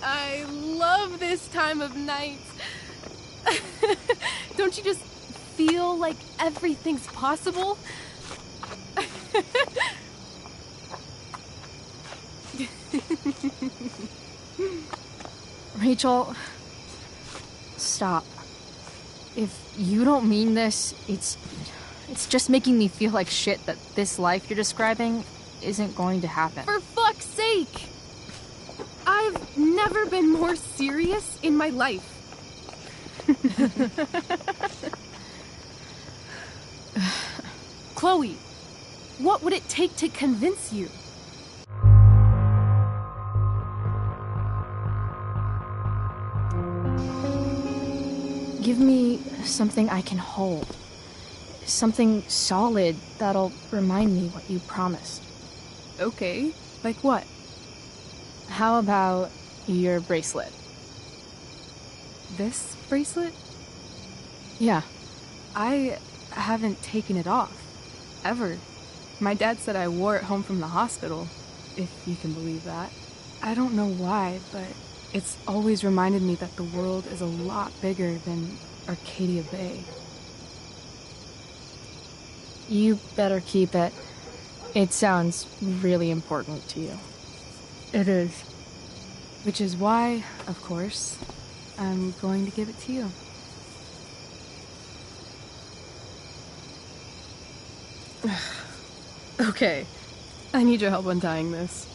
I love this time of night. Don't you just feel like everything's possible? Rachel, stop. If you don't mean this, it's just making me feel like shit that this life you're describing isn't going to happen. For fuck's sake! I've never been more serious in my life. Chloe, what would it take to convince you? Give me something I can hold. Something solid that'll remind me what you promised. Okay, like what? How about your bracelet? This bracelet? Yeah. I haven't taken it off. Ever. My dad said I wore it home from the hospital, if you can believe that. I don't know why, but it's always reminded me that the world is a lot bigger than Arcadia Bay. You better keep it. It sounds really important to you. It is. Which is why, of course, I'm going to give it to you. Okay, I need your help untying this.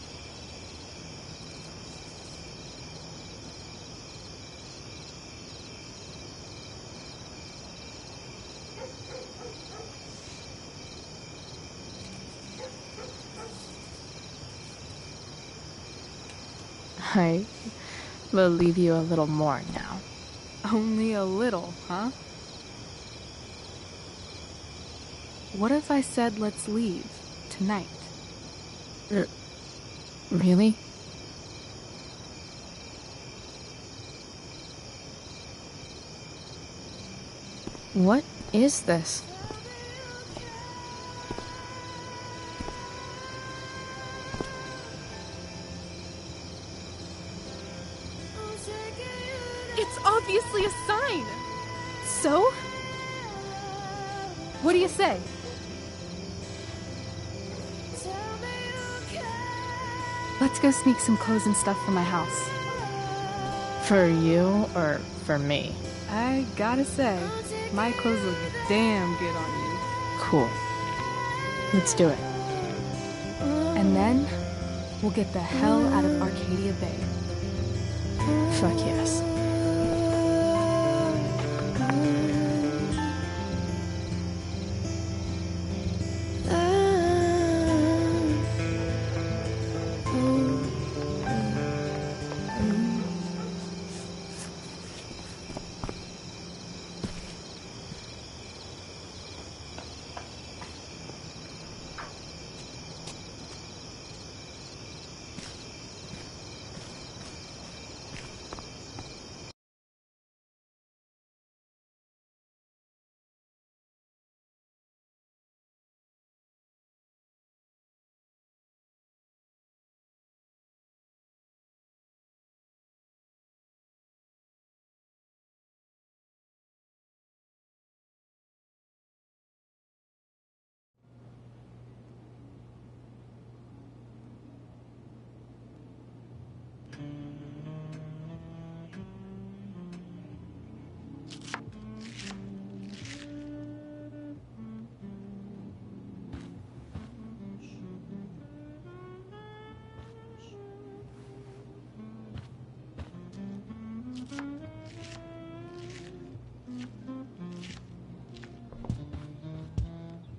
I believe you a little more now. Only a little, huh? What if I said let's leave tonight? Really? What is this? It's obviously a sign! So? What do you say? Let's go sneak some clothes and stuff from my house. For you or for me? I gotta say, my clothes look damn good on you. Cool. Let's do it. And then, we'll get the hell out of Arcadia Bay. Fuck yes.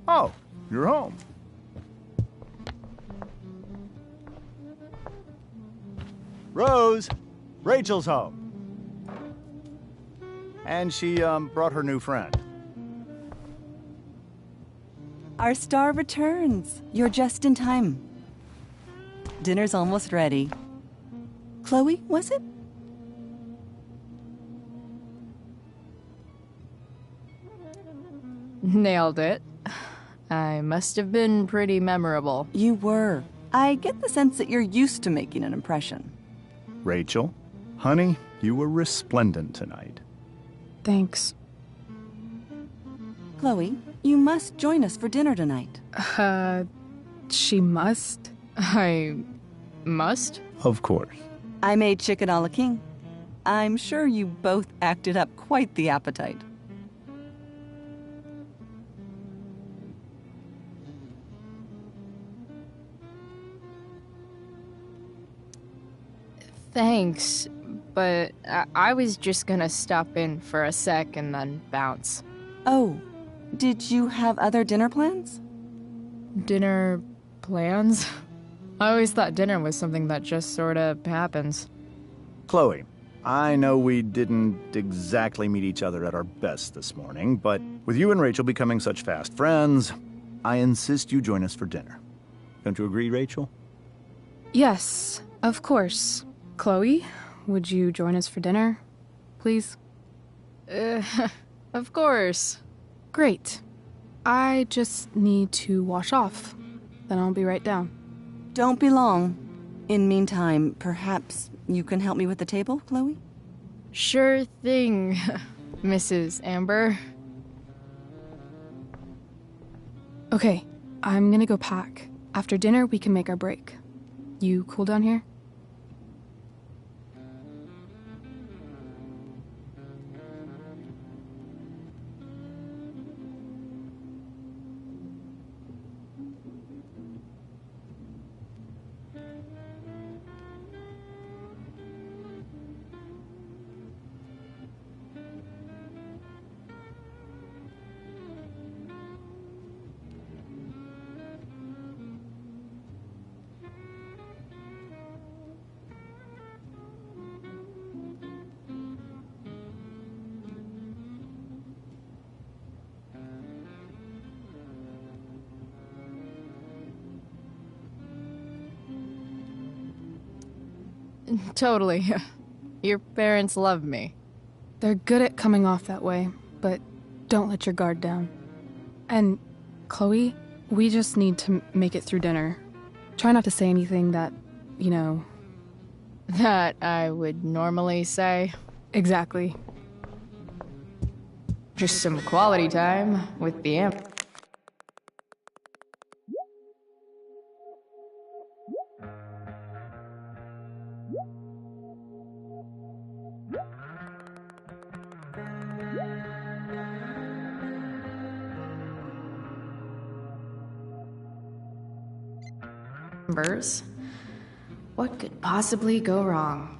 Oh, you're home. Rose, Rachel's home. And she, brought her new friend. Our star returns. You're just in time. Dinner's almost ready. Chloe, was it? Nailed it. I must have been pretty memorable. You were. I get the sense that you're used to making an impression. Rachel, honey, you were resplendent tonight. Thanks. Chloe, you must join us for dinner tonight. She must? I must? Of course. I made chicken a la king. I'm sure you both acted up quite the appetite. Thanks, but I was just gonna stop in for a sec and then bounce. Oh, did you have other dinner plans? Dinner plans? I always thought dinner was something that just sorta happens. Chloe, I know we didn't exactly meet each other at our best this morning, but with you and Rachel becoming such fast friends, I insist you join us for dinner. Don't you agree, Rachel? Yes, of course. Chloe, would you join us for dinner, please? Of course. Great. I just need to wash off. Then I'll be right down. Don't be long. In meantime, perhaps you can help me with the table, Chloe? Sure thing, Mrs. Amber. Okay, I'm gonna go pack. After dinner, we can make our break. You cool down here? Totally. Your parents love me. They're good at coming off that way, but don't let your guard down. And, Chloe, we just need to make it through dinner. Try not to say anything that, you know... That I would normally say. Exactly. Just some quality time with the amp. What could possibly go wrong?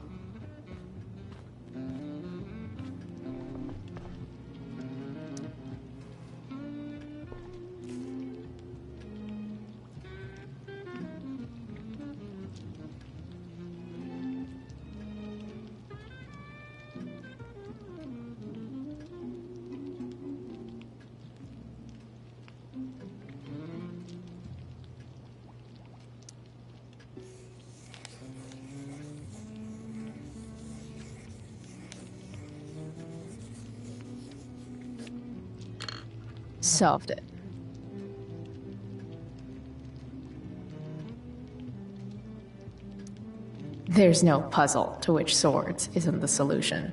Solved it. There's no puzzle to which swords isn't the solution.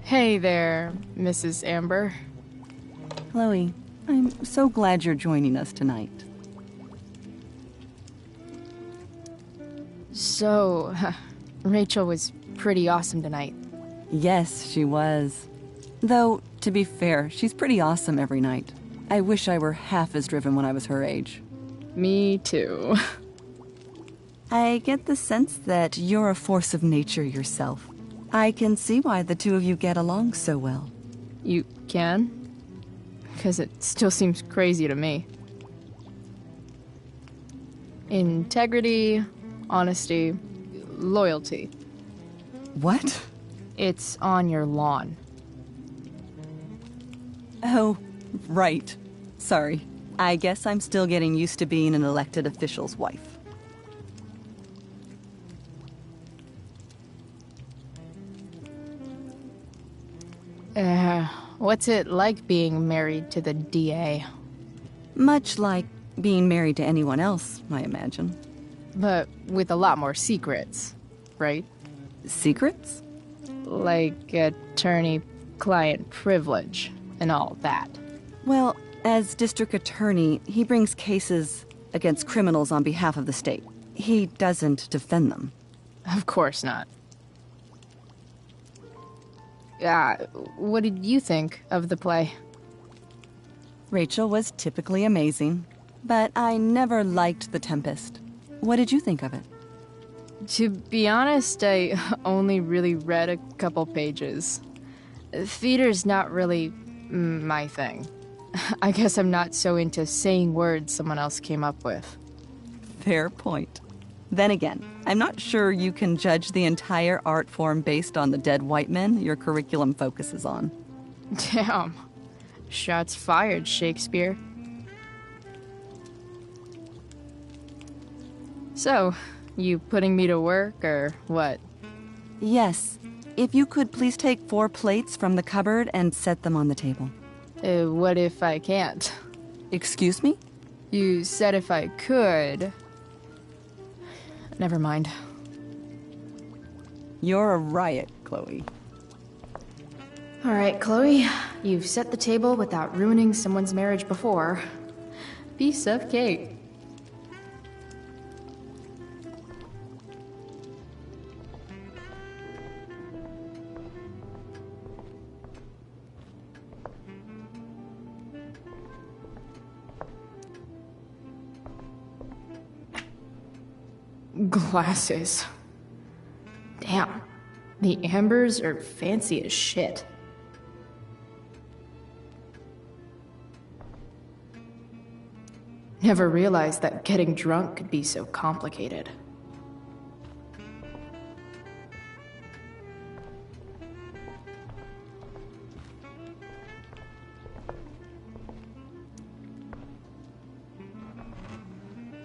Hey there, Mrs. Amber. Chloe, I'm so glad you're joining us tonight. So, Rachel was pretty awesome tonight. Yes, she was. Though, to be fair, she's pretty awesome every night. I wish I were half as driven when I was her age. Me too. I get the sense that you're a force of nature yourself. I can see why the two of you get along so well. You can? Because it still seems crazy to me. Integrity, honesty, loyalty. What? It's on your lawn. Oh, right. Sorry. I guess I'm still getting used to being an elected official's wife. What's it like being married to the DA? Much like being married to anyone else, I imagine. But with a lot more secrets, right? Secrets? Like attorney-client privilege and all that. Well, as district attorney, he brings cases against criminals on behalf of the state. He doesn't defend them. Of course not. What did you think of the play? Rachel was typically amazing, but I never liked The Tempest. What did you think of it? To be honest, I only really read a couple pages. Theater's not really my thing. I guess I'm not so into saying words someone else came up with. Fair point. Then again, I'm not sure you can judge the entire art form based on the dead white men your curriculum focuses on. Damn. Shots fired, Shakespeare. So, you putting me to work, or what? Yes. If you could please take 4 plates from the cupboard and set them on the table. What if I can't? Excuse me? You said if I could. Never mind. You're a riot, Chloe. Alright, Chloe. You've set the table without ruining someone's marriage before. Piece of cake. Glasses. Damn. The ambers are fancy as shit. Never realized that getting drunk could be so complicated.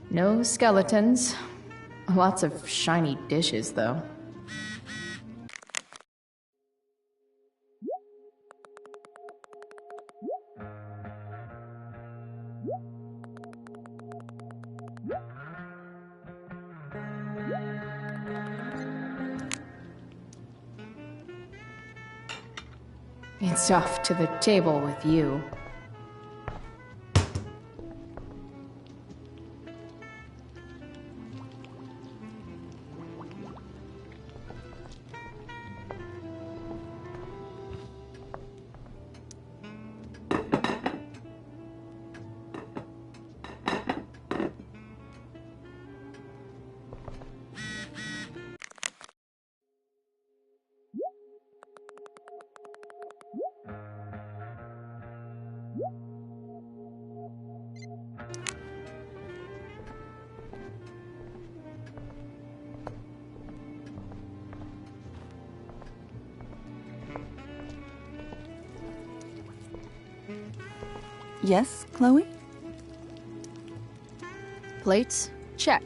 No skeletons. Lots of shiny dishes, though. It's off to the table with you. Yes, Chloe? Plates? Check.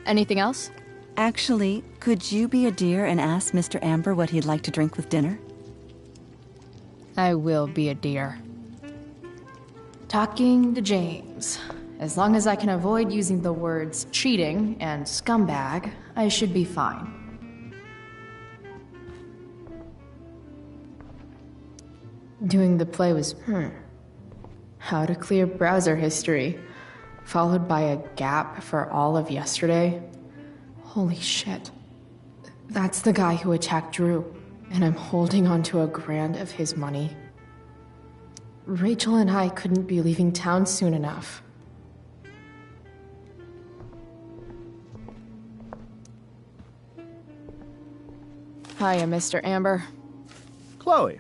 Anything else? Actually, could you be a dear and ask Mr. Amber what he'd like to drink with dinner? I will be a dear. Talking to James. As long as I can avoid using the words cheating and scumbag, I should be fine. Doing the play was, how to clear browser history, followed by a gap for all of yesterday. Holy shit. That's the guy who attacked Drew, and I'm holding on to $1,000 of his money. Rachel and I couldn't be leaving town soon enough. Hiya, Mr. Amber. Chloe,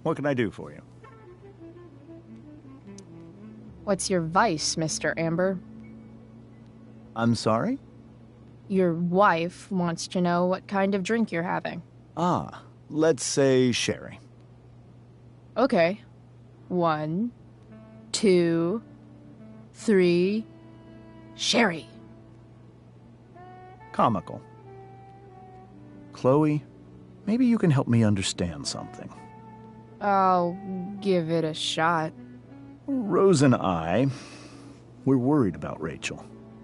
what can I do for you? What's your vice, Mr. Amber? I'm sorry? Your wife wants to know what kind of drink you're having. Ah, let's say sherry. Okay. 1, 2, 3... Sherry. Comical. Chloe, maybe you can help me understand something. I'll give it a shot. Rose and I, we're worried about Rachel.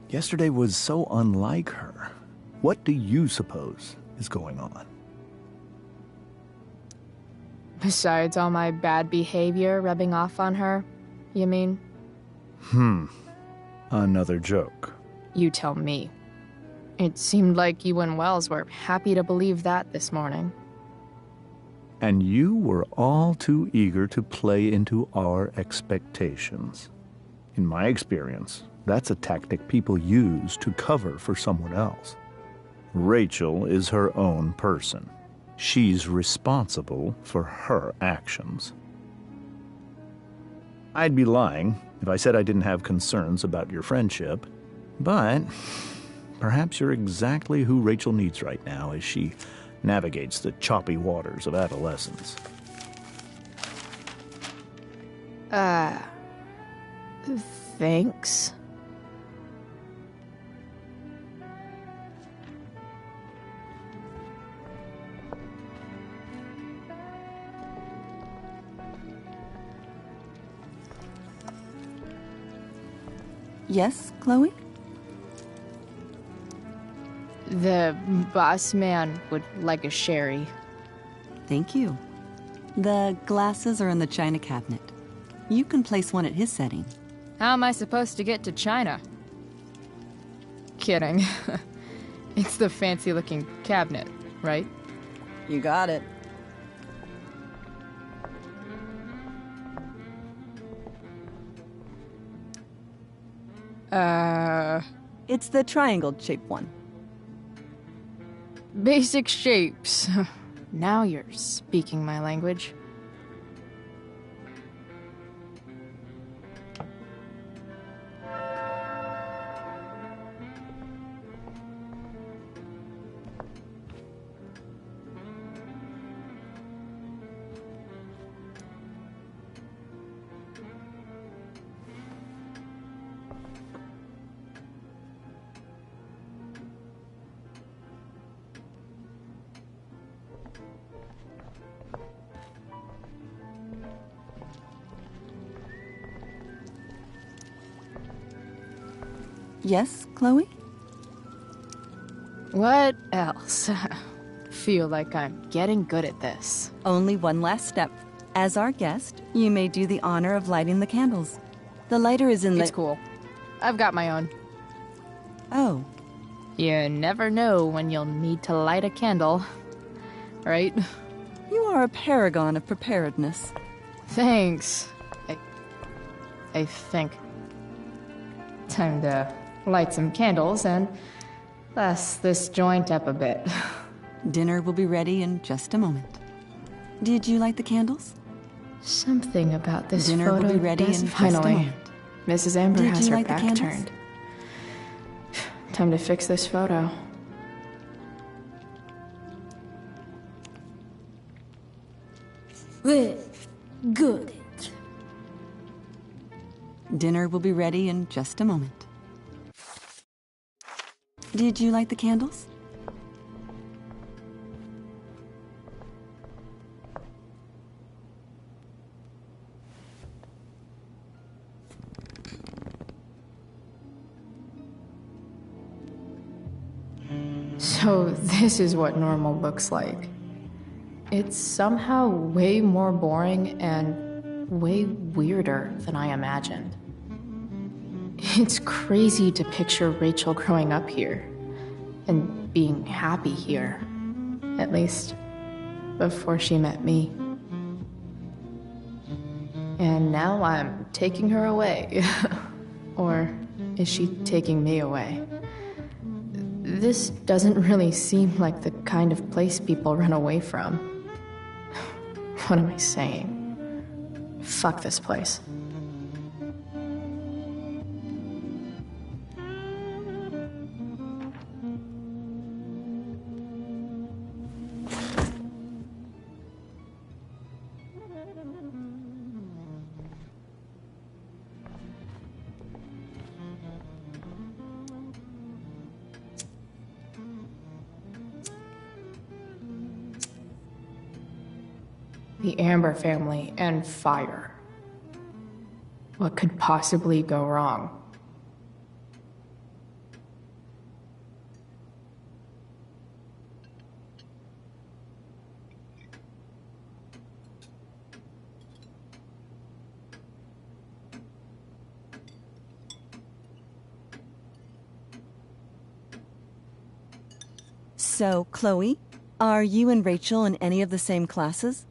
Yesterday was so unlike her. What do you suppose is going on? Besides all my bad behavior rubbing off on her, you mean? Another joke. You tell me. It seemed like you and Wells were happy to believe that this morning. And you were all too eager to play into our expectations. In my experience, that's a tactic people use to cover for someone else. Rachel is her own person. She's responsible for her actions. I'd be lying if I said I didn't have concerns about your friendship, but perhaps you're exactly who Rachel needs right now as she navigates the choppy waters of adolescence. Thanks. Yes, Chloe? The boss man would like a sherry. Thank you. The glasses are in the china cabinet. You can place one at his setting. How am I supposed to get to China? Kidding. It's the fancy-looking cabinet, right? You got it. It's the triangle-shaped one. Basic shapes. Now you're speaking my language. Yes, Chloe? What else? Feel like I'm getting good at this. Only one last step. As our guest, you may do the honor of lighting the candles. The lighter is in the... It's cool. I've got my own. Oh. You never know when you'll need to light a candle, right? You are a paragon of preparedness. Thanks. I think. Time to light some candles and bless this joint up a bit. Dinner will be ready in just a moment. Did you light the candles? Something about this Dinner photo will be ready in does just a finally. moment. Mrs. Amber Did has you her light the back candles? turned. Time to fix this photo. Well, good. Dinner will be ready in just a moment. Did you light the candles? So this is what normal looks like. It's somehow way more boring and way weirder than I imagined. It's crazy to picture Rachel growing up here and being happy here, at least before she met me. And now I'm taking her away. Or is she taking me away? This doesn't really seem like the kind of place people run away from. What am I saying? Fuck this place. The Amber family and fire. What could possibly go wrong? So, Chloe, are you and Rachel in any of the same classes?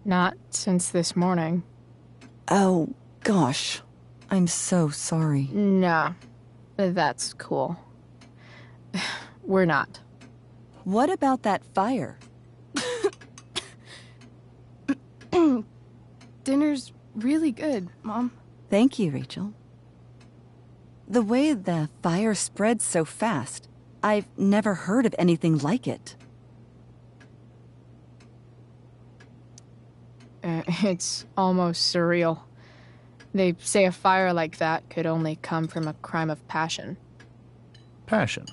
Not since this morning. Oh, gosh. I'm so sorry. Nah, that's cool. We're not. What about that fire? Dinner's really good, Mom. Thank you, Rachel. The way the fire spread so fast, I've never heard of anything like it. It's almost surreal. They say a fire like that could only come from a crime of passion. Passion?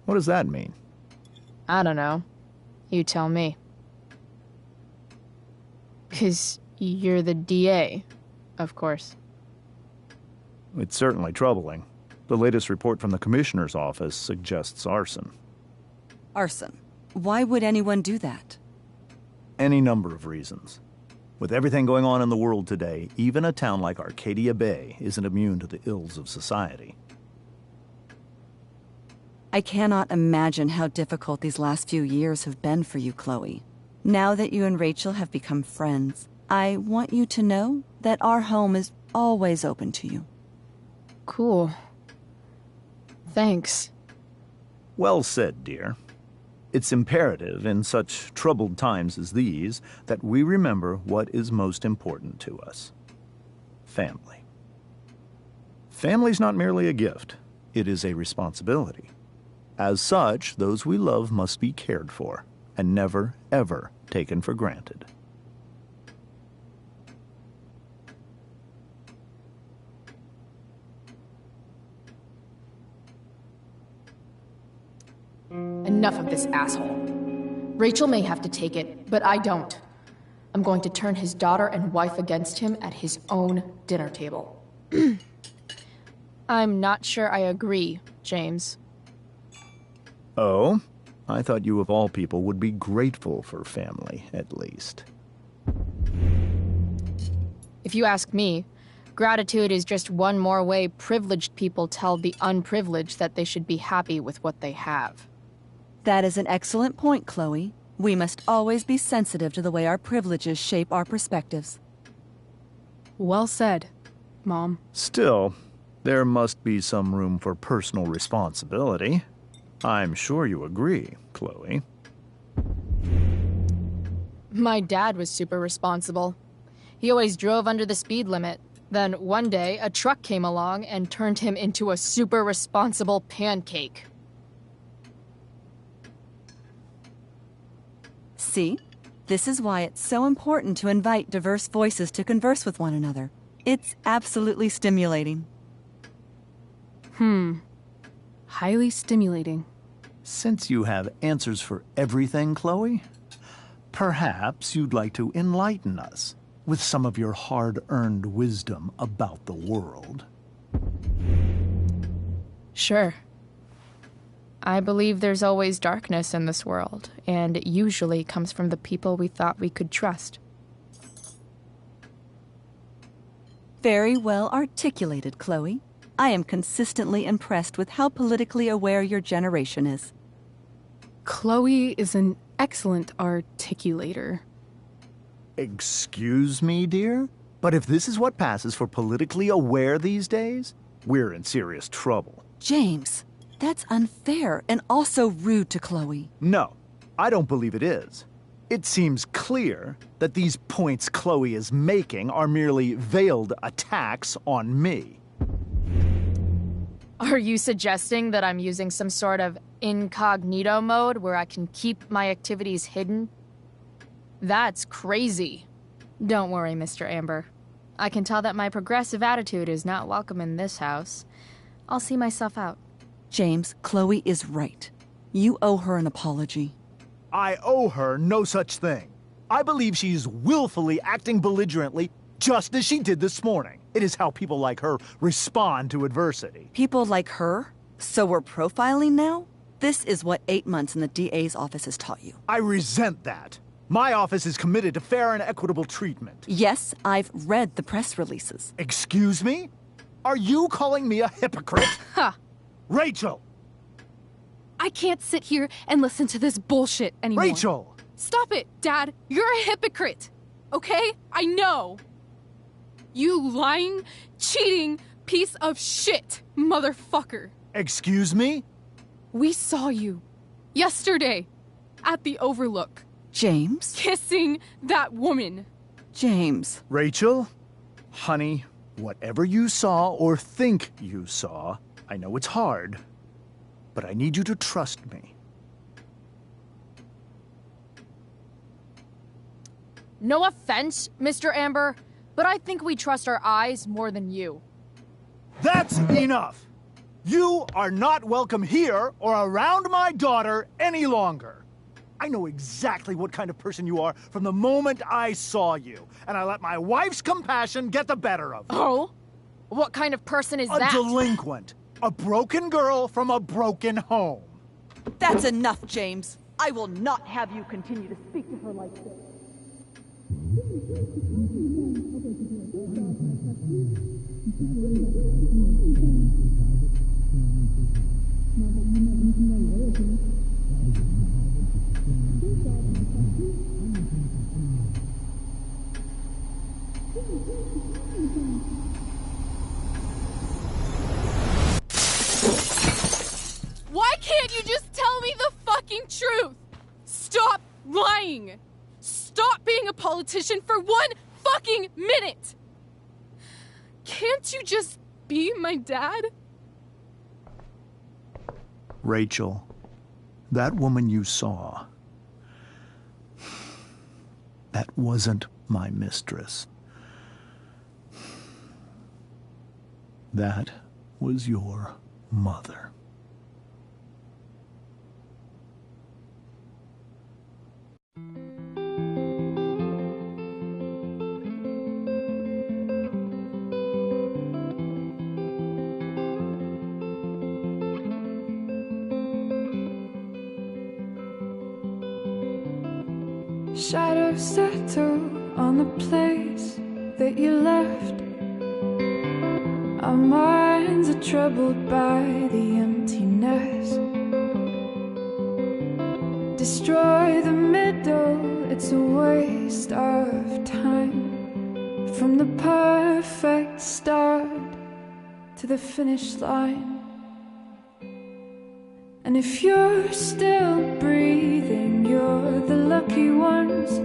What does that mean? I don't know. You tell me. 'Cause you're the DA, of course. It's certainly troubling. The latest report from the Commissioner's office suggests arson. Arson. Why would anyone do that? Any number of reasons. With everything going on in the world today, even a town like Arcadia Bay isn't immune to the ills of society. I cannot imagine how difficult these last few years have been for you, Chloe. Now that you and Rachel have become friends, I want you to know that our home is always open to you. Cool. Thanks. Well said, dear. It's imperative in such troubled times as these that we remember what is most important to us. Family. Family's not merely a gift, it is a responsibility. As such, those we love must be cared for and never, ever taken for granted. Enough of this asshole. Rachel may have to take it, but I don't. I'm going to turn his daughter and wife against him at his own dinner table. I'm not sure I agree, James. Oh? I thought you of all people would be grateful for family, at least. If you ask me, gratitude is just one more way privileged people tell the unprivileged that they should be happy with what they have. That is an excellent point, Chloe. We must always be sensitive to the way our privileges shape our perspectives. Well said, Mom. Still, there must be some room for personal responsibility. I'm sure you agree, Chloe. My dad was super responsible. He always drove under the speed limit. Then one day, a truck came along and turned him into a super responsible pancake. See? This is why it's so important to invite diverse voices to converse with one another. It's absolutely stimulating. Highly stimulating. Since you have answers for everything, Chloe, perhaps you'd like to enlighten us with some of your hard-earned wisdom about the world. Sure. I believe there's always darkness in this world, and it usually comes from the people we thought we could trust. Very well articulated, Chloe. I am consistently impressed with how politically aware your generation is. Chloe is an excellent articulator. Excuse me, dear? But if this is what passes for politically aware these days, we're in serious trouble. James, that's unfair and also rude to Chloe. No, I don't believe it is. It seems clear that these points Chloe is making are merely veiled attacks on me. Are you suggesting that I'm using some sort of incognito mode where I can keep my activities hidden? That's crazy. Don't worry, Mr. Amber. I can tell that my progressive attitude is not welcome in this house. I'll see myself out. James, Chloe is right. You owe her an apology. I owe her no such thing. I believe she's willfully acting belligerently, just as she did this morning. It is how people like her respond to adversity. People like her? So we're profiling now? This is what 8 months in the DA's office has taught you. I resent that. My office is committed to fair and equitable treatment. Yes, I've read the press releases. Excuse me? Are you calling me a hypocrite? Ha! Rachel! I can't sit here and listen to this bullshit anymore. Rachel! Stop it, Dad. You're a hypocrite. Okay? I know. You lying, cheating piece of shit, motherfucker. Excuse me? We saw you yesterday at the Overlook. James? Kissing that woman. James. Rachel? Honey, whatever you saw or think you saw, I know it's hard, but I need you to trust me. No offense, Mr. Amber, but I think we trust our eyes more than you. That's enough! You are not welcome here or around my daughter any longer. I know exactly what kind of person you are from the moment I saw you, and I let my wife's compassion get the better of you. Oh? What kind of person is A that? delinquent. A broken girl from a broken home. That's enough, James. I will not have you continue to speak to her like this. Why can't you just tell me the fucking truth? Stop lying. Stop being a politician for 1 fucking minute. Can't you just be my dad? Rachel, that woman you saw, that wasn't my mistress. That was your mother. Shadows settle on the place that you left. Our minds are troubled by the emptiness. Destroy the middle, it's a waste of time. From the perfect start to the finish line. And if you're still breathing, you're the lucky ones.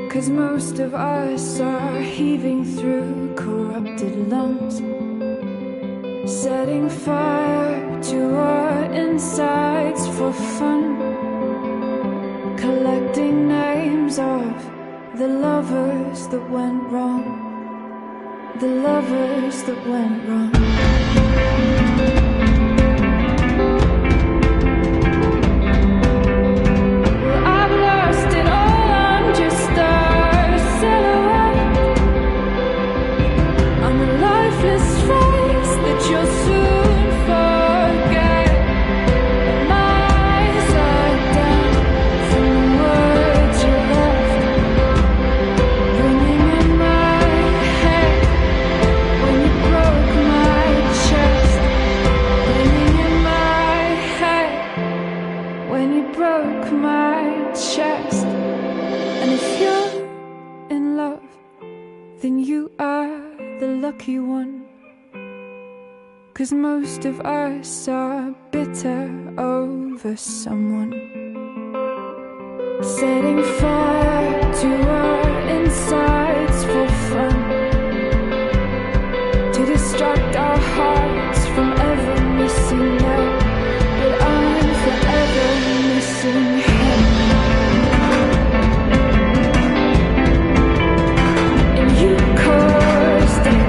'Cause most of us are heaving through corrupted lungs, setting fire to our insides for fun, collecting names of the lovers that went wrong, the lovers that went wrong. Lucky one, 'cause most of us are bitter over someone, setting fire to our insides for fun, to distract our hearts from ever missing out. But I'm forever missing him. And you caused it.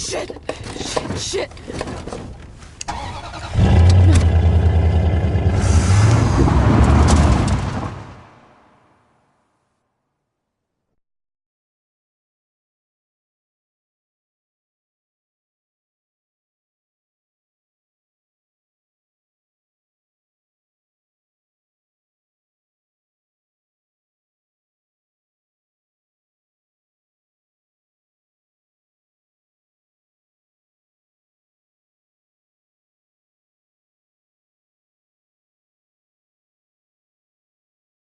Shit! Shit!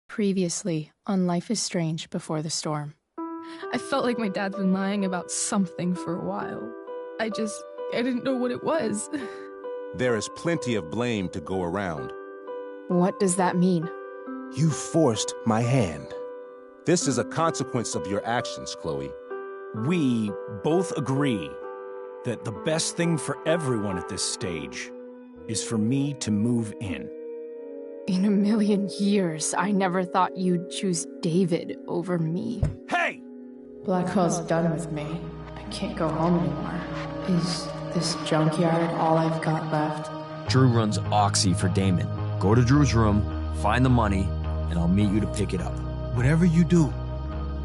Previously on Life is Strange Before the Storm. I felt like my dad's been lying about something for a while. I didn't know what it was. There is plenty of blame to go around. What does that mean? You forced my hand. This is a consequence of your actions, Chloe. We both agree that the best thing for everyone at this stage is for me to move in. In a million years, I never thought you'd choose David over me. Hey! Blackwell's done with me. I can't go home anymore. Is this junkyard all I've got left? Drew runs Oxy for Damon. Go to Drew's room, find the money, and I'll meet you to pick it up. Whatever you do,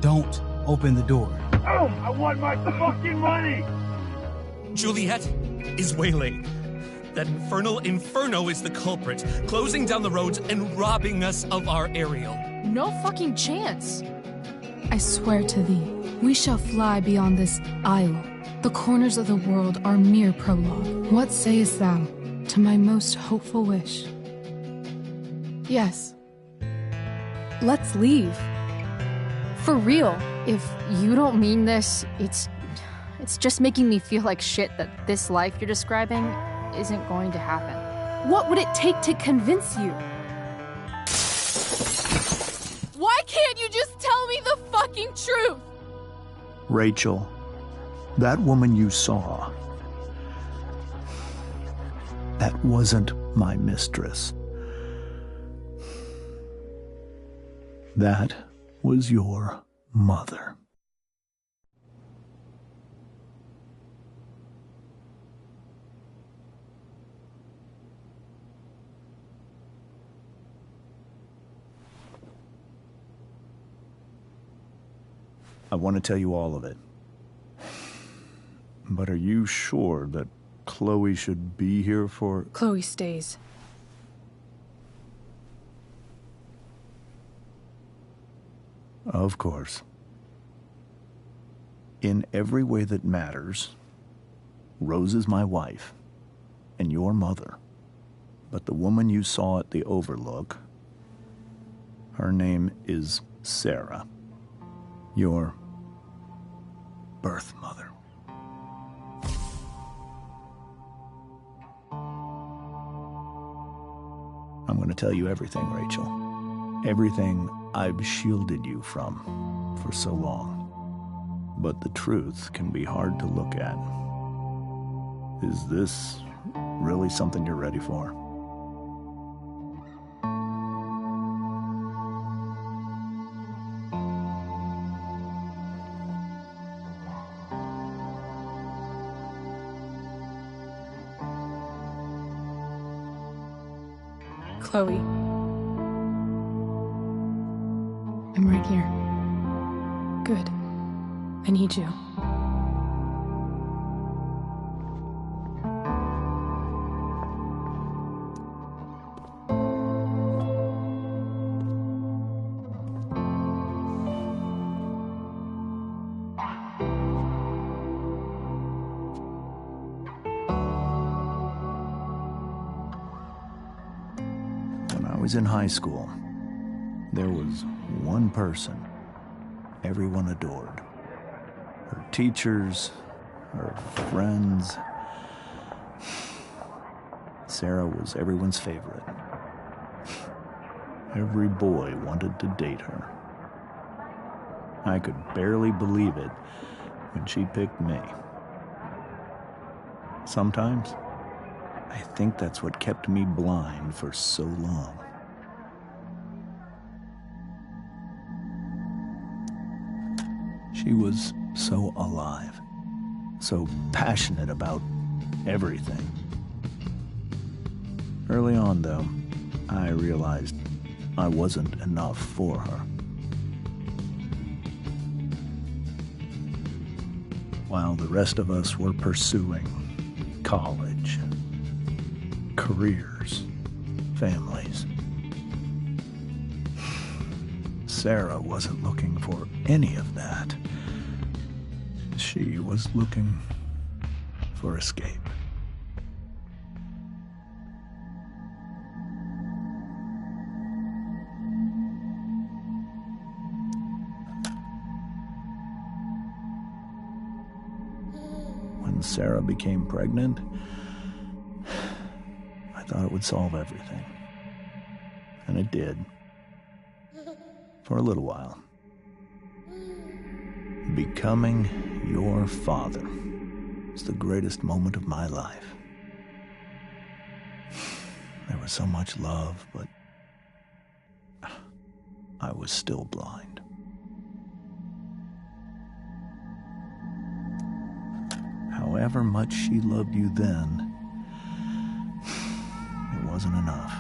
don't open the door. Oh, I want my fucking money! Juliet is waylaid. That infernal Inferno is the culprit, closing down the roads and robbing us of our Ariel. No fucking chance. I swear to thee, we shall fly beyond this isle. The corners of the world are mere prologue. What sayest thou to my most hopeful wish? Yes. Let's leave. For real. If you don't mean this, it's just making me feel like shit that this life you're describing isn't going to happen. What would it take to convince you? Why can't you just tell me the fucking truth? Rachel, that woman you saw, that wasn't my mistress. That was your mother. I want to tell you all of it. But are you sure that Chloe should be here for... Chloe stays. Of course. In every way that matters, Rose is my wife and your mother. But the woman you saw at the Overlook, her name is Sarah. Your birth mother. I'm going to tell you everything, Rachel. Everything I've shielded you from for so long. But the truth can be hard to look at. Is this really something you're ready for? Chloe. I'm right here. Good. I need you. Was in high school, there was one person everyone adored. Her teachers, her friends. Sarah was everyone's favorite. Every boy wanted to date her. I could barely believe it when she picked me. Sometimes, I think that's what kept me blind for so long. She was so alive, so passionate about everything. Early on, though, I realized I wasn't enough for her. While the rest of us were pursuing college, careers, families, Sarah wasn't looking for any of that. She was looking for escape. When Sarah became pregnant, I thought it would solve everything. And it did. For a little while. Becoming your father was the greatest moment of my life. There was so much love, but I was still blind. However much she loved you then, it wasn't enough.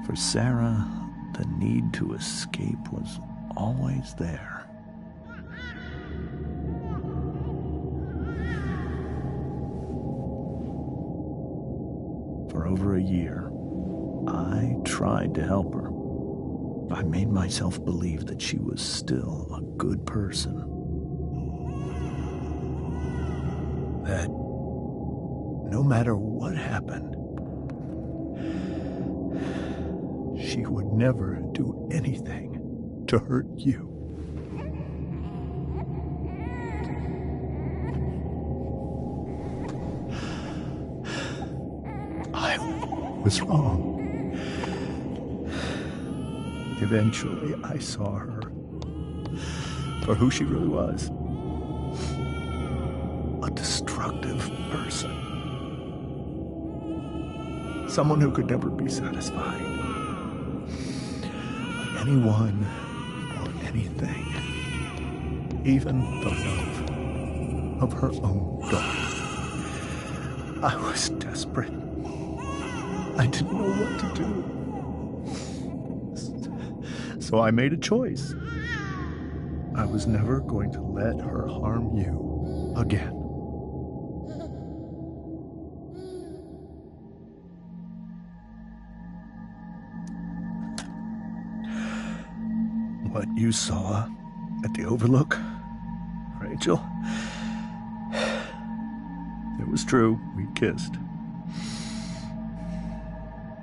For Sarah, the need to escape was always there. For over a year, I tried to help her. I made myself believe that she was still a good person. That no matter what happened, she would never do anything to hurt you. I was wrong. Eventually, I saw her for who she really was. A destructive person. Someone who could never be satisfied. Anyone or anything, even the love of her own daughter. I was desperate. I didn't know what to do. So I made a choice. I was never going to let her harm you again. What you saw at the Overlook, Rachel, it was true. We kissed.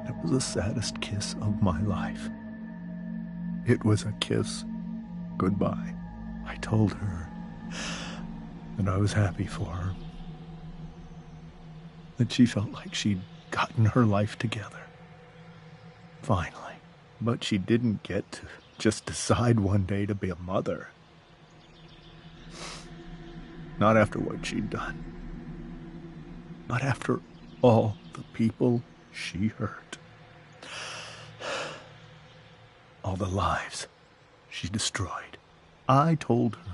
It was the saddest kiss of my life. It was a kiss goodbye. I told her that I was happy for her, that she felt like she'd gotten her life together. Finally. But she didn't get to just decide one day to be a mother. Not after what she'd done. Not after all the people she hurt. All the lives she destroyed. I told her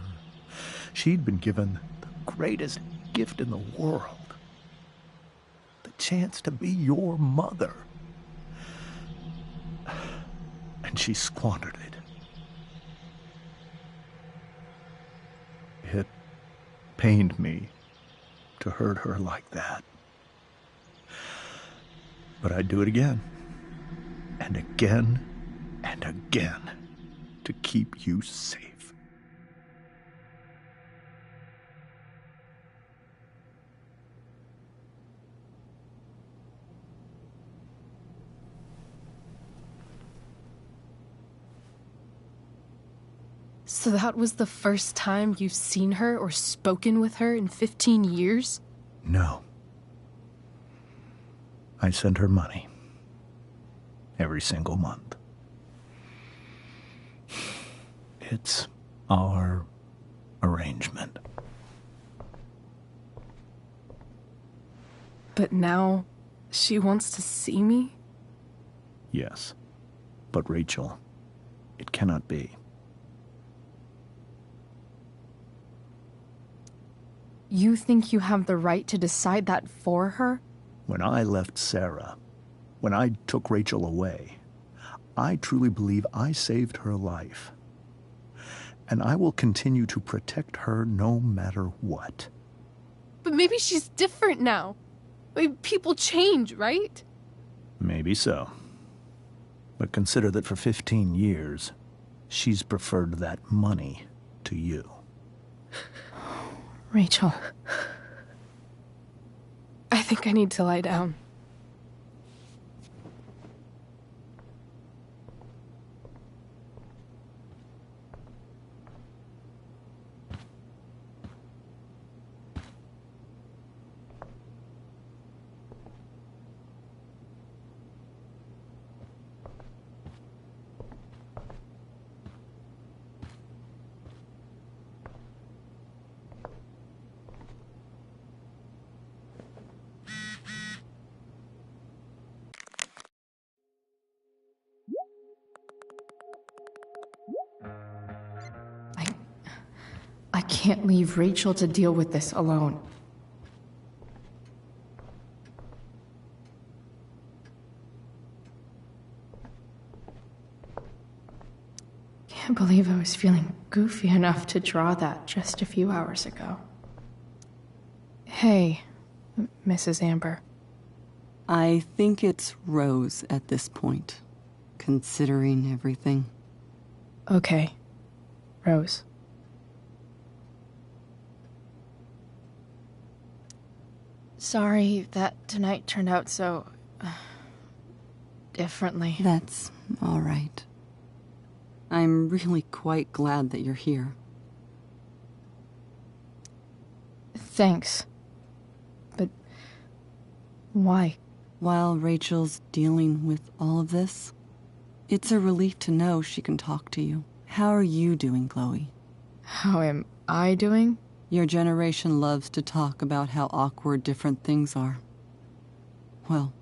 she'd been given the greatest gift in the world. The chance to be your mother. And she squandered it. It pained me to hurt her like that. But I'd do it again. And again and again to keep you safe. So that was the first time you've seen her or spoken with her in 15 years? No. I sent her money. Every single month. It's our arrangement. But now she wants to see me? Yes. But Rachel, it cannot be. You think you have the right to decide that for her? When I left Sarah, when I took Rachel away, I truly believe I saved her life. And I will continue to protect her no matter what. But maybe she's different now. I mean, people change, right? Maybe so. But consider that for 15 years, she's preferred that money to you. Rachel. I think I need to lie down. I can't leave Rachel to deal with this alone. Can't believe I was feeling goofy enough to draw that just a few hours ago. Hey, Mrs. Amber. I think it's Rose at this point, considering everything. Okay, Rose. Sorry that tonight turned out so... differently. That's all right. I'm really quite glad that you're here. Thanks. But... why? While Rachel's dealing with all of this, it's a relief to know she can talk to you. How are you doing, Chloe? How am I doing? Your generation loves to talk about how awkward different things are. Well,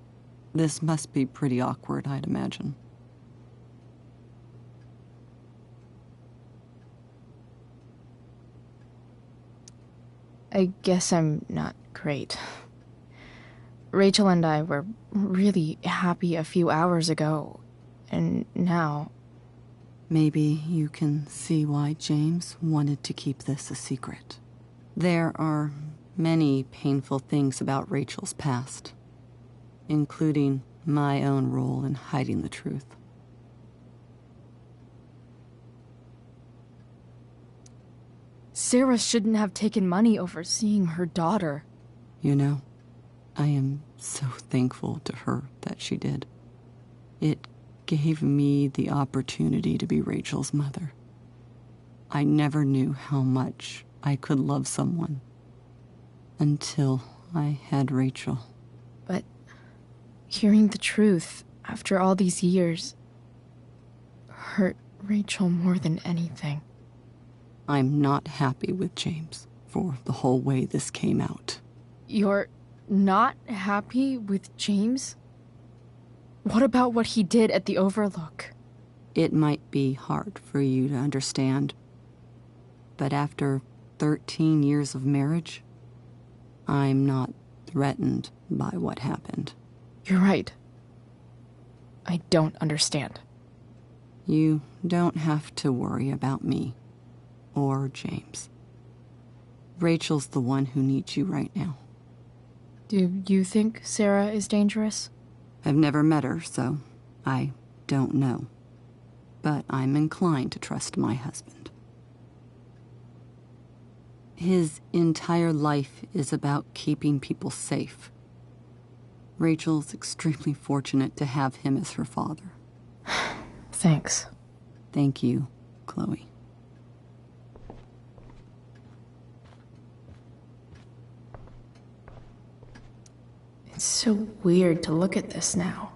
this must be pretty awkward, I'd imagine. I guess I'm not great. Rachel and I were really happy a few hours ago, and now... Maybe you can see why James wanted to keep this a secret. There are many painful things about Rachel's past, including my own role in hiding the truth. Sarah shouldn't have taken money over seeing her daughter. You know, I am so thankful to her that she did. It gave me the opportunity to be Rachel's mother. I never knew how much I could love someone until I had Rachel. But hearing the truth after all these years hurt Rachel more than anything. I'm not happy with James for the whole way this came out. You're not happy with James? What about what he did at the Overlook? It might be hard for you to understand, but after 13 years of marriage, I'm not threatened by what happened. You're right. I don't understand. You don't have to worry about me or James. Rachel's the one who needs you right now. Do you think Sarah is dangerous? I've never met her, so I don't know. But I'm inclined to trust my husband. His entire life is about keeping people safe. Rachel's extremely fortunate to have him as her father. Thanks. Thank you, Chloe. It's so weird to look at this now.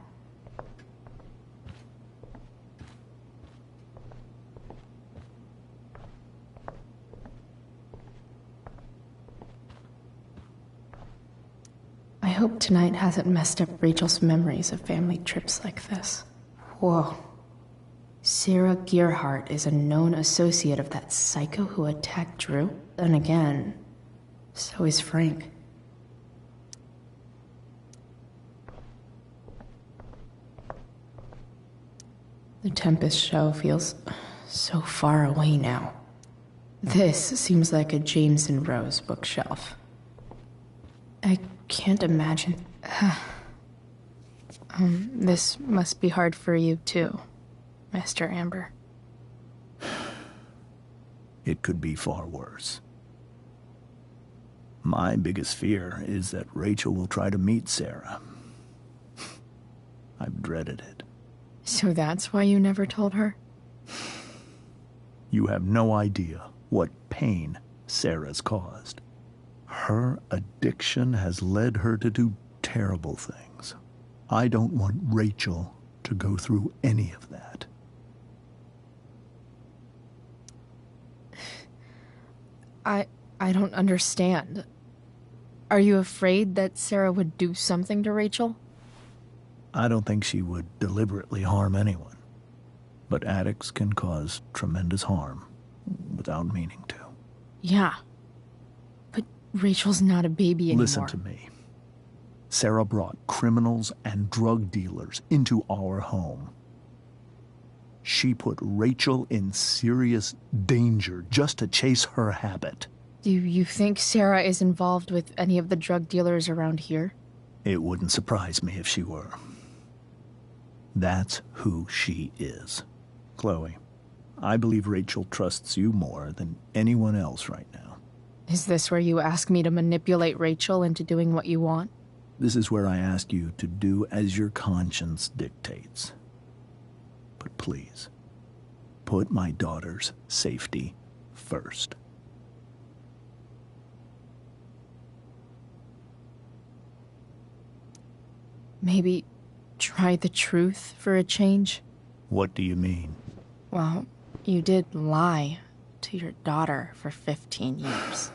I hope tonight hasn't messed up Rachel's memories of family trips like this. Whoa. Sarah Gearhart is a known associate of that psycho who attacked Drew? And again, So is Frank. The Tempest show feels so far away now. This seems like a James and Rose bookshelf. I can't imagine. This must be hard for you too, Mr. Amber. It could be far worse. My biggest fear is that Rachel will try to meet Sarah. I've dreaded it. So that's why you never told her? You have no idea what pain Sarah's caused. Her addiction has led her to do terrible things. I don't want Rachel to go through any of that. I don't understand. Are you afraid that Sarah would do something to Rachel? I don't think she would deliberately harm anyone. But addicts can cause tremendous harm without meaning to. Yeah. But Rachel's not a baby anymore. Listen to me. Sarah brought criminals and drug dealers into our home. She put Rachel in serious danger just to chase her habit. Do you think Sarah is involved with any of the drug dealers around here? It wouldn't surprise me if she were. That's who she is. Chloe, I believe Rachel trusts you more than anyone else right now. Is this where you ask me to manipulate Rachel into doing what you want? This is where I ask you to do as your conscience dictates. But please, put my daughter's safety first. Maybe try the truth for a change? What do you mean? Well, you did lie to your daughter for 15 years.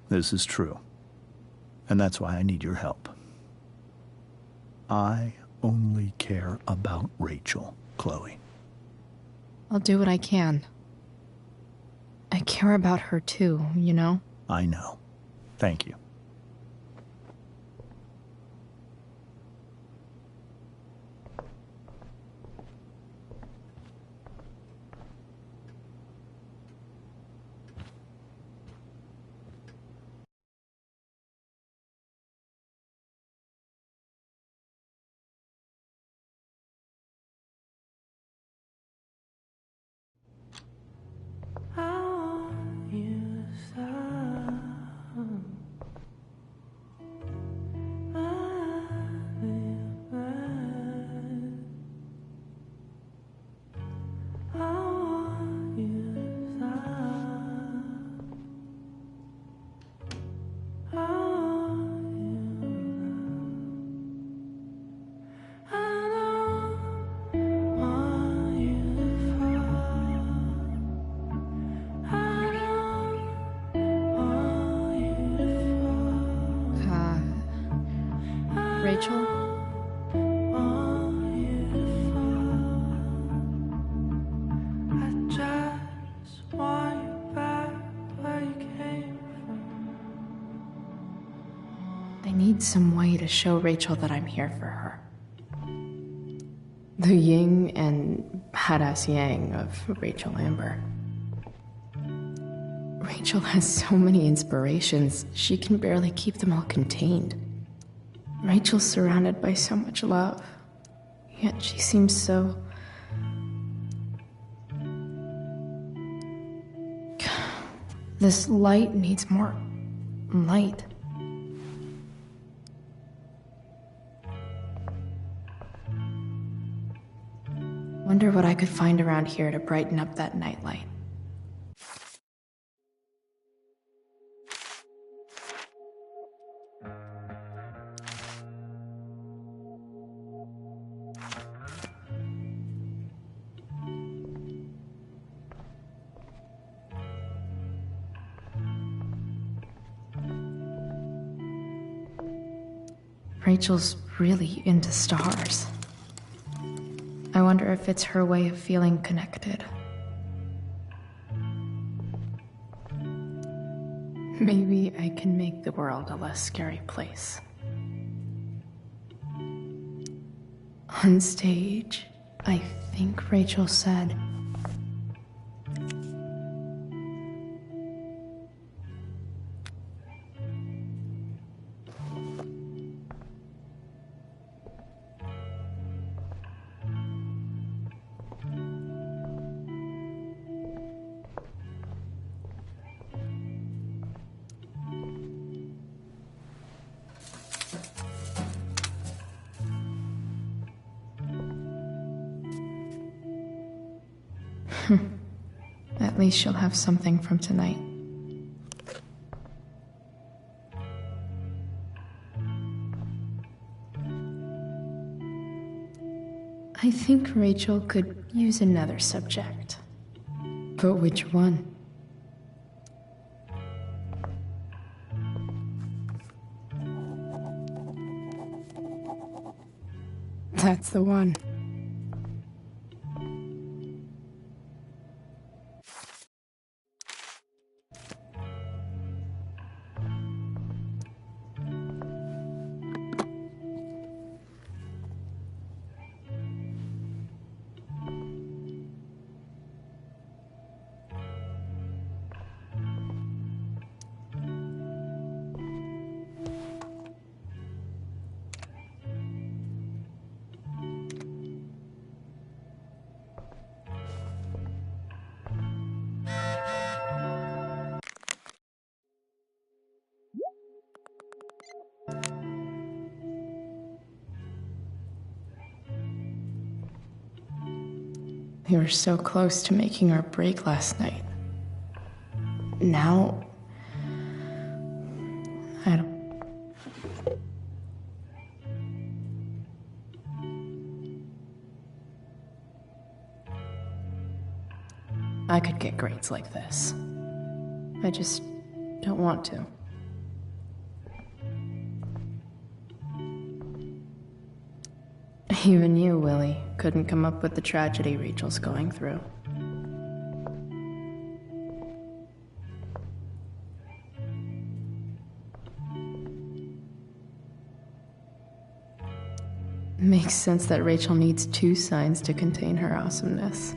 This is true. And that's why I need your help. I only care about Rachel, Chloe. I'll do what I can. I care about her too, you know? I know. Thank you. Rachel? I need some way to show Rachel that I'm here for her. The yin and badass yang of Rachel Amber. Rachel has so many inspirations, she can barely keep them all contained. Rachel's surrounded by so much love, yet she seems so... This light needs more light. Wonder what I could find around here to brighten up that nightlight. Rachel's really into stars. I wonder if it's her way of feeling connected. Maybe I can make the world a less scary place. On stage, I think Rachel said, at least she'll have something from tonight. I think Rachel could use another subject. But which one? That's the one. We were so close to making our break last night. Now, I don't... I could get grades like this. I just don't want to. Even you, Willie, couldn't come up with the tragedy Rachel's going through. Makes sense that Rachel needs 2 signs to contain her awesomeness.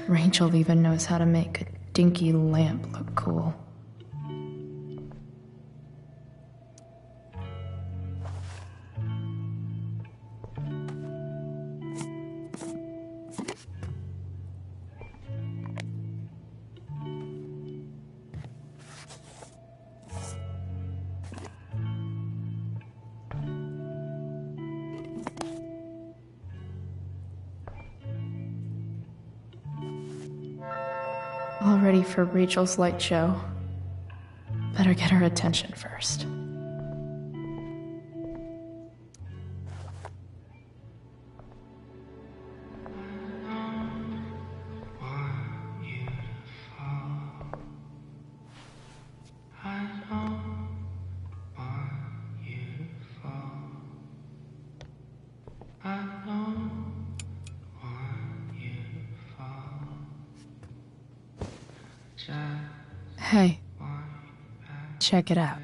Rachel even knows how to make a dinky lamp look cool. All ready for Rachel's light show. Better get her attention first. Hey, check it out.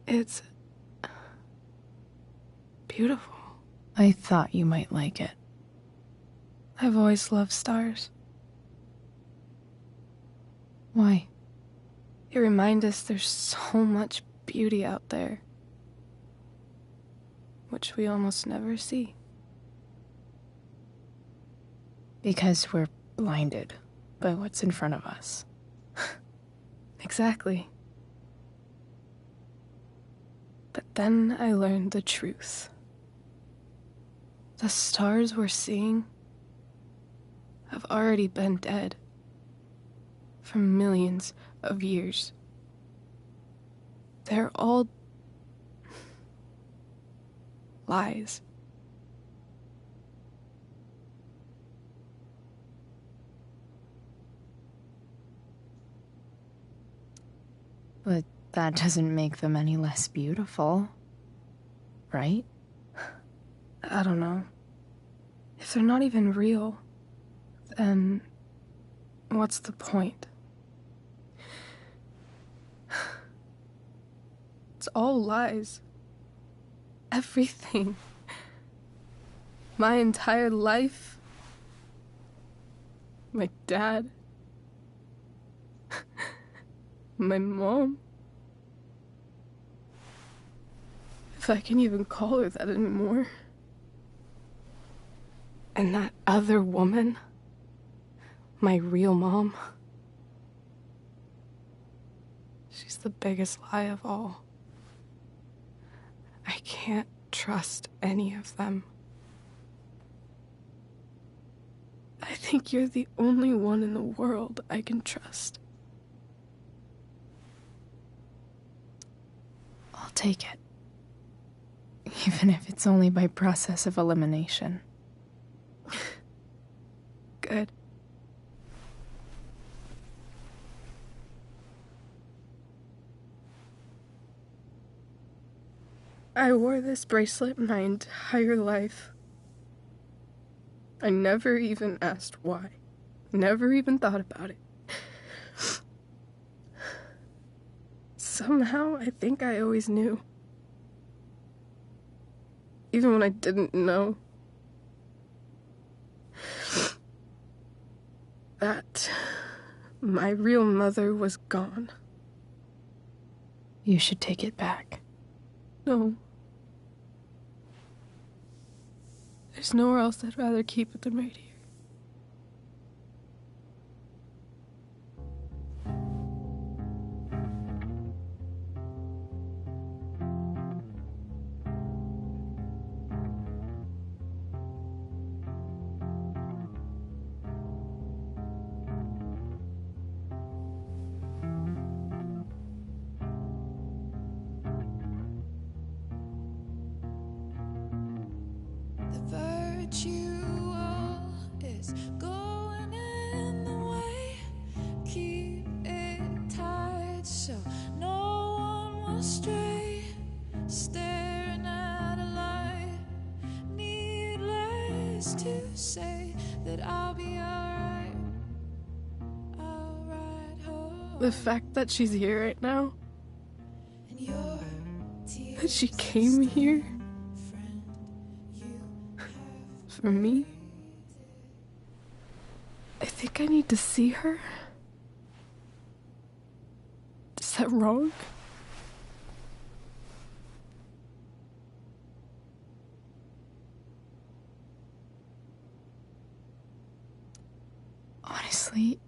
It's beautiful. I thought you might like it. I've always loved stars. Why? They remind us there's so much beauty out there, which we almost never see. Because we're blinded by what's in front of us. Exactly. But then I learned the truth. The stars we're seeing have already been dead for millions of years. They're all lies. But that doesn't make them any less beautiful, right? I don't know. If they're not even real, Then what's the point? It's all lies. Everything. My entire life. My dad. My mom. If I can even call her that anymore. And that other woman. My real mom. She's the biggest lie of all. I can't trust any of them. I think you're the only one in the world I can trust. I'll take it. Even if it's only by process of elimination. Good. I wore this bracelet my entire life. I never even asked why. Never even thought about it. Somehow, I think I always knew. Even when I didn't know. That my real mother was gone. You should take it back. No. There's nowhere else I'd rather keep it than right here. Is going in the way. Keep it tight so no one will stray. Staring at a light. Needless to say that I'll be alright. I'll ride home. The fact that she's here right now. That she came here. For me? I think I need to see her. Is that wrong? Honestly,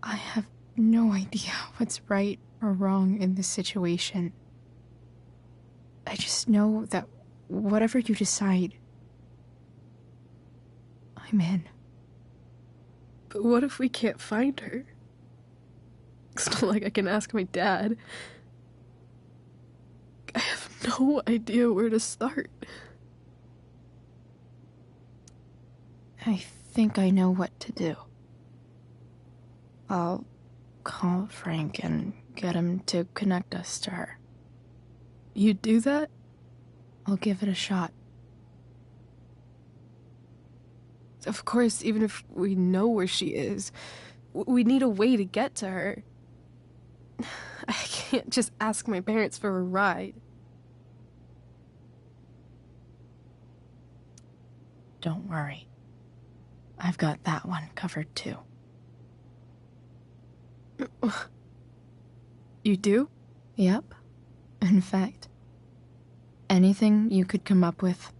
I have no idea what's right or wrong in this situation. I just know that whatever you decide, I'm in. But what if we can't find her? It's not like I can ask my dad. I have no idea where to start. I think I know what to do. I'll call Frank and get him to connect us to her. You'd do that? I'll give it a shot. Of course, even if we know where she is, we need a way to get to her. I can't just ask my parents for a ride. Don't worry. I've got that one covered too. You do? Yep. In fact, anything you could come up with,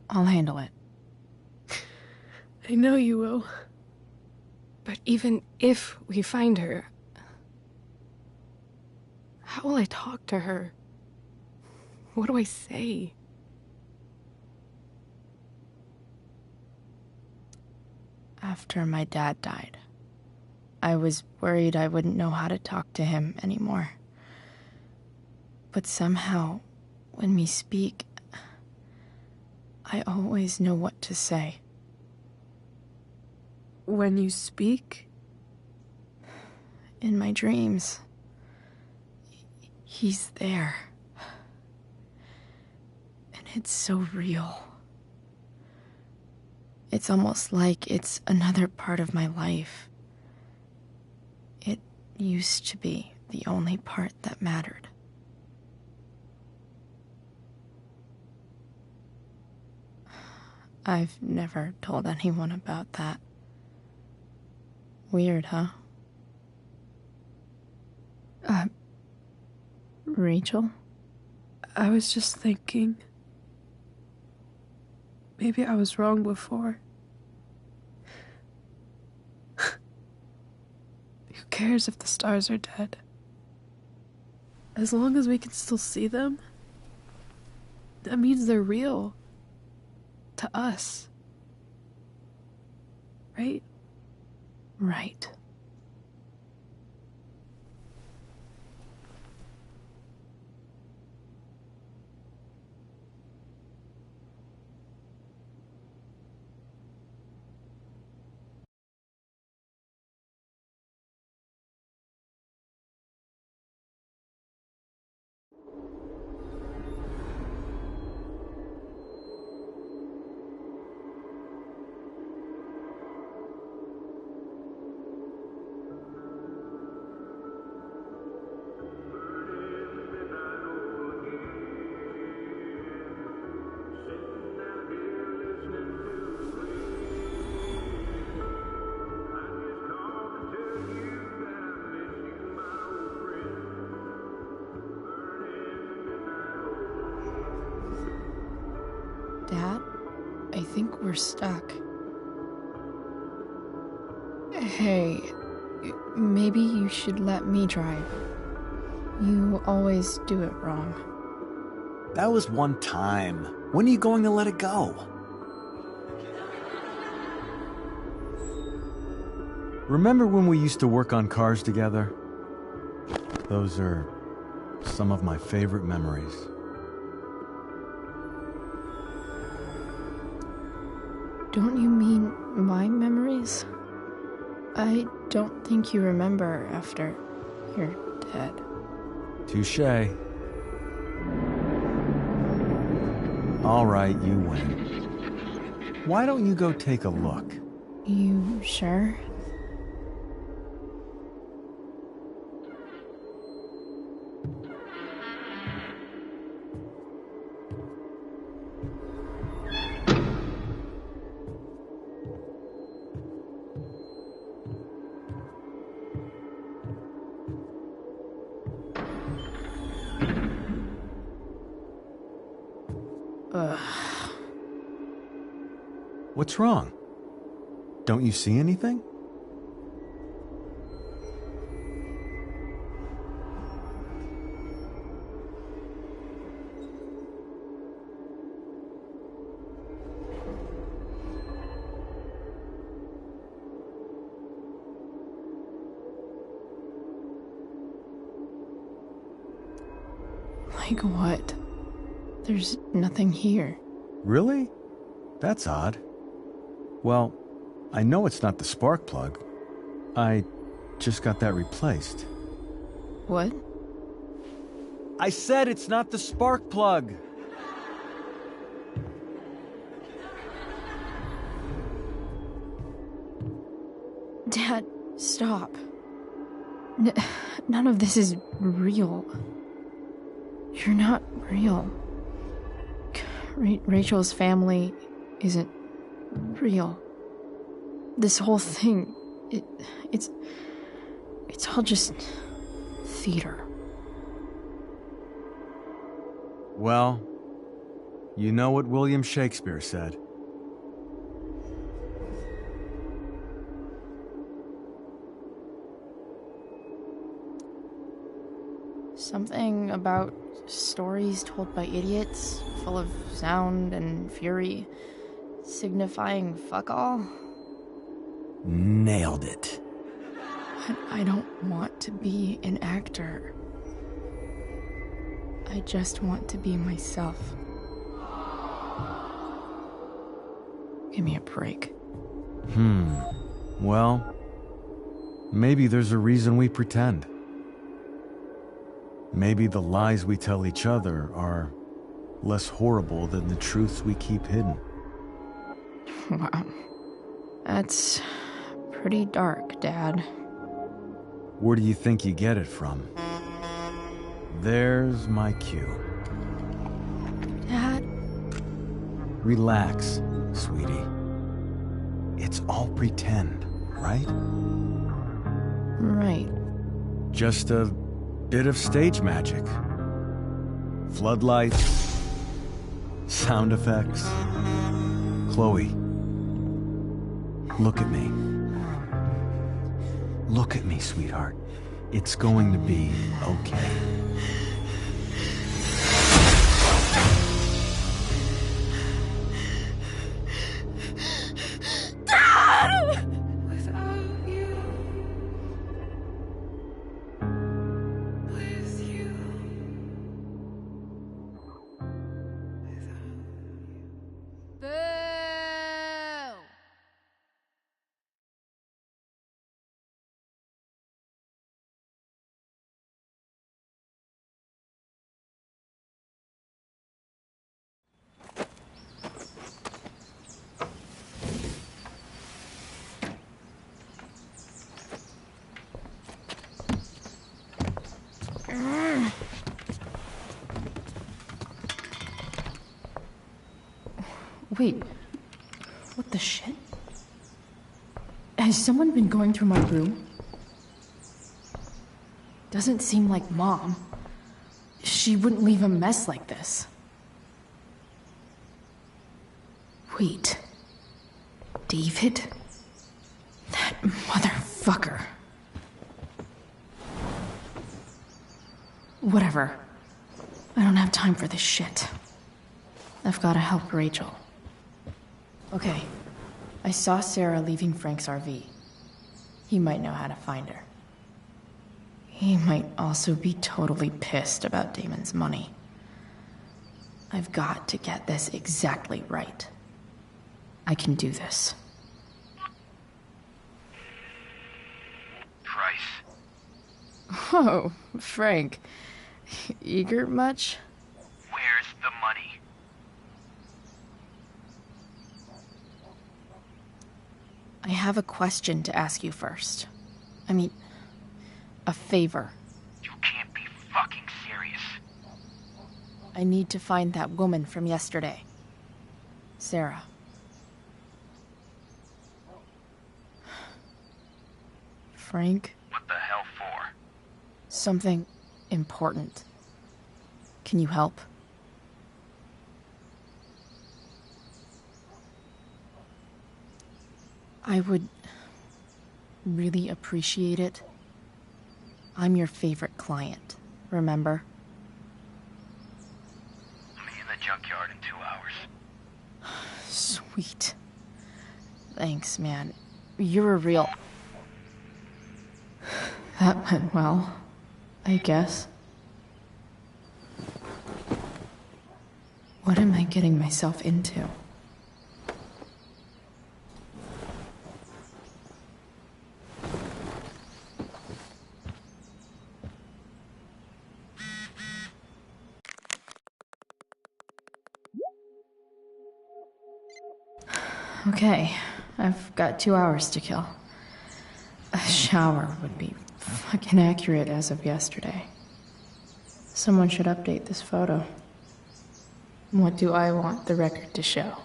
I'll handle it. I know you will. But even if we find her, how will I talk to her? What do I say? After my dad died, I was worried I wouldn't know how to talk to him anymore. But somehow, when we speak, I always know what to say. When you speak? In my dreams. He's there. And it's so real. It's almost like it's another part of my life. It used to be the only part that mattered. I've never told anyone about that. Weird, huh? Rachel? I was just thinking. Maybe I was wrong before. Who cares if the stars are dead? As long as we can still see them, that means they're real. To us. Right? Right. Dad, I think we're stuck. Hey, maybe you should let me drive. You always do it wrong. That was one time. When are you going to let it go? Remember when we used to work on cars together? Those are some of my favorite memories. Don't you mean my memories? I don't think you remember after you're dead. Touché. All right, you win. Why don't you go take a look? You sure? What's wrong? Don't you see anything? Like what? There's nothing here. Really? That's odd. Well, I know it's not the spark plug. I just got that replaced. What? I said it's not the spark plug! Dad, stop. None of this is real. You're not real. Rachel's family isn't real. This whole thing, it's all just theater. Well, you know what William Shakespeare said. Something about stories told by idiots, full of sound and fury, signifying fuck all? Nailed it. But I don't want to be an actor. I just want to be myself. Give me a break. Well, maybe there's a reason we pretend. Maybe the lies we tell each other are less horrible than the truths we keep hidden. Wow. That's pretty dark, Dad. Where do you think you get it from? There's my cue. Dad? Relax, sweetie. It's all pretend, right? Right. Just a bit of stage magic. Floodlights, sound effects. Chloe, look at me. Look at me, sweetheart. It's going to be okay. Wait, what the shit? Has someone been going through my room? Doesn't seem like Mom. She wouldn't leave a mess like this. Wait. David? That motherfucker. Whatever. I don't have time for this shit. I've gotta help Rachel. Okay. I saw Sarah leaving Frank's RV. He might know how to find her. He might also be totally pissed about Damon's money. I've got to get this exactly right. I can do this. Price. Oh, Frank. Eager much? Where's the money? I have a question to ask you first. I mean, a favor. You can't be fucking serious. I need to find that woman from yesterday. Sarah. Frank? What the hell for? Something important. Can you help? I would really appreciate it. I'm your favorite client, remember? I'll be in the junkyard in 2 hours. Sweet. Thanks, man. You're a real... That went well, I guess. What am I getting myself into? Okay, I've got 2 hours to kill. A shower would be fucking accurate as of yesterday. Someone should update this photo. What do I want the record to show?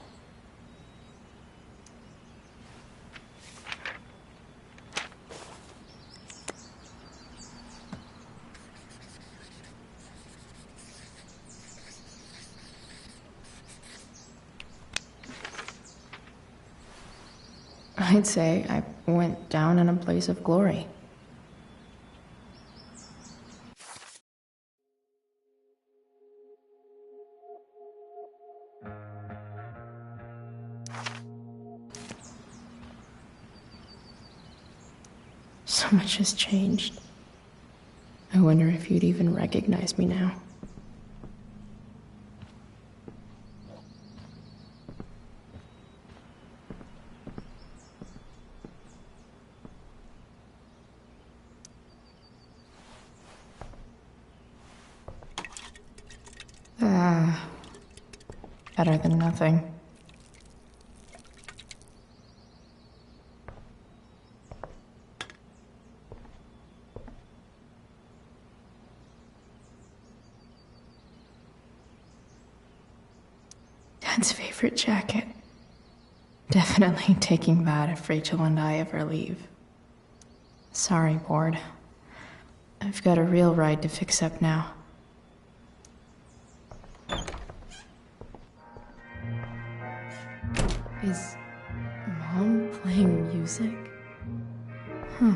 I'd say I went down in a blaze of glory. So much has changed. I wonder if you'd even recognize me now. Ah, better than nothing. Dad's favorite jacket. Definitely taking that if Rachel and I ever leave. Sorry, Ward. I've got a real ride to fix up now. Is Mom playing music? Huh.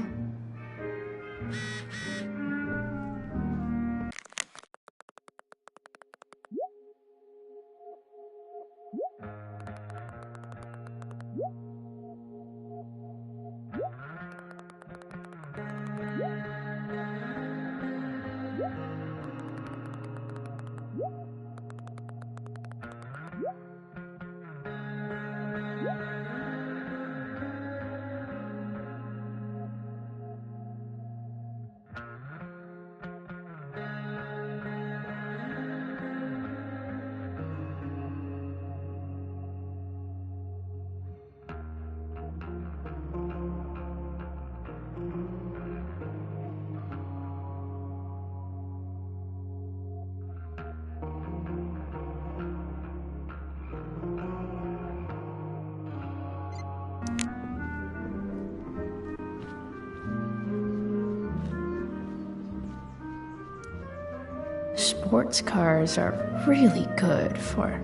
Sports cars are really good for...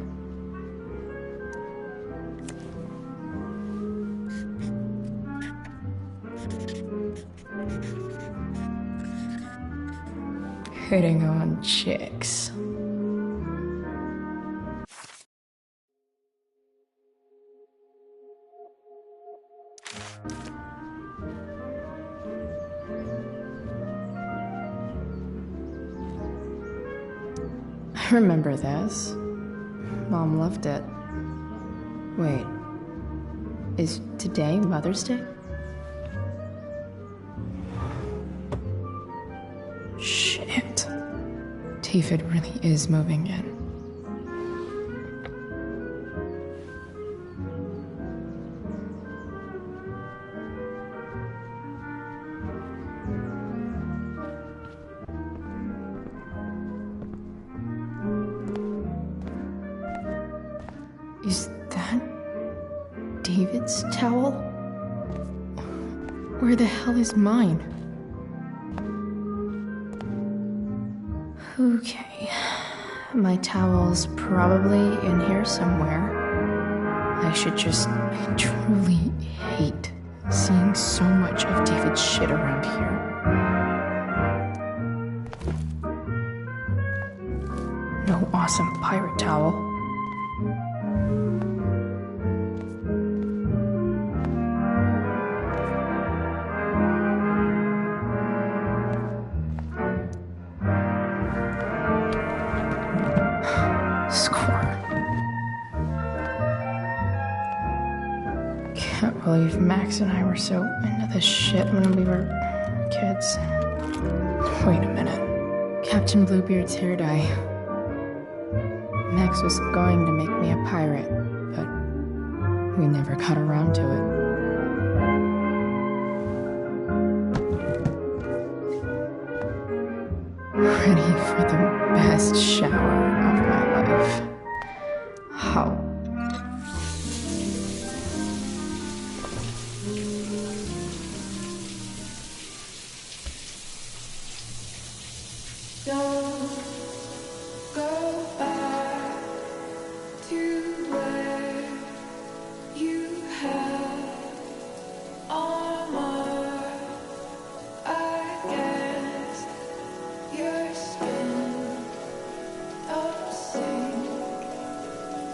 hitting on chicks. I remember this. Mom loved it. Wait, is today Mother's Day? Shit. David really is moving in. Is that David's towel? Where the hell is mine? Okay, my towel's probably in here somewhere. I should just... I truly hate seeing so much of David's shit around here. No awesome pirate towel. Can't believe Max and I were so into this shit when we were kids. Wait a minute. Captain Bluebeard's hair dye. Max was going to make me a pirate, but we never got around to it. Ready for the best shower of my life. How? Don't go back to where you had armor against your skin. Don't sink,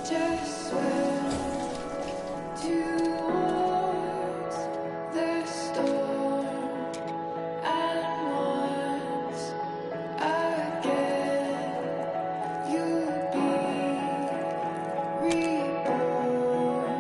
just swim towards the storm. And once again, you'll be reborn,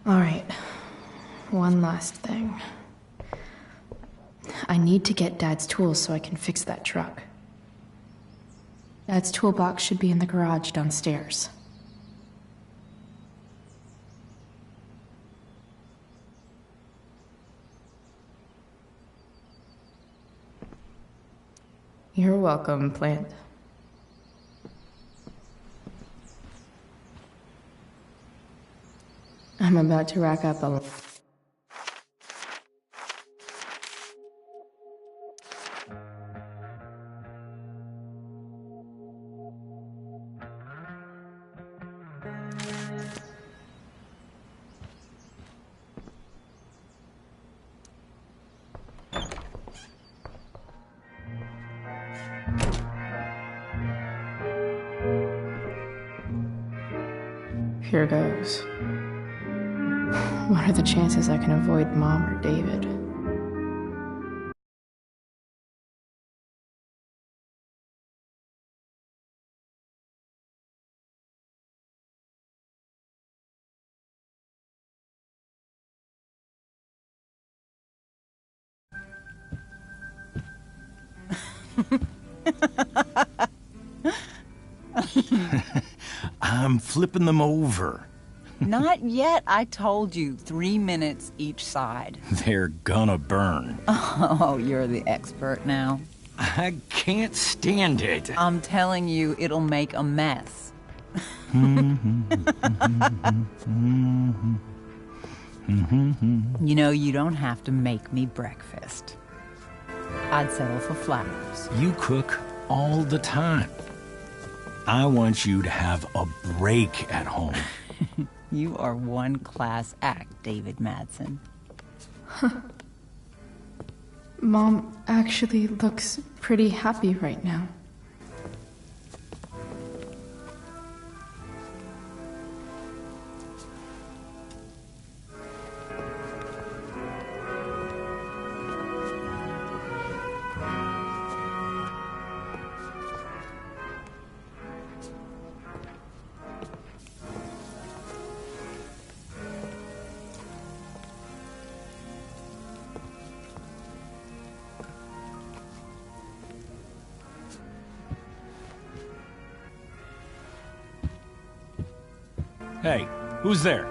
Alright, one last thing. I need to get Dad's tools so I can fix that truck. Dad's toolbox should be in the garage downstairs. You're welcome, plant. I'm about to rack up a... Here goes. What are the chances I can avoid Mom or David? I'm flipping them over. Not yet. I told you, 3 minutes each side. They're gonna burn. Oh, you're the expert now. I can't stand it. I'm telling you, it'll make a mess. You know, you don't have to make me breakfast. I'd settle for flowers. You cook all the time. I want you to have a break at home. You are one class act, David Madsen. Mom actually looks pretty happy right now. Hey, who's there?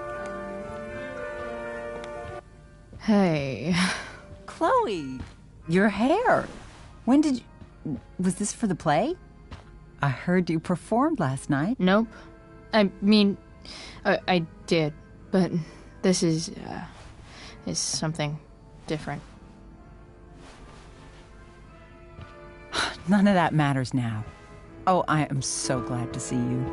Hey. Chloe, your hair. When did you... Was this for the play? I heard you performed last night. Nope. I mean, I did, but this is something different. None of that matters now. Oh, I am so glad to see you.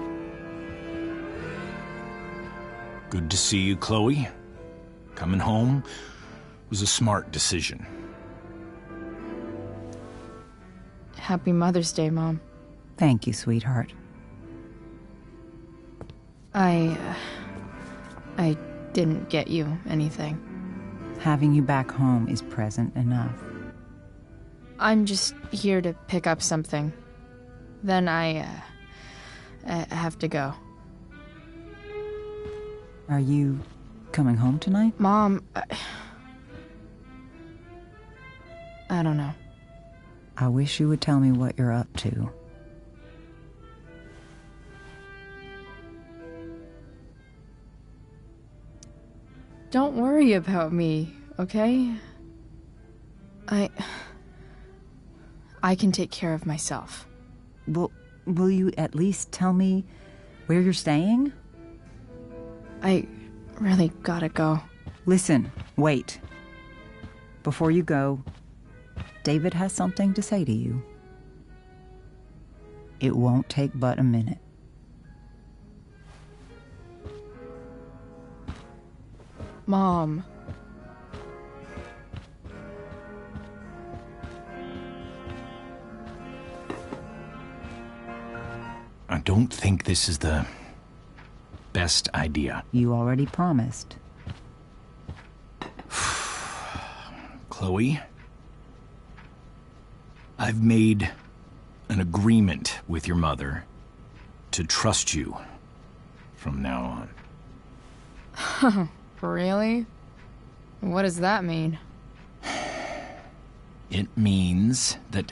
Good to see you, Chloe. Coming home was a smart decision. Happy Mother's Day, Mom. Thank you, sweetheart. I didn't get you anything. Having you back home is present enough. I'm just here to pick up something. Then I have to go. Are you coming home tonight? Mom, I don't know. I wish you would tell me what you're up to. Don't worry about me, okay? I can take care of myself. Will you at least tell me where you're staying? I really gotta go. Listen, wait. Before you go, David has something to say to you. It won't take but a minute. Mom. I don't think this is the best idea. You already promised. Chloe, I've made an agreement with your mother to trust you from now on. Really? What does that mean? It means that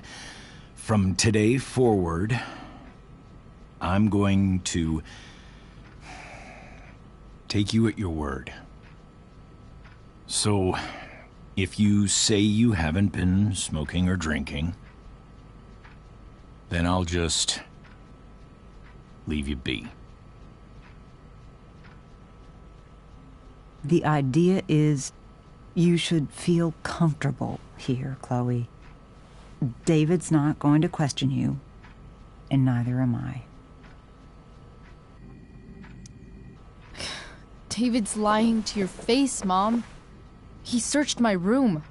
from today forward, I'm going to take you at your word. So, if you say you haven't been smoking or drinking, then I'll just leave you be. The idea is you should feel comfortable here, Chloe. David's not going to question you, and neither am I. David's lying to your face, Mom. He searched my room.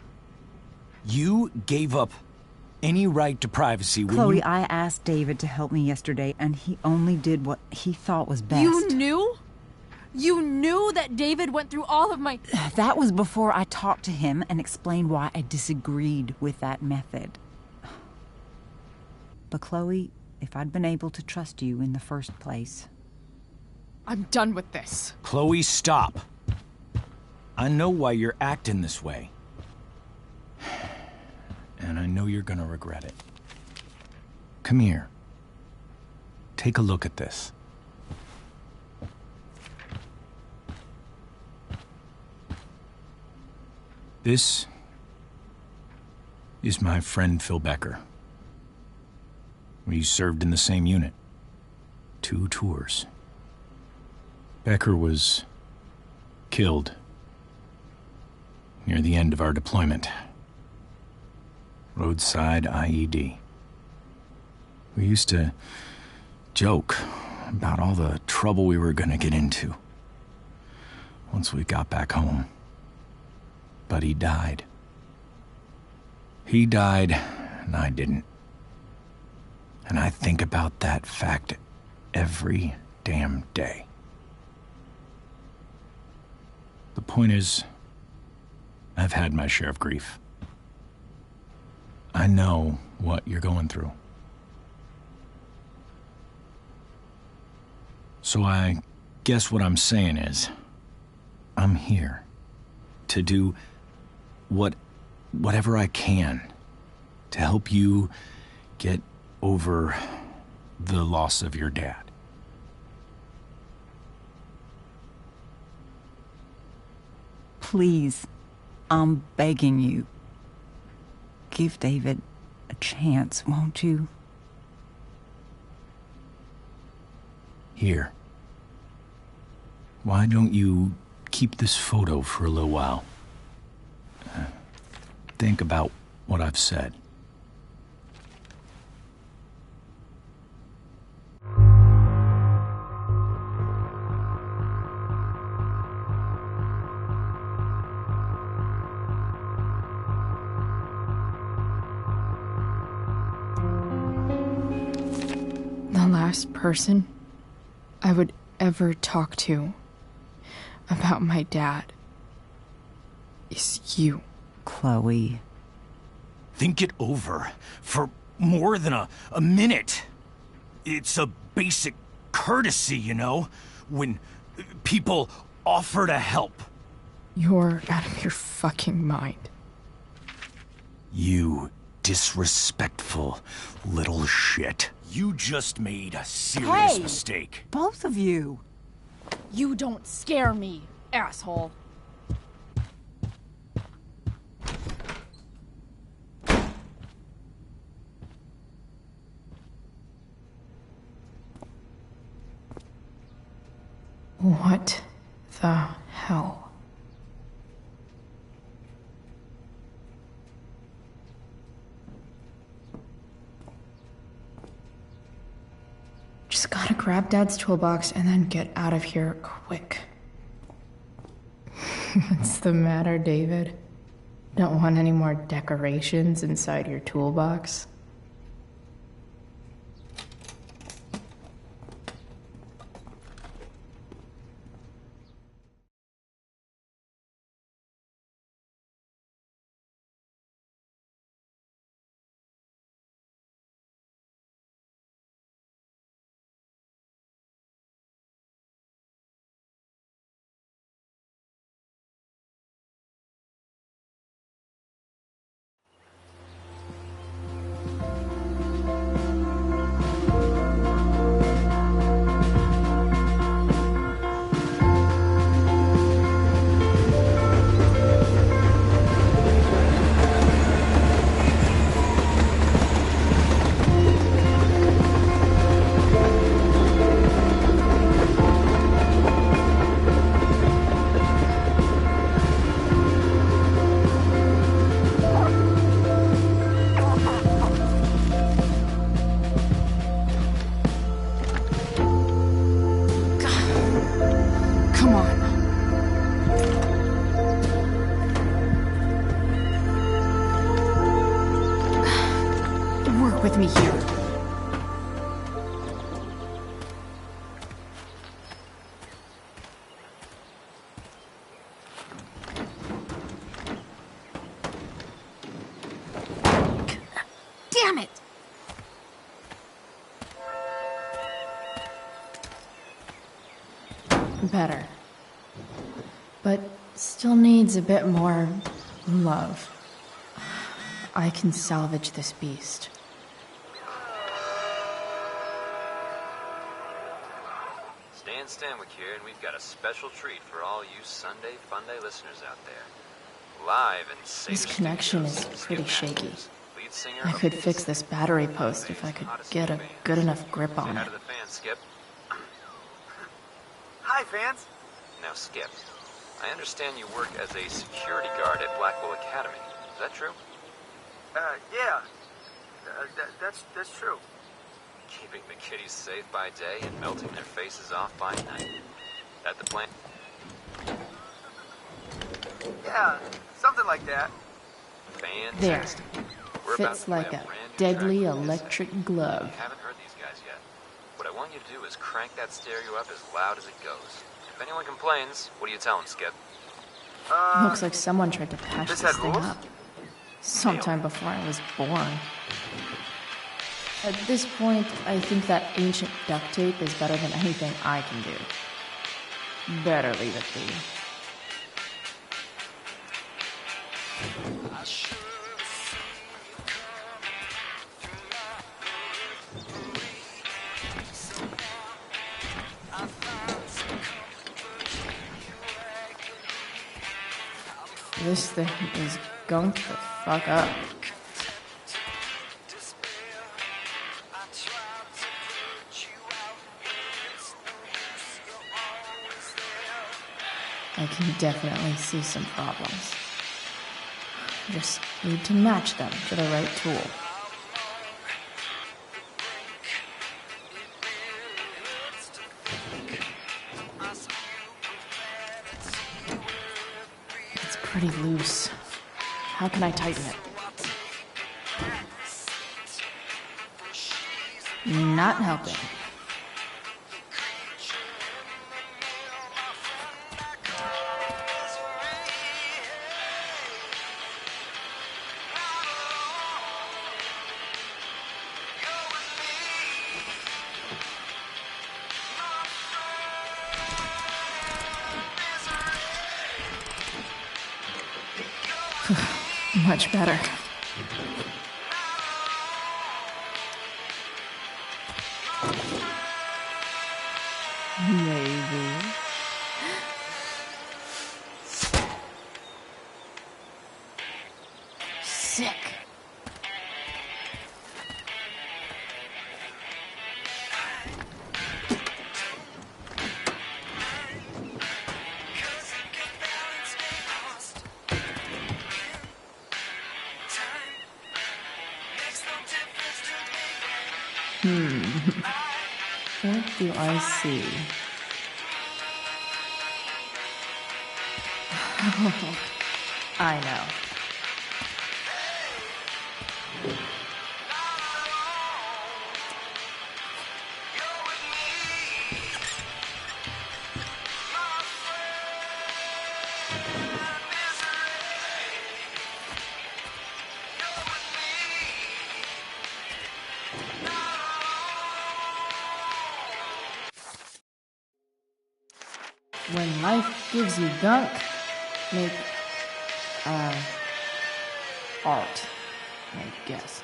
You gave up any right to privacy when Chloe, you... I asked David to help me yesterday, and he only did what he thought was best. You knew? You knew that David went through all of my... That was before I talked to him and explained why I disagreed with that method. But Chloe, if I'd been able to trust you in the first place... I'm done with this. Chloe, stop. I know why you're acting this way. And I know you're gonna regret it. Come here. Take a look at this. This is my friend Phil Becker. We served in the same unit. 2 tours. Becker was killed near the end of our deployment. Roadside IED. We used to joke about all the trouble we were gonna get into once we got back home. But he died. He died, and I didn't. And I think about that fact every damn day. The point is, I've had my share of grief. I know what you're going through. So I guess what I'm saying is, I'm here to do whatever I can to help you get over the loss of your dad. Please, I'm begging you. Give David a chance, won't you? Here. Why don't you keep this photo for a little while? Think about what I've said. The last person I would ever talk to about my dad is you. Chloe. Think it over for more than a minute. It's a basic courtesy, you know, when people offer to help. You're out of your fucking mind. You disrespectful little shit. You just made a serious mistake. Both of you. You don't scare me, asshole. What the hell? Just gotta grab Dad's toolbox and then get out of here quick. What's the matter, David? Don't want any more decorations inside your toolbox? Better. But still needs a bit more love. I can salvage this beast. Stan Stanwyck here, and we've got a special treat for all you Sunday Funday listeners out there. Live in This connection is pretty shaky. I could fix this battery post if I could get a good enough grip on it. Skip. Hi, fans. Now, Skip, I understand you work as a security guard at Blackwell Academy. Is that true? Yeah. That's true. Keeping the kiddies safe by day and melting their faces off by night. That the plan? Yeah, something like that. There. Fantastic. We're Fits about like to play a brand new deadly track for this electric segment. glove. You haven't heard these guys yet. What I want you to do is crank that stereo up as loud as it goes. If anyone complains, what do you tell them, Skip? Looks like someone tried to patch this this had thing rules? up. Sometime before I was born. At this point, I think that ancient duct tape is better than anything I can do. Better leave it be. This thing is gunked the fuck up. I can definitely see some problems. Just need to match them to the right tool. It's pretty loose. How can I tighten it? Not helping. Much better. Maybe. Sick. What do I see? I know. When life gives you gunk, make, art, I guess.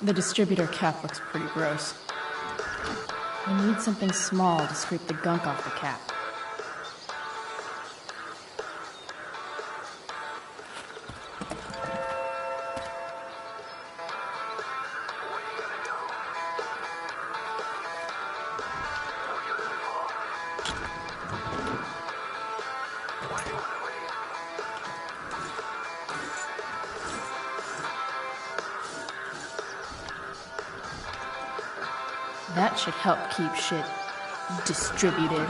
The distributor cap looks pretty gross. I need something small to scrape the gunk off the cap. That should help keep shit distributed.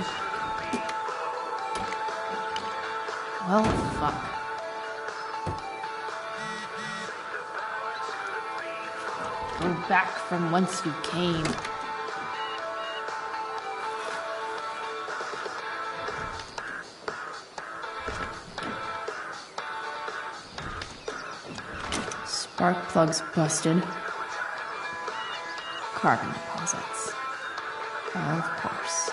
Well, fuck. Go back from whence you came. Spark plug's busted. Carbon deposits. Of course.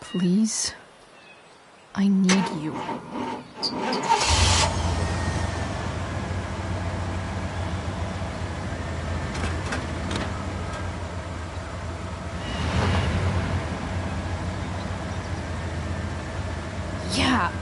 Please? I need you. Yeah.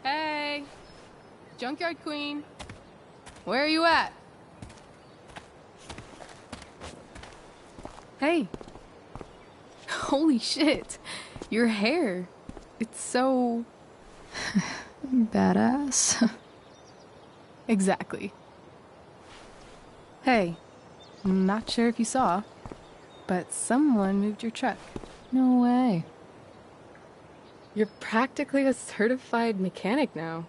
Hey! Junkyard Queen. Where are you at? Hey. Holy shit. Your hair. It's so... Badass. Exactly. Hey. I'm not sure if you saw, but someone moved your truck. No way. You're practically a certified mechanic now.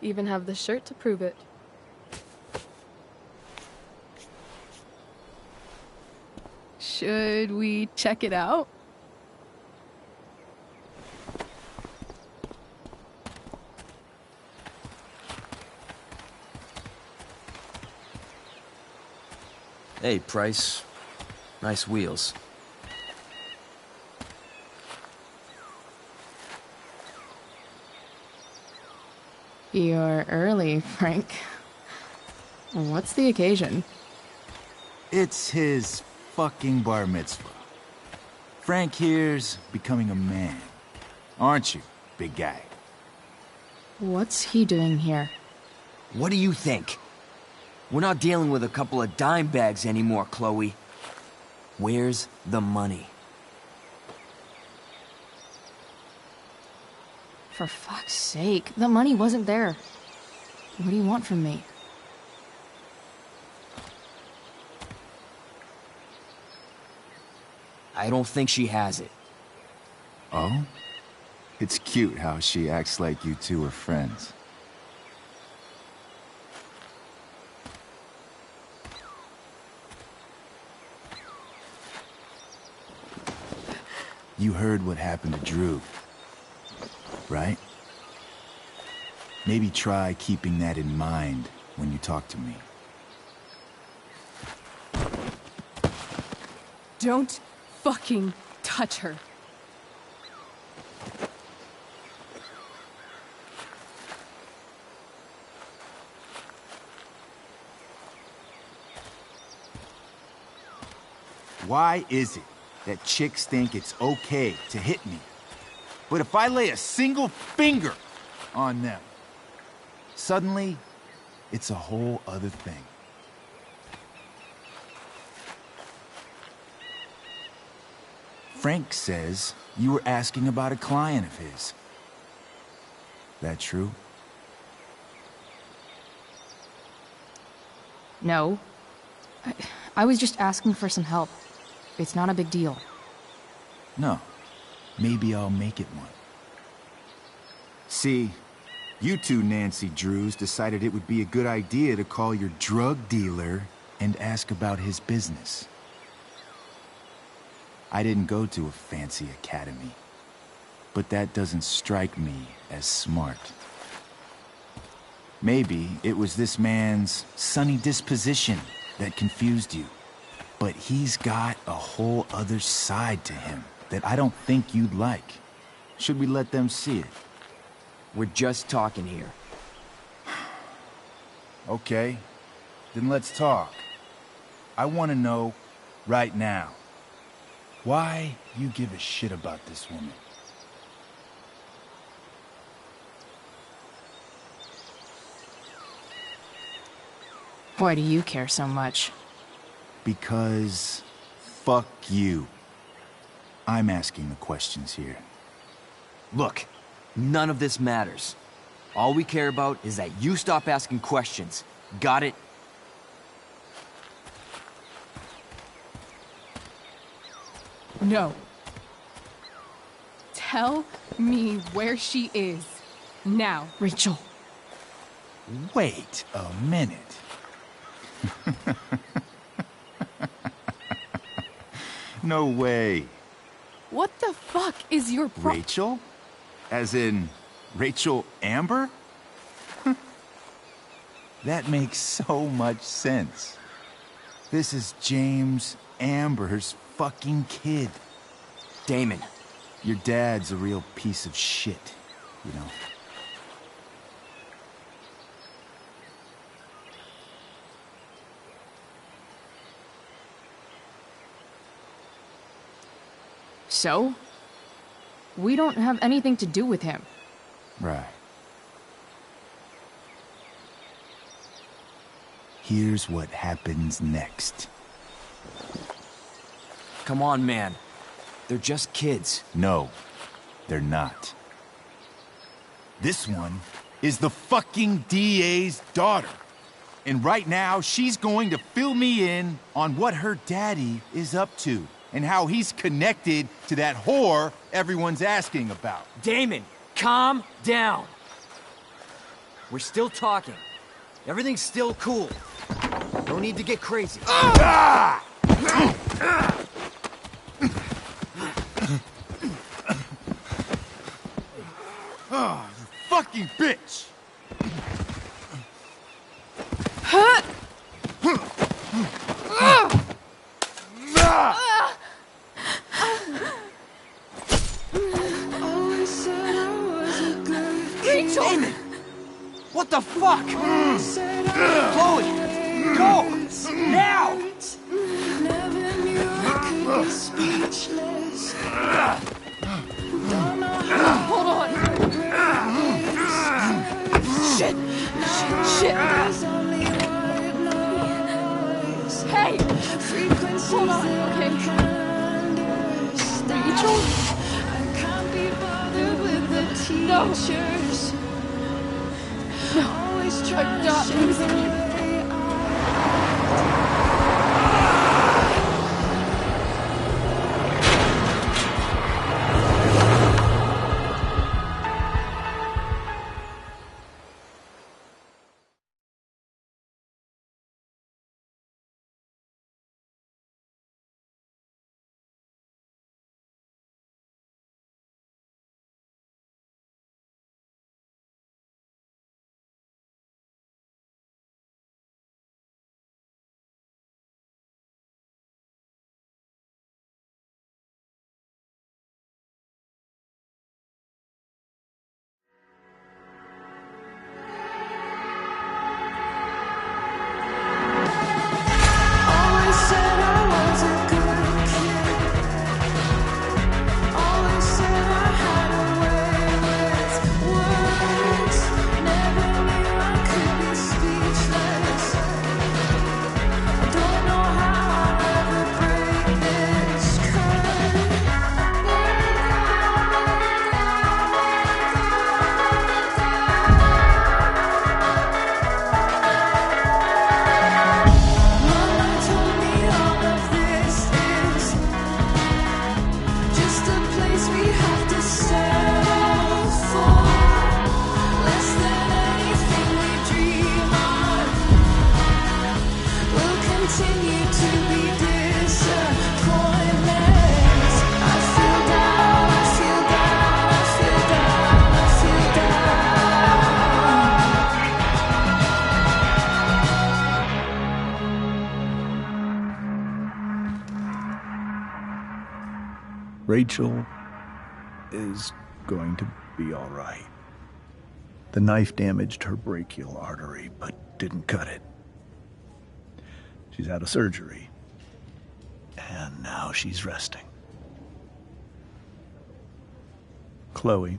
Even have the shirt to prove it. Should we check it out? Hey, Price. Nice wheels. You're early, Frank. What's the occasion? It's his fucking bar mitzvah. Frank here's becoming a man. Aren't you, big guy? What's he doing here? What do you think? We're not dealing with a couple of dime bags anymore, Chloe. Where's the money? For fuck's sake, the money wasn't there. What do you want from me? I don't think she has it. Oh? It's cute how she acts like you two are friends. You heard what happened to Drew, right? Maybe try keeping that in mind when you talk to me. Don't fucking touch her. Why is it that chicks think it's okay to hit me? But if I lay a single finger on them, suddenly, it's a whole other thing. Frank says you were asking about a client of his. That true? No. I was just asking for some help. It's not a big deal. No. Maybe I'll make it one. See, you two Nancy Drews decided it would be a good idea to call your drug dealer and ask about his business. I didn't go to a fancy academy, but that doesn't strike me as smart. Maybe it was this man's sunny disposition that confused you, but he's got a whole other side to him that I don't think you'd like. Should we let them see it? We're just talking here. Okay, then let's talk. I want to know right now why you give a shit about this woman. Why do you care so much? Because fuck you. I'm asking the questions here. Look, none of this matters. All we care about is that you stop asking questions. Got it? No. Tell me where she is. Now. Rachel. Wait a minute. No way. What the fuck is your Rachel? As in, Rachel Amber? That makes so much sense. This is James Amber's fucking kid. Damon. Your dad's a real piece of shit, you know. So? We don't have anything to do with him. Right. Here's what happens next. Come on, man. They're just kids. No, they're not. This one is the fucking DA's daughter. And right now, she's going to fill me in on what her daddy is up to and how he's connected to that whore everyone's asking about. Damon, calm down. We're still talking. Everything's still cool. No need to get crazy. Ah! Oh, you fucking bitch! Rachel! Damon! What the fuck? Chloe! Go! Now! Hold on. Shit. Shit. Hey! Hold on, okay? Rachel? No. No. I'm not losing you. continue to be disappointments. I feel down, I feel down, I feel down, I feel down. Rachel is going to be all right. The knife damaged her brachial artery, but didn't cut it. She's out of surgery, and now she's resting. Chloe,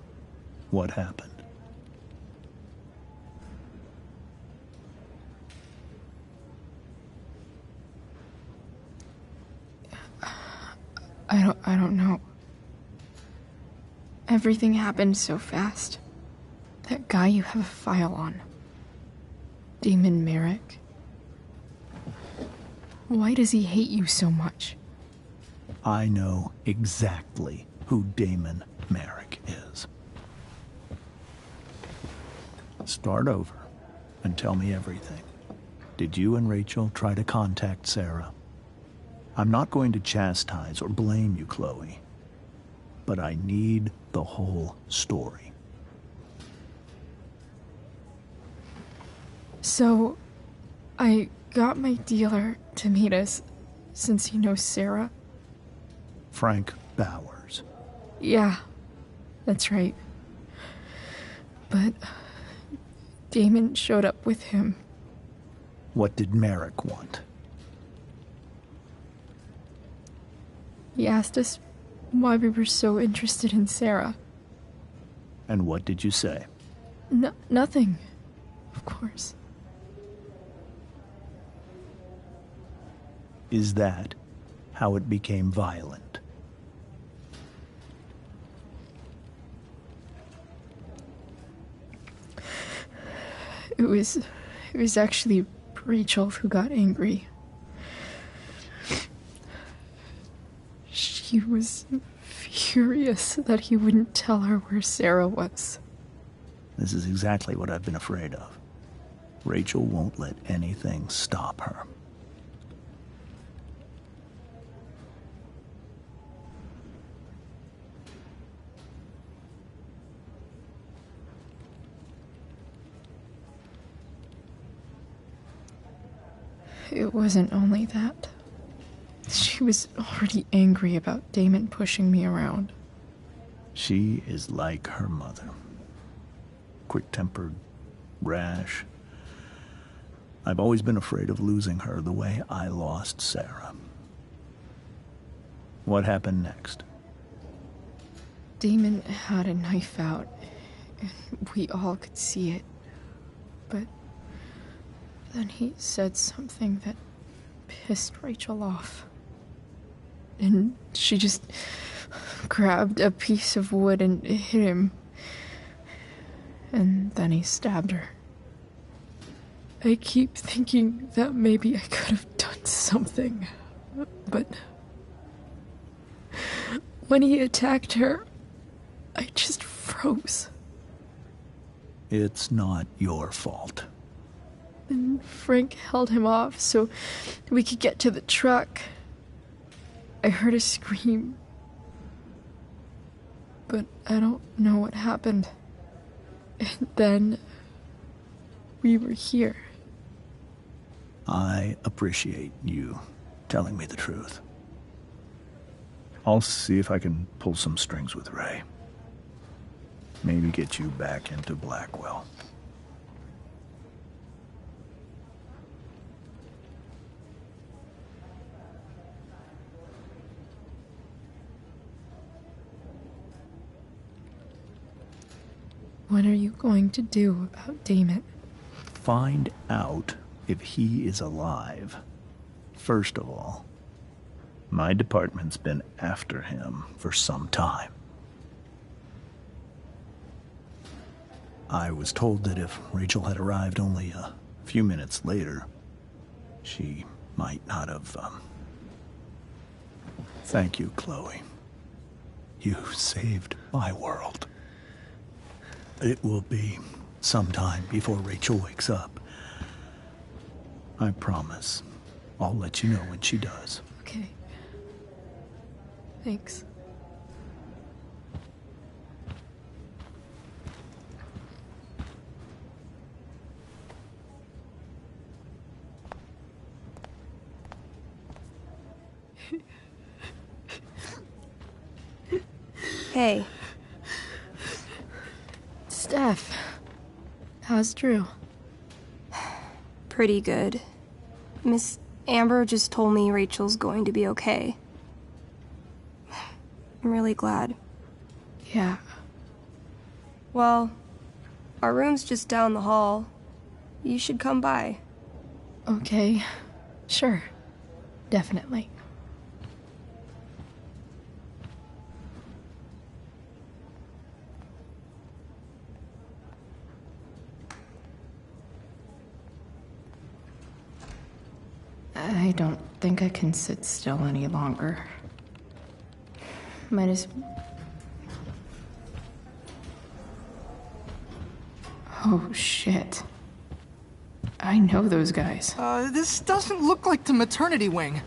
what happened? I don't know. Everything happened so fast. That guy you have a file on. Damon Merrick. Why does he hate you so much? I know exactly who Damon Merrick is. Start over and tell me everything. Did you and Rachel try to contact Sarah? I'm not going to chastise or blame you, Chloe, but I need the whole story. So, I got my dealer to meet us, since he knows Sarah. Frank Bowers. Yeah, that's right. But Damon showed up with him. What did Merrick want? He asked us why we were so interested in Sarah. And what did you say? Nothing, of course. Is that how it became violent? It was actually Rachel who got angry. She was furious that he wouldn't tell her where Sarah was. This is exactly what I've been afraid of. Rachel won't let anything stop her. It wasn't only that. She was already angry about Damon pushing me around. She is like her mother. Quick-tempered, rash. I've always been afraid of losing her the way I lost Sarah. What happened next? Damon had a knife out, and we all could see it. But then he said something that pissed Rachel off. And she just grabbed a piece of wood and hit him. And then he stabbed her. I keep thinking that maybe I could have done something, but when he attacked her, I just froze. It's not your fault. And Frank held him off so we could get to the truck. I heard a scream, but I don't know what happened. And then we were here. I appreciate you telling me the truth. I'll see if I can pull some strings with Ray. Maybe get you back into Blackwell. What are you going to do about Damon? Find out if he is alive. First of all, my department's been after him for some time. I was told that if Rachel had arrived only a few minutes later, she might not have, Thank you, Chloe. You saved my world. It will be some time before Rachel wakes up. I promise. I'll let you know when she does. Okay. Thanks. Hey. Steph. How's Drew? Pretty good. Miss Amber just told me Rachel's going to be okay. I'm really glad. Yeah. Well, our room's just down the hall. You should come by. Okay. Sure. Definitely. I don't think I can sit still any longer. Might as... Oh, shit. I know those guys. This doesn't look like the maternity wing.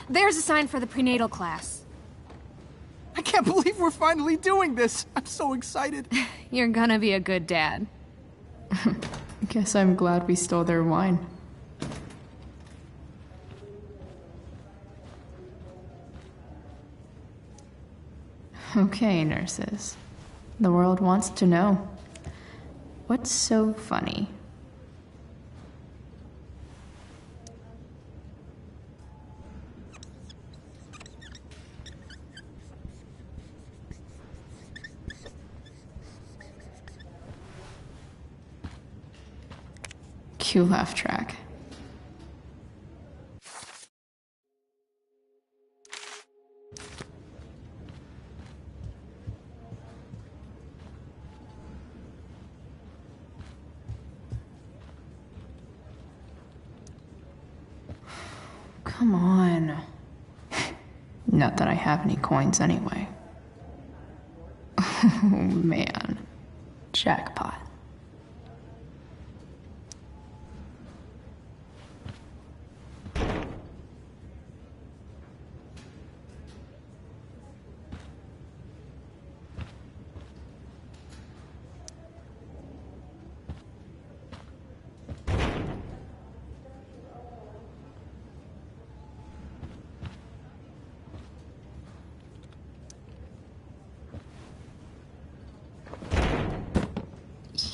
There's a sign for the prenatal class. I can't believe we're finally doing this. I'm so excited. You're gonna be a good dad. Guess I'm glad we stole their wine. Okay, nurses. The world wants to know. What's so funny? Cue laugh track. Come on. Not that I have any coins anyway. Oh man. Jackpot.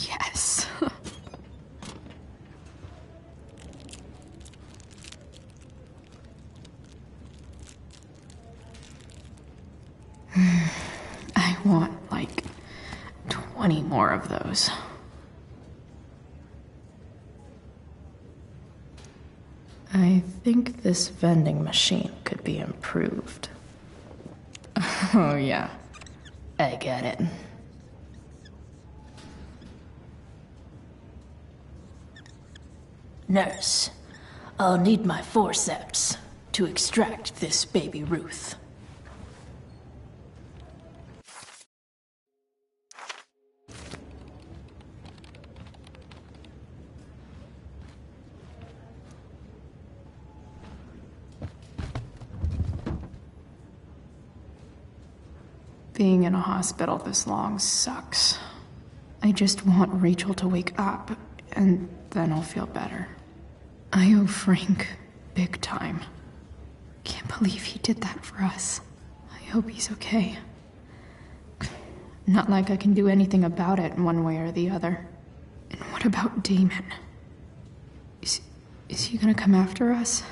Yes. I want like 20 more of those. I think this vending machine could be improved. Oh yeah, I get it. Nurse, I'll need my forceps to extract this baby Ruth. Being in a hospital this long sucks. I just want Rachel to wake up, and then I'll feel better. I owe Frank big time. Can't believe he did that for us. I hope he's okay. Not like I can do anything about it one way or the other. And what about Damon? Is he gonna come after us?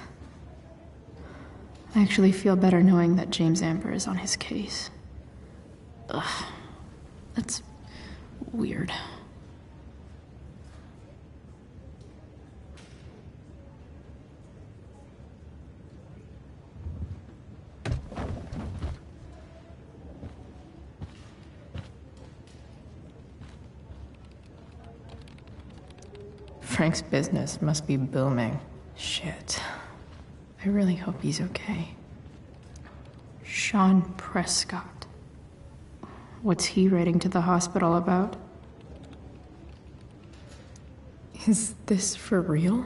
I actually feel better knowing that James Amber is on his case. Ugh, that's weird. Frank's business must be booming. Shit. I really hope he's okay. Sean Prescott. What's he writing to the hospital about? Is this for real?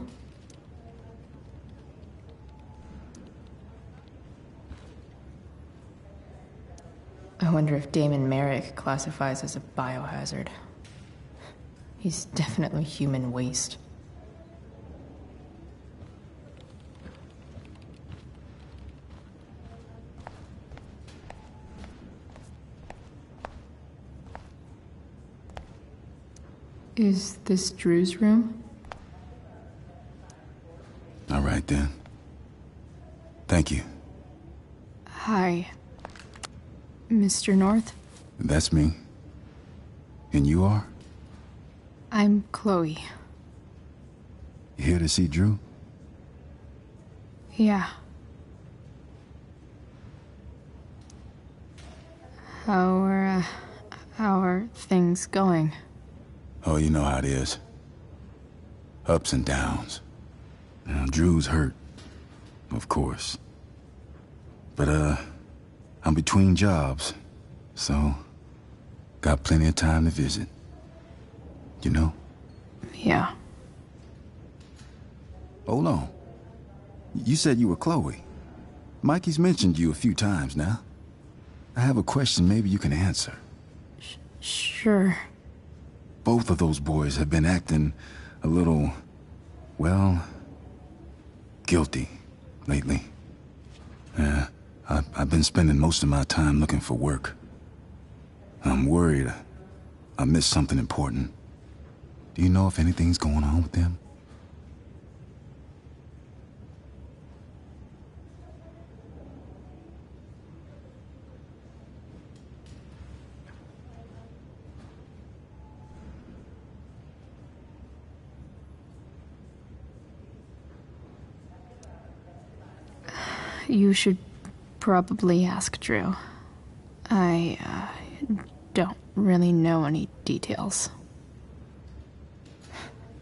I wonder if Damon Merrick classifies as a biohazard. He's definitely human waste. Is this Drew's room? All right, then. Thank you. Hi, Mr. North. That's me. And you are? I'm Chloe. You here to see Drew? Yeah. How are things going? Oh, you know how it is. Ups and downs. Now, Drew's hurt, of course. But, I'm between jobs, so got plenty of time to visit. You know? Yeah. Hold on. You said you were Chloe. Mikey's mentioned you a few times now. I have a question maybe you can answer. Sure. Both of those boys have been acting a little, well, guilty lately. Yeah, I've been spending most of my time looking for work. I'm worried I missed something important. Do you know if anything's going on with them? You should probably ask Drew. I don't really know any details.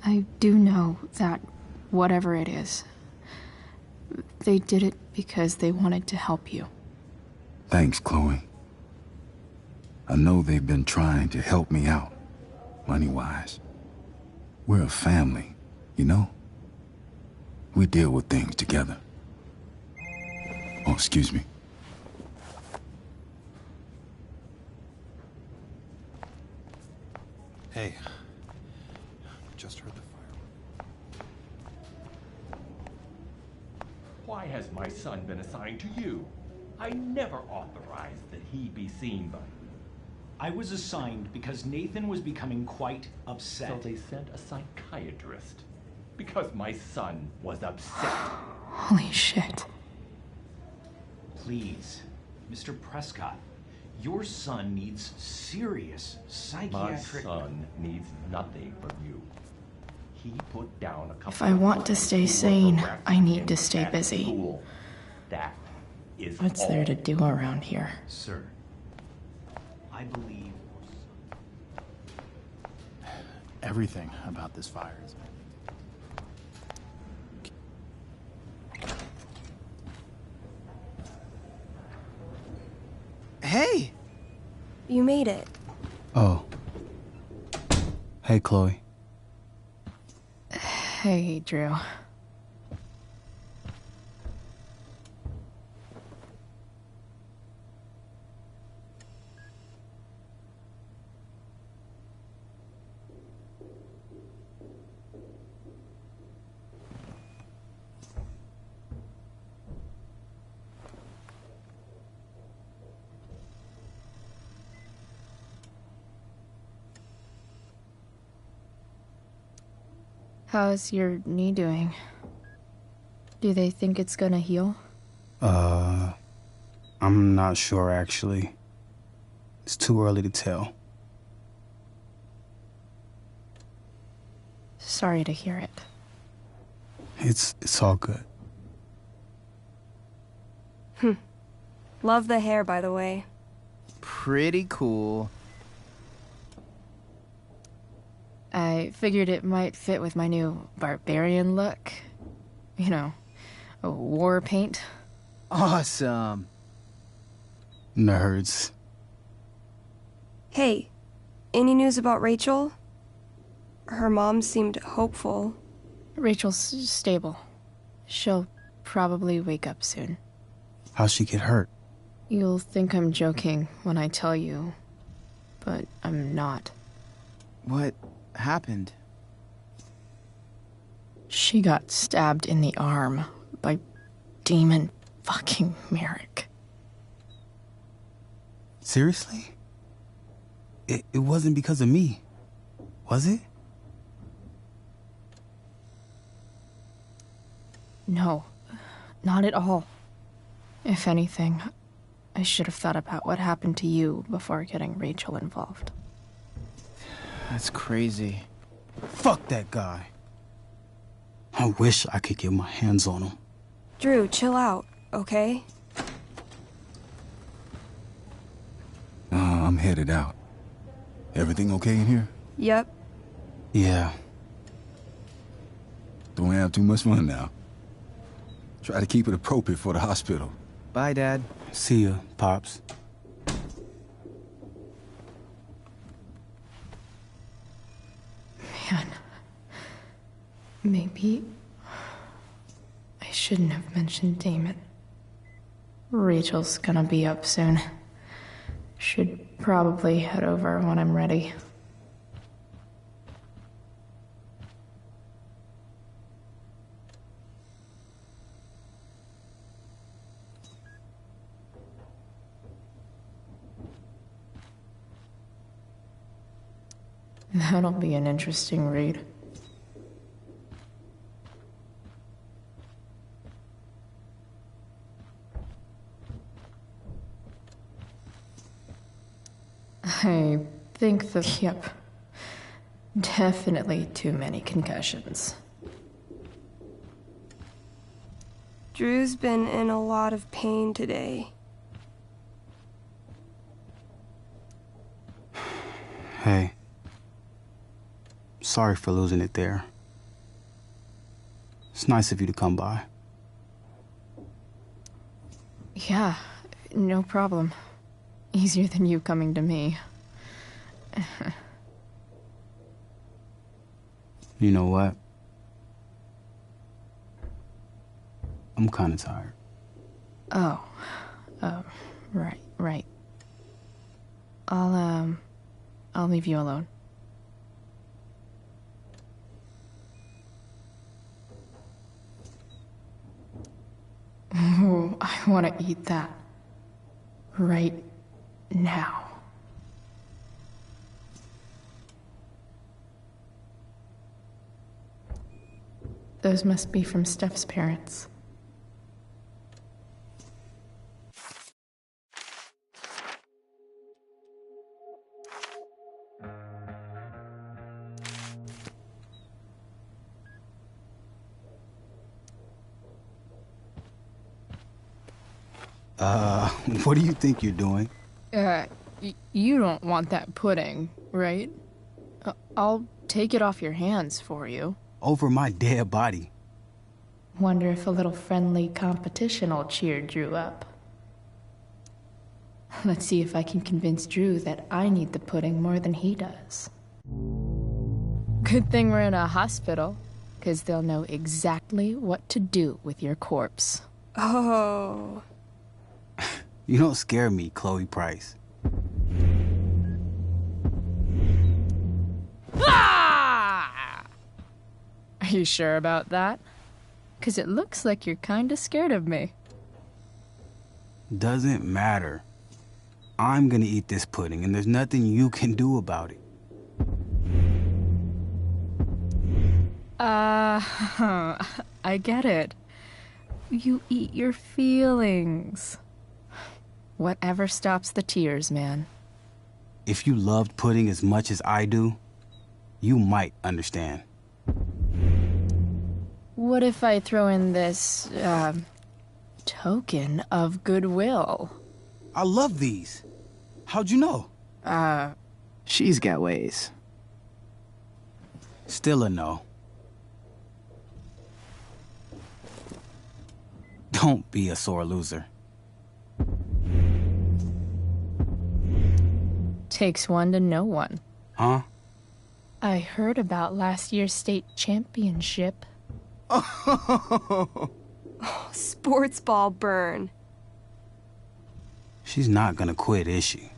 I do know that whatever it is, they did it because they wanted to help you. Thanks, Chloe. I know they've been trying to help me out, money-wise. We're a family, you know? We deal with things together. Oh, excuse me. Hey. Just heard the fire. Why has my son been assigned to you? I never authorized that he be seen by you. I was assigned because Nathan was becoming quite upset. So they sent a psychiatrist. Because my son was upset. Holy shit. Please, Mr. Prescott, your son needs serious psychiatric... My son needs nothing from you. He put down a couple If I want to stay sane, I need to stay busy. School. That is What's all. there to do around here? Sir, I believe... Everything about this fire is... Hey! You made it. Oh. Hey, Chloe. Hey, Drew. How's your knee doing? Do they think it's gonna heal? I'm not sure actually. It's too early to tell. Sorry to hear it. It's all good. Love the hair, by the way. Pretty cool. I figured it might fit with my new barbarian look. You know, a war paint. Awesome. Nerds. Hey, any news about Rachel? Her mom seemed hopeful. Rachel's stable. She'll probably wake up soon. How'd she get hurt? You'll think I'm joking when I tell you, but I'm not. What happened? She got stabbed in the arm by Demon fucking Merrick. Seriously? It wasn't because of me, was it? No, not at all. If anything, I should have thought about what happened to you before getting Rachel involved. That's crazy. Fuck that guy. I wish I could get my hands on him. Drew, chill out, okay? I'm headed out. Everything okay in here? Yep. Yeah. Don't have too much fun now. Try to keep it appropriate for the hospital. Bye, Dad. See ya, Pops. Man, maybe I shouldn't have mentioned Damon. Rachel's gonna be up soon. Should probably head over when I'm ready. That'll be an interesting read. I think yep. Definitely too many concussions. Drew's been in a lot of pain today. Hey. Sorry for losing it there. It's nice of you to come by. Yeah, no problem. Easier than you coming to me. You know what? I'm kinda tired. Oh, right. I'll leave you alone. Ooh, I want to eat that. Right now. Those must be from Steph's parents. What do you think you're doing? You don't want that pudding, right? I'll take it off your hands for you. Over my dead body. Wonder if a little friendly competition will cheer Drew up. Let's see if I can convince Drew that I need the pudding more than he does. Good thing we're in a hospital, because they'll know exactly what to do with your corpse. Oh. You don't scare me, Chloe Price. Ah! Are you sure about that? Because it looks like you're kind of scared of me. Doesn't matter. I'm gonna eat this pudding, and there's nothing you can do about it. I get it. You eat your feelings. Whatever stops the tears, man. If you loved pudding as much as I do, you might understand. What if I throw in this, token of goodwill? I love these. How'd you know? She's got ways. Still a no. Don't be a sore loser. Takes one to know one. Huh? I heard about last year's state championship. Oh, sports ball burn. She's not gonna quit, is she?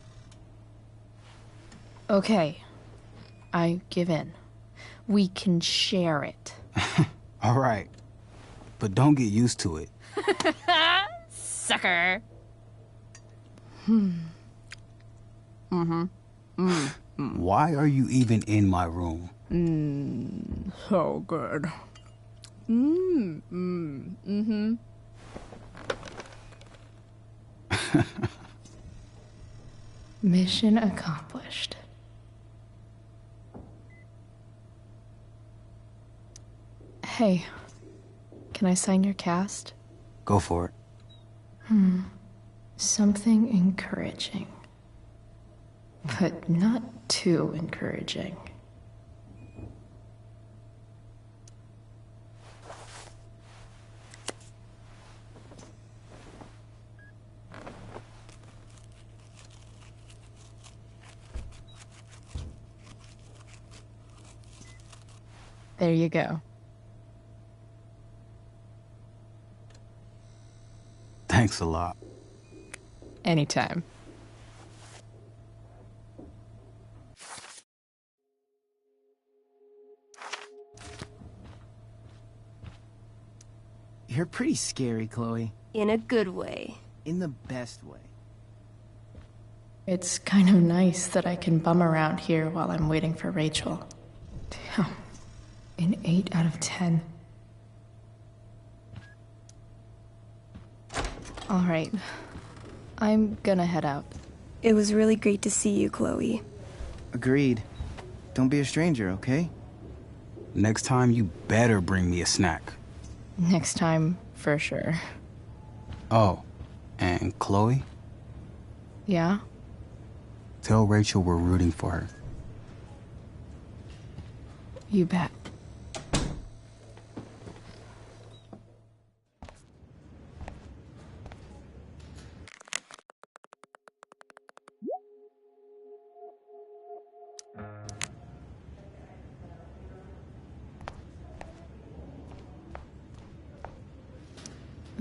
Okay. I give in. We can share it. All right. But don't get used to it. Sucker. Why are you even in my room? So good. Mission accomplished. Hey, can I sign your cast? Go for it. Something encouraging. But not too encouraging. There you go. Thanks a lot. Anytime. You're pretty scary, Chloe. In a good way. In the best way. It's kind of nice that I can bum around here while I'm waiting for Rachel. Damn. An 8 out of 10. All right. I'm gonna head out. It was really great to see you, Chloe. Agreed. Don't be a stranger, okay? Next time, you better bring me a snack. Next time, for sure. Oh, and Chloe? Yeah? Tell Rachel we're rooting for her. You bet.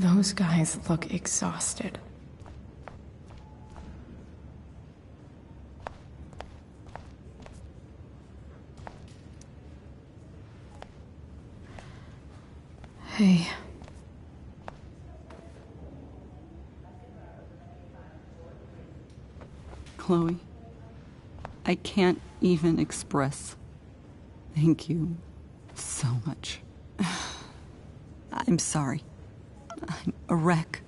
Those guys look exhausted. Hey. Chloe, I can't even express thank you so much. I'm sorry. I'm a wreck.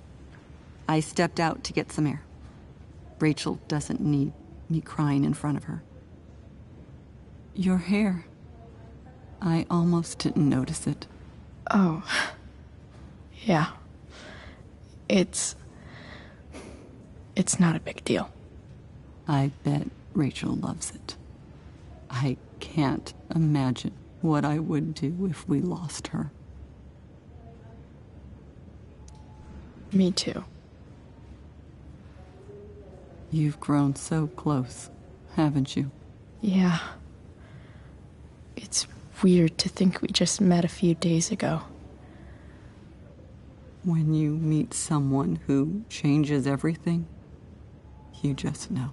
I stepped out to get some air. Rachel doesn't need me crying in front of her. Your hair. I almost didn't notice it. Oh. Yeah. It's not a big deal. I bet Rachel loves it. I can't imagine what I would do if we lost her. Me too. You've grown so close, haven't you? Yeah. It's weird to think we just met a few days ago. When you meet someone who changes everything, you just know.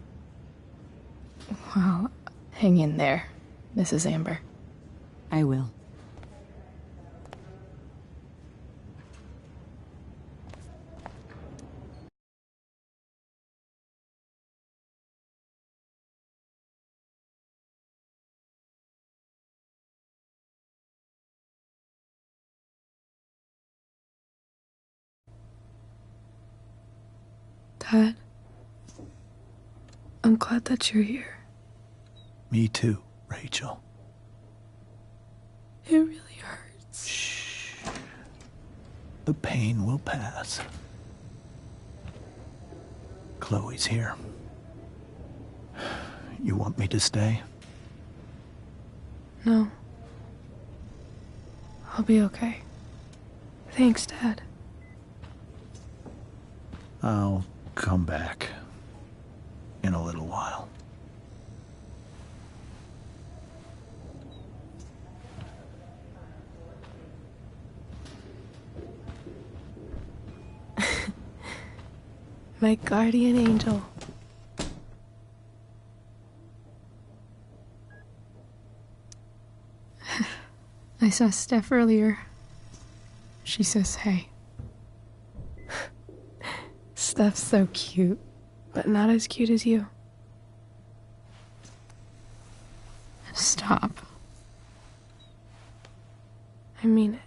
Well, hang in there, Mrs. Amber. I will. Dad, I'm glad that you're here. Me too, Rachel. It really hurts. Shh. The pain will pass. Chloe's here. You want me to stay? No. I'll be okay. Thanks, Dad. I'll come back in a little while. My guardian angel. I saw Steph earlier. She says hey. Steph's so cute, but not as cute as you. Stop. I mean it.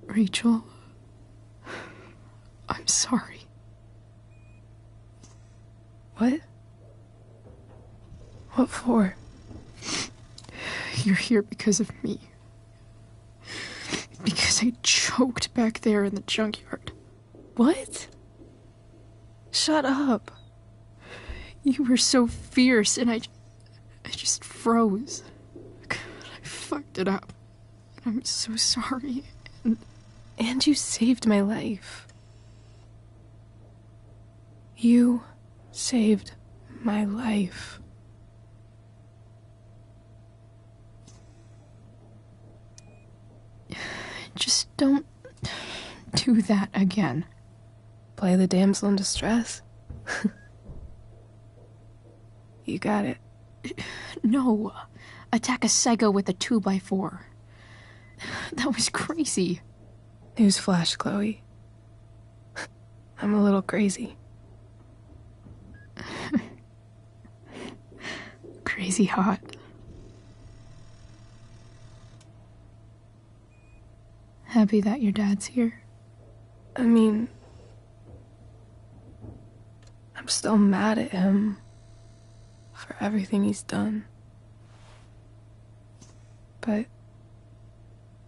Rachel, I'm sorry. What? What for? You're here because of me. Because I choked back there in the junkyard. What? Shut up. You were so fierce and I just froze. I fucked it up. I'm so sorry. And you saved my life. You saved my life. Just don't do that again. Play the damsel in distress? You got it. No. Attack a psycho with a 2x4. That was crazy. Newsflash, Chloe. I'm a little crazy. Crazy hot. Happy that your dad's here? I mean, I'm still mad at him for everything he's done. But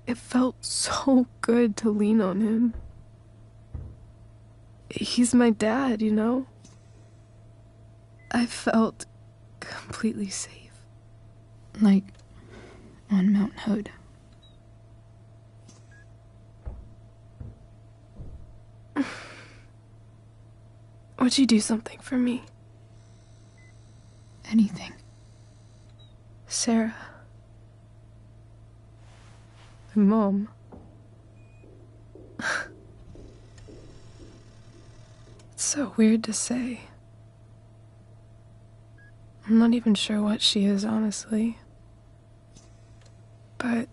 it felt so good to lean on him. He's my dad, you know? I felt completely safe. Like on Mount Hood. Would you do something for me? Anything. Sarah. My mom. It's so weird to say. I'm not even sure what she is, honestly. But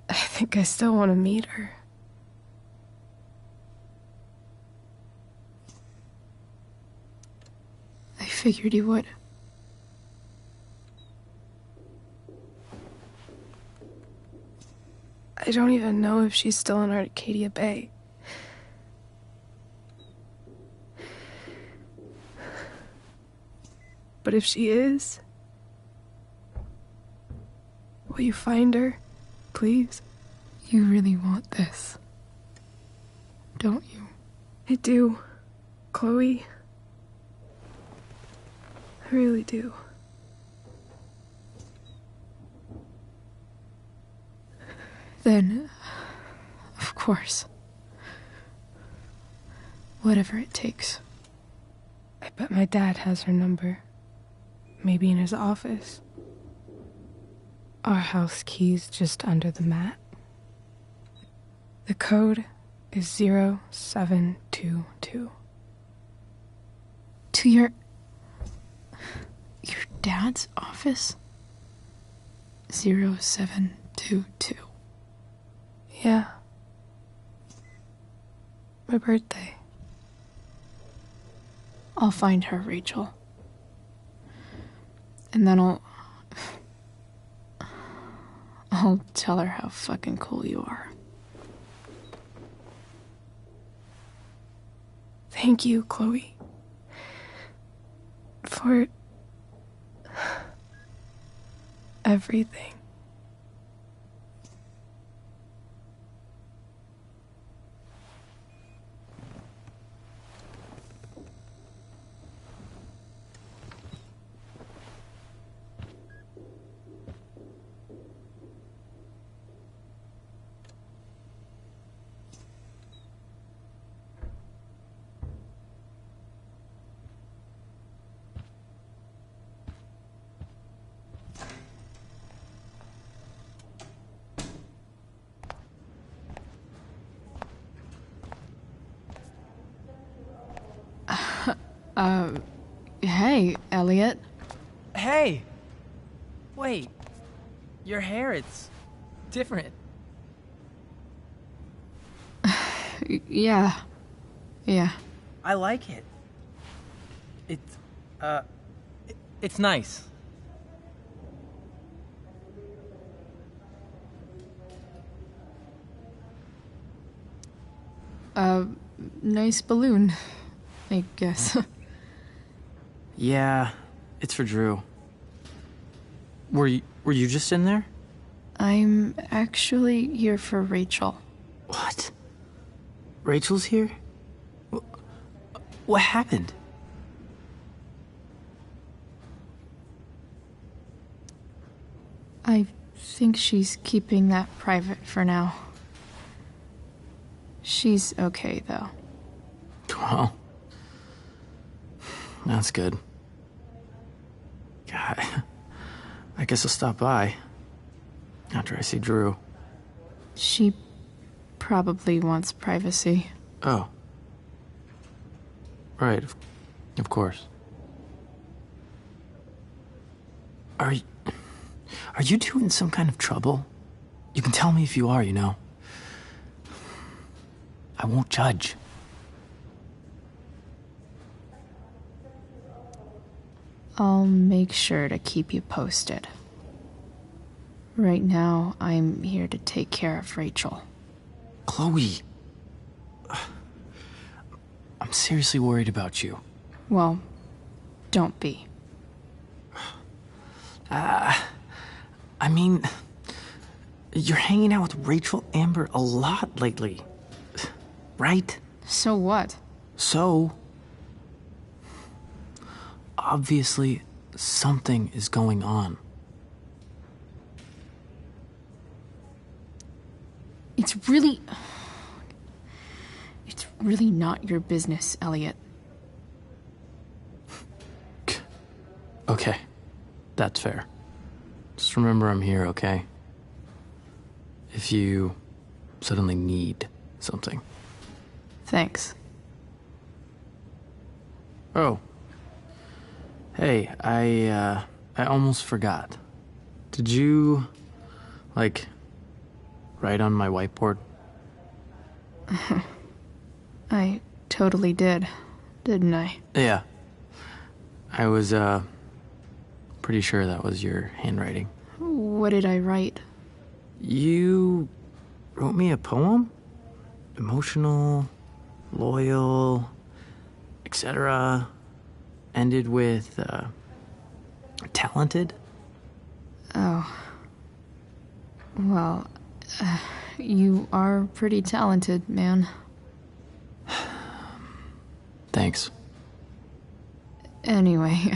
I think I still want to meet her. I figured you would. I don't even know if she's still in Arcadia Bay. But if she is, will you find her, please? You really want this, don't you? I do, Chloe. I really do. Then, of course. Whatever it takes. I bet my dad has her number. Maybe in his office. Our house key's just under the mat. The code is 0722. To your dad's office? 0722. Yeah. My birthday. I'll find her, Rachel. And then I'll tell her how fucking cool you are. Thank you, Chloe. For everything. Hey, Elliot. Hey! Wait. Your hair, it's different. Yeah. I like it. It's nice. Nice balloon, I guess. Yeah, it's for Drew. Were you just in there? I'm actually here for Rachel. What? Rachel's here? What happened? I think she's keeping that private for now. She's okay, though. Well, that's good. God, I guess I'll stop by after I see Drew. She probably wants privacy. Oh. Right, of course. Are you two in some kind of trouble? You can tell me if you are, you know. I won't judge. I'll make sure to keep you posted. Right now, I'm here to take care of Rachel. Chloe. I'm seriously worried about you. Well, don't be. I mean, you're hanging out with Rachel Amber a lot lately, right? So what? So, obviously, something is going on. It's really not your business, Elliot. Okay, that's fair. Just remember I'm here, okay? If you suddenly need something. Thanks. Oh. Hey, I almost forgot. Did you, like, write on my whiteboard? I totally did, didn't I? Yeah. I was, pretty sure that was your handwriting. What did I write? You wrote me a poem? Emotional, loyal, etc. Ended with, talented? Oh. Well, you are pretty talented, man. Thanks. Anyway,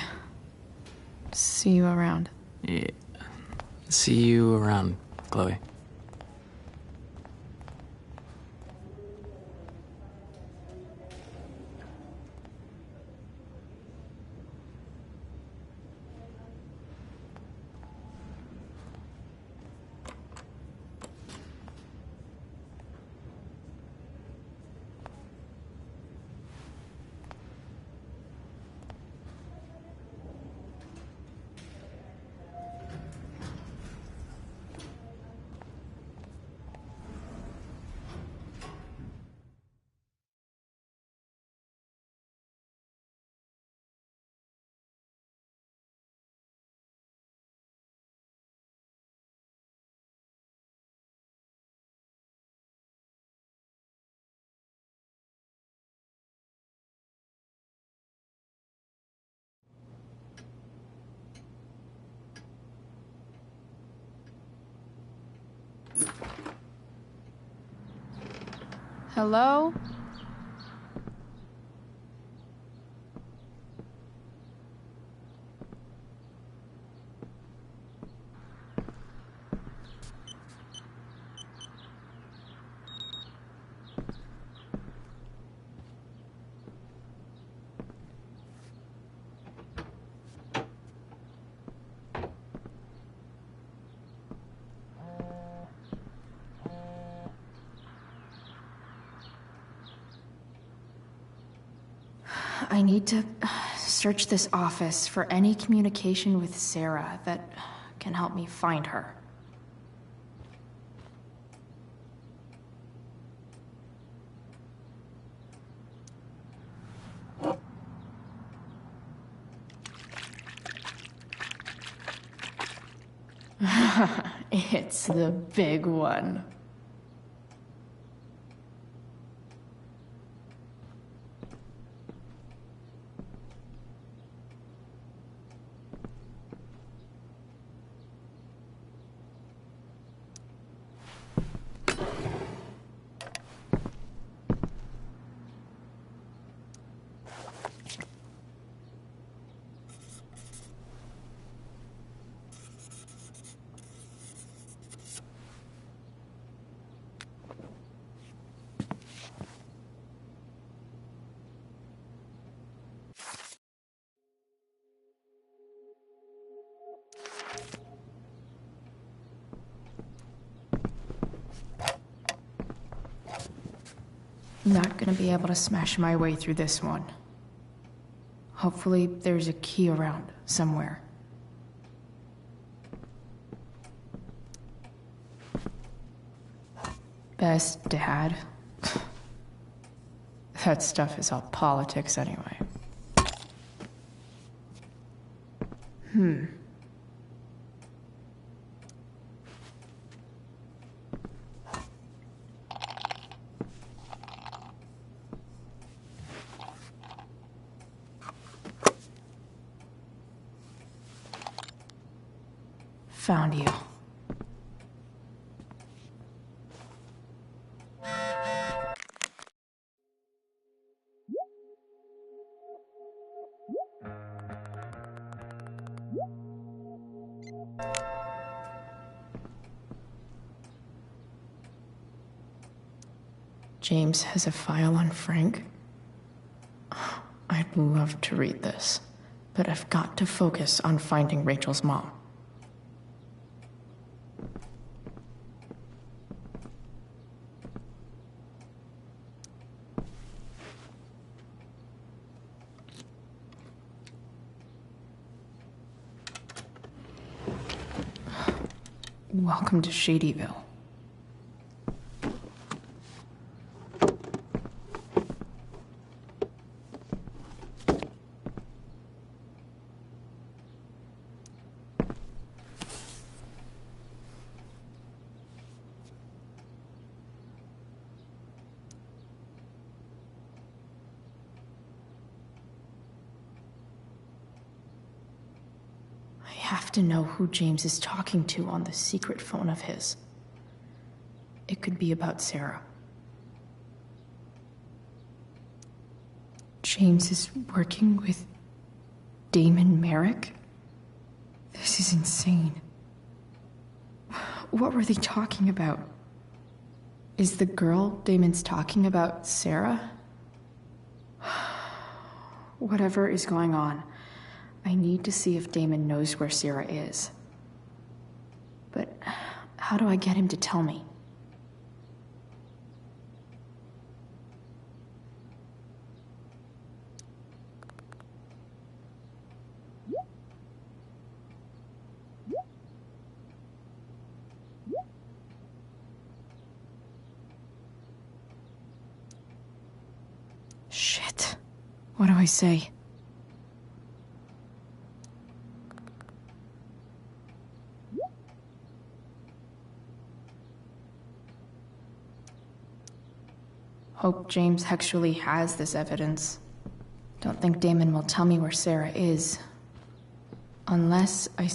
see you around. Yeah. See you around, Chloe. Hello? I need to search this office for any communication with Sarah that can help me find her. It's the big one. Not gonna be able to smash my way through this one. Hopefully there's a key around somewhere. Best dad. That stuff is all politics anyway. Found you. James has a file on Frank. I'd love to read this, but I've got to focus on finding Rachel's mom. Welcome to Shadyville. I have to know who James is talking to on the secret phone of his. It could be about Sarah. James is working with Damon Merrick? This is insane. What were they talking about? Is the girl Damon's talking about Sarah? Whatever is going on, I need to see if Damon knows where Sarah is. But how do I get him to tell me? Shit. What do I say? Hope James actually has this evidence. Don't think Damon will tell me where Sarah is. Unless I...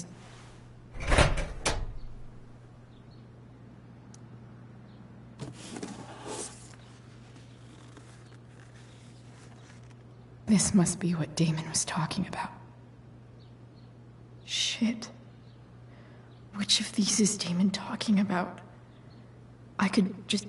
This must be what Damon was talking about. Shit. Which of these is Damon talking about? I could just...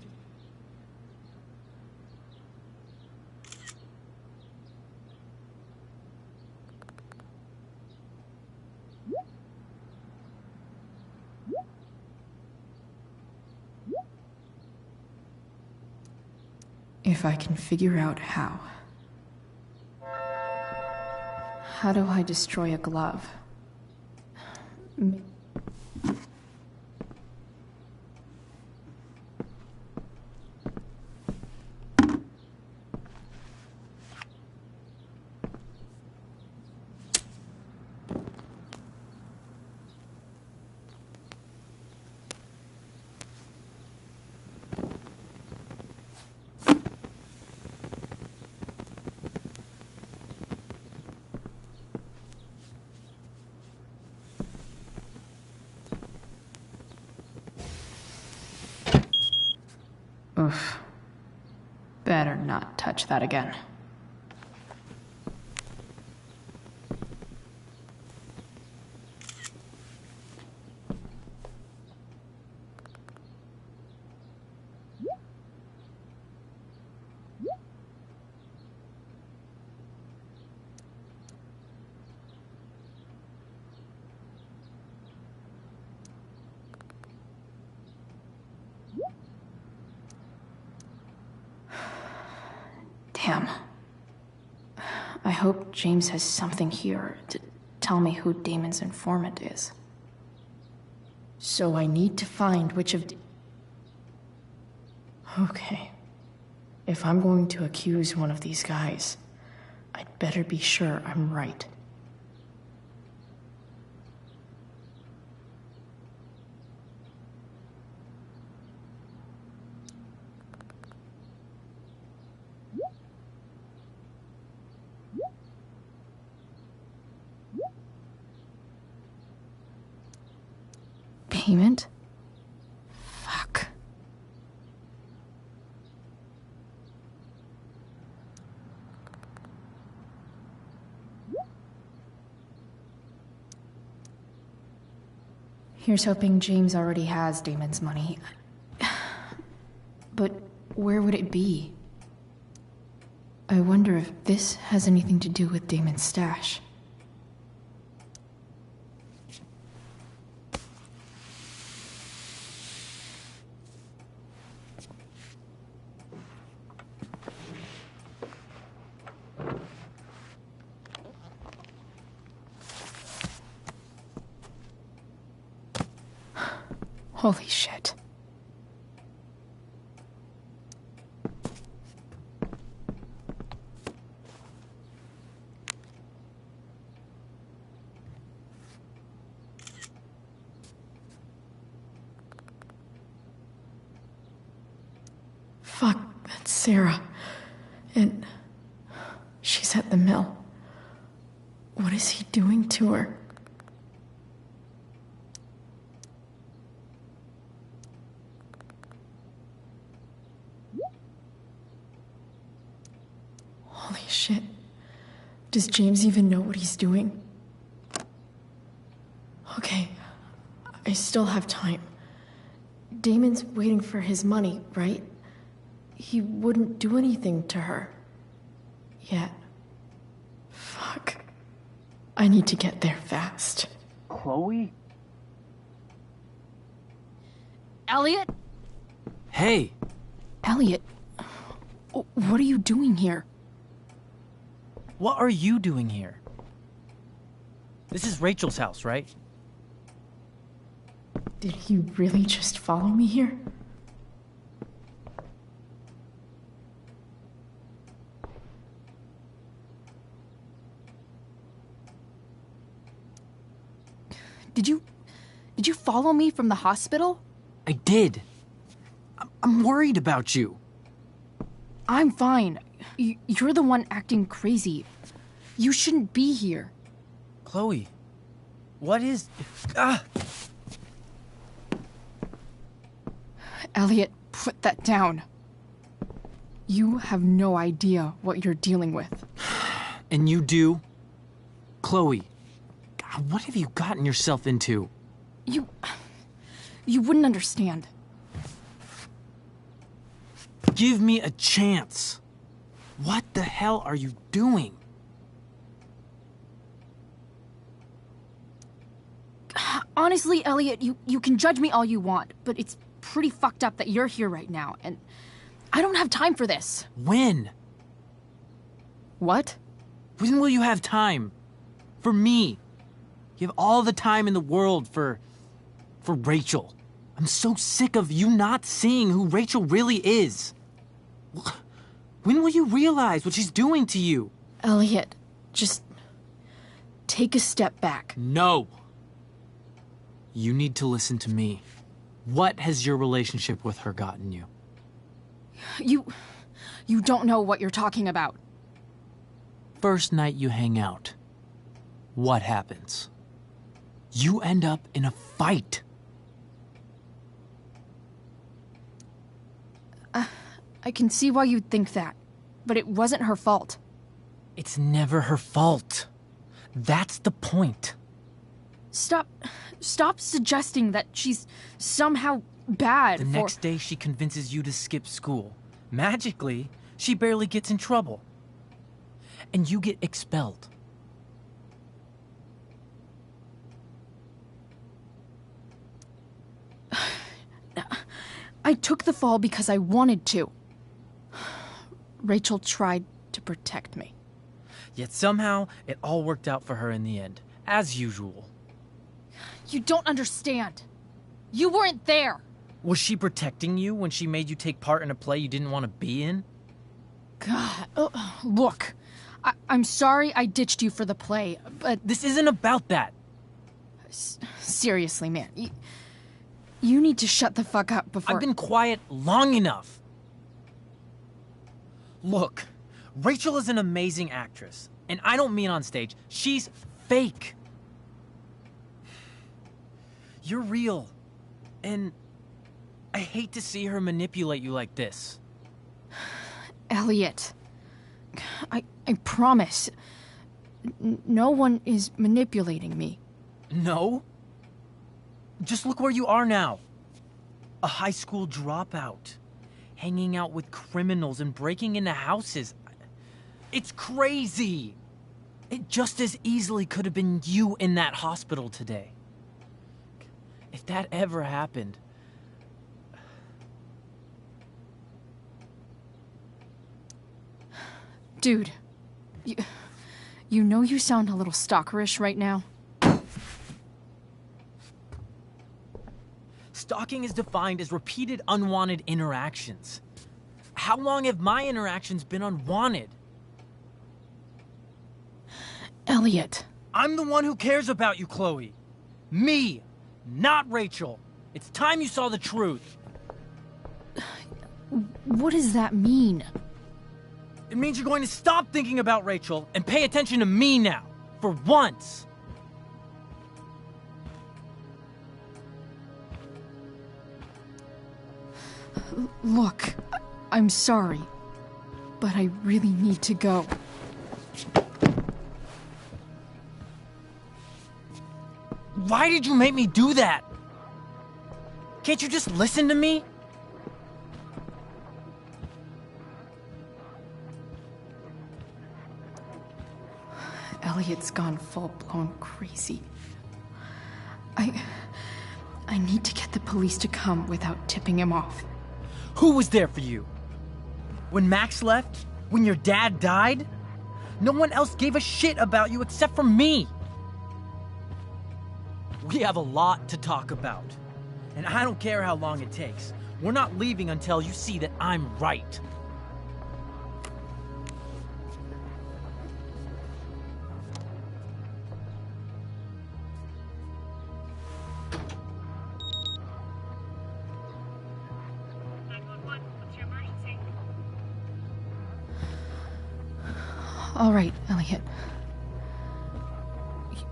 If I can figure out how. How do I destroy a glove? Oof. Better not touch that again. Damn. I hope James has something here to tell me who Damon's informant is. So I need to find which of... Okay. If I'm going to accuse one of these guys, I'd better be sure I'm right. Payment? Fuck. Here's hoping James already has Damon's money. But where would it be? I wonder if this has anything to do with Damon's stash. Holy shit. Fuck, that's Sarah. And she's at the mill. What is he doing to her? Holy shit. Does James even know what he's doing? Okay, I still have time. Damon's waiting for his money, right? He wouldn't do anything to her. Yet. Fuck. I need to get there fast. Chloe? Elliot? Hey! Elliot, what are you doing here? What are you doing here? This is Rachel's house, right? Did he really just follow me here? Did you follow me from the hospital? I did. I'm worried about you. I'm fine. You're the one acting crazy. You shouldn't be here. Chloe, what is... Ah! Elliot, put that down. You have no idea what you're dealing with. And you do? Chloe, God, what have you gotten yourself into? You wouldn't understand. Give me a chance. What the hell are you doing? Honestly, Elliot, you can judge me all you want, but it's pretty fucked up that you're here right now, and I don't have time for this. When? What? When will you have time? For me. You have all the time in the world for Rachel. I'm so sick of you not seeing who Rachel really is. When will you realize what she's doing to you? Elliot, just take a step back. No. You need to listen to me. What has your relationship with her gotten you? You don't know what you're talking about. First night you hang out, what happens? You end up in a fight. I can see why you'd think that, but it wasn't her fault. It's never her fault. That's the point. Stop suggesting that she's somehow bad. The next day she convinces you to skip school. Magically, she barely gets in trouble. And you get expelled. I took the fall because I wanted to. Rachel tried to protect me. Yet somehow, it all worked out for her in the end, as usual. You don't understand. You weren't there. Was she protecting you when she made you take part in a play you didn't want to be in? God, look. I'm sorry I ditched you for the play, but... This isn't about that. Seriously, man. You need to shut the fuck up before... I've been quiet long enough. Look, Rachel is an amazing actress. And I don't mean on stage. She's fake. You're real. And I hate to see her manipulate you like this. Elliot, I promise. No one is manipulating me. No? Just look where you are now. A high school dropout. Hanging out with criminals and breaking into houses. It's crazy. It just as easily could have been you in that hospital today. If that ever happened... Dude, you know you sound a little stalkerish right now. Stalking is defined as repeated unwanted interactions. How long have my interactions been unwanted? Elliot. I'm the one who cares about you, Chloe. Me, not Rachel. It's time you saw the truth. What does that mean? It means you're going to stop thinking about Rachel and pay attention to me now. For once. Look, I'm sorry, but I really need to go. Why did you make me do that? Can't you just listen to me? Elliot's gone full-blown crazy. I need to get the police to come without tipping him off. Who was there for you? When Max left? When your dad died? No one else gave a shit about you except for me. We have a lot to talk about. And I don't care how long it takes. We're not leaving until you see that I'm right. All right, Elliot.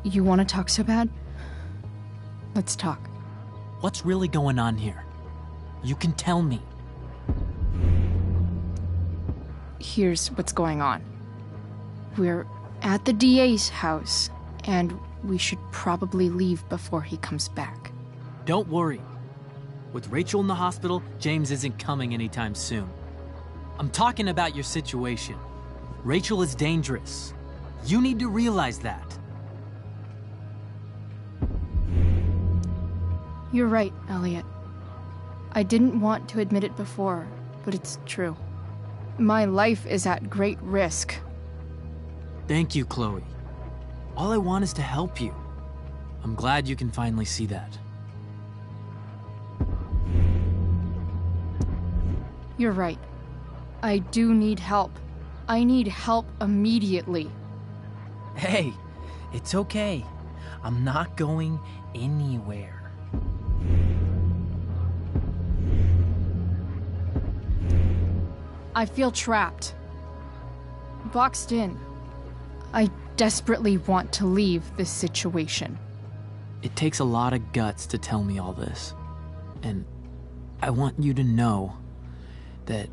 You want to talk so bad? Let's talk. What's really going on here? You can tell me. Here's what's going on. We're at the DA's house, and we should probably leave before he comes back. Don't worry. With Rachel in the hospital, James isn't coming anytime soon. I'm talking about your situation. Rachel is dangerous. You need to realize that. You're right, Elliot. I didn't want to admit it before, but it's true. My life is at great risk. Thank you, Chloe. All I want is to help you. I'm glad you can finally see that. You're right. I do need help. I need help immediately. Hey, it's okay. I'm not going anywhere. I feel trapped. Boxed in. I desperately want to leave this situation. It takes a lot of guts to tell me all this. And I want you to know that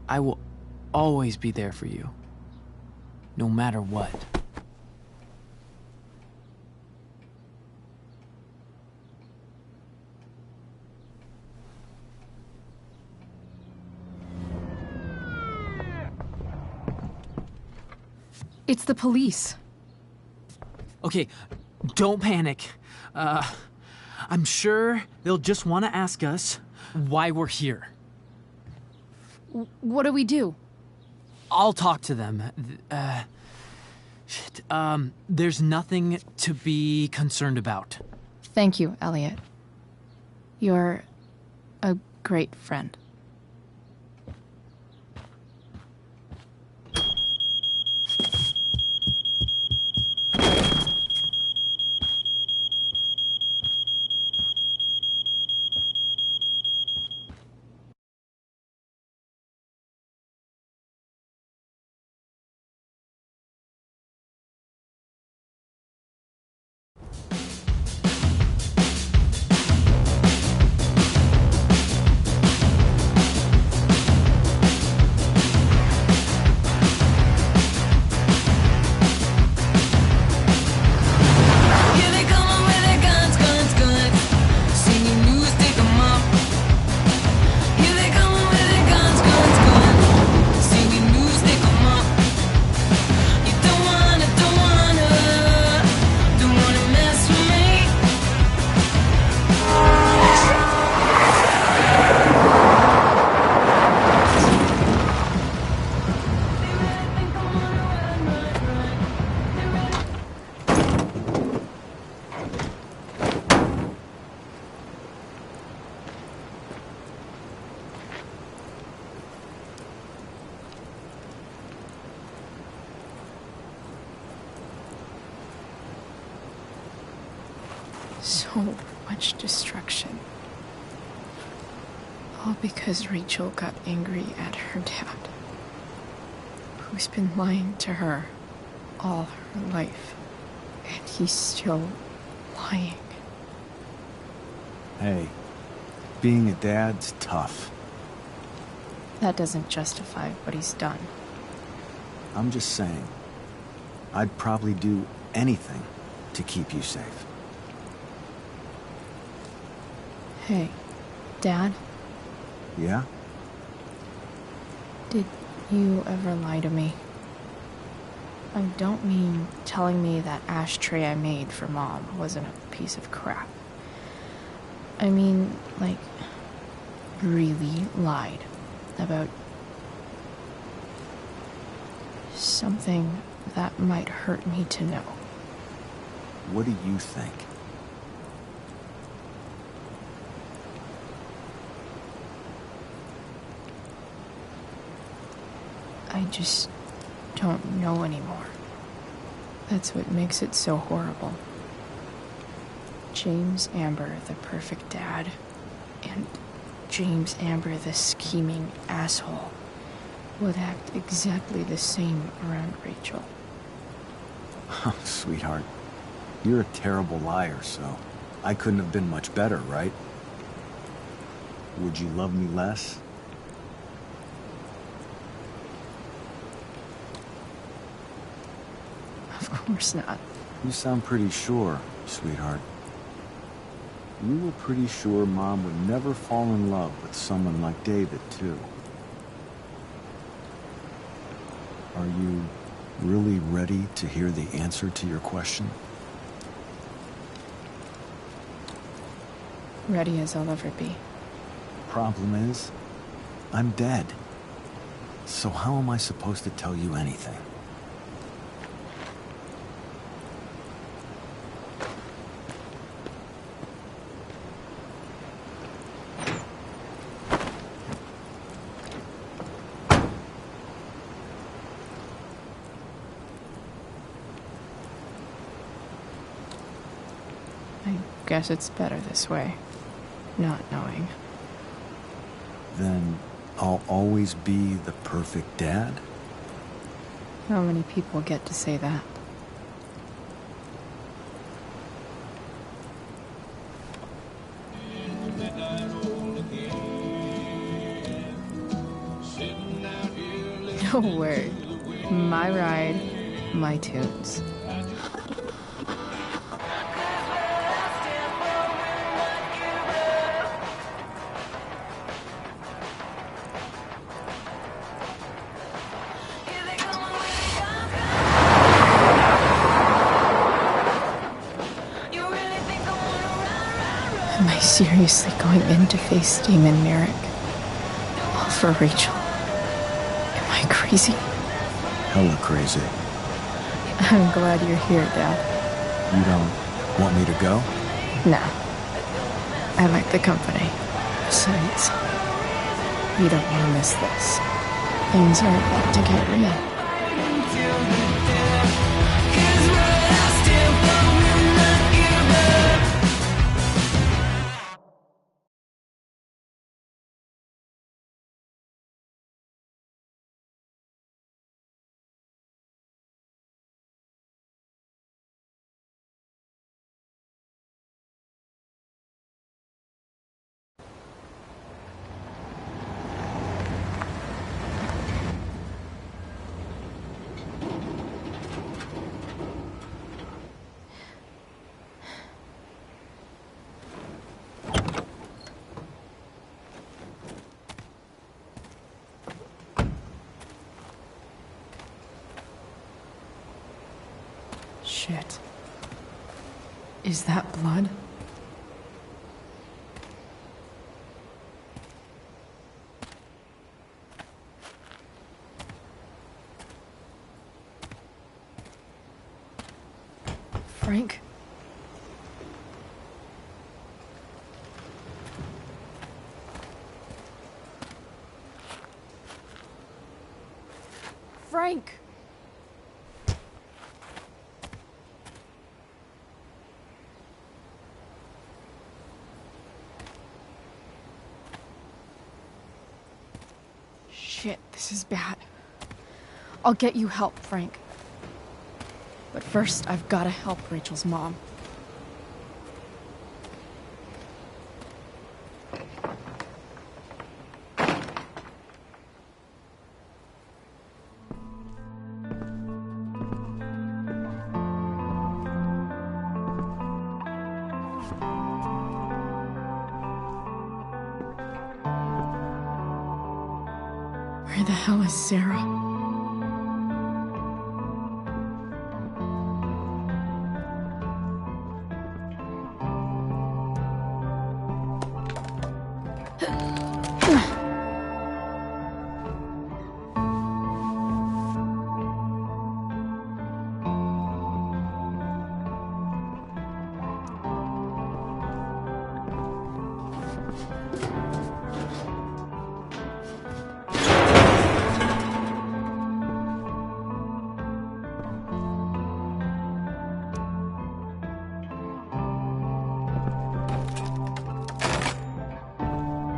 I will always be there for you. No matter what. It's the police. Okay, don't panic. I'm sure they'll just want to ask us why we're here. What do we do? I'll talk to them. There's nothing to be concerned about. Thank you, Elliot. You're a great friend. So much destruction. All because Rachel got angry at her dad, who's been lying to her all her life. And he's still lying. Hey, being a dad's tough. That doesn't justify what he's done. I'm just saying, I'd probably do anything to keep you safe. Hey, Dad? Yeah? Did you ever lie to me? I don't mean telling me that ashtray I made for Mom wasn't a piece of crap. I mean, like, really lied about something that might hurt me to know. What do you think? I just don't know anymore. That's what makes it so horrible. James Amber, the perfect dad, and James Amber, the scheming asshole, would act exactly the same around Rachel. Oh, sweetheart, you're a terrible liar, so I couldn't have been much better, right? Would you love me less? Of course not. You sound pretty sure, sweetheart. You were pretty sure Mom would never fall in love with someone like David, too. Are you really ready to hear the answer to your question? Ready as I'll ever be. Problem is, I'm dead. So how am I supposed to tell you anything? I guess it's better this way, not knowing. Then I'll always be the perfect dad? How many people get to say that? No word. My ride, my tunes. Am I seriously going in to face Damon Merrick? All for Rachel? Am I crazy? Hella crazy. I'm glad you're here, Dad. You don't want me to go? Nah. I like the company. Besides, you don't want to miss this. Things are about to get real. Shit. Is that blood? Frank? Frank! Shit, this is bad. I'll get you help, Frank. But first, I've gotta help Rachel's mom. Where the hell is Sarah?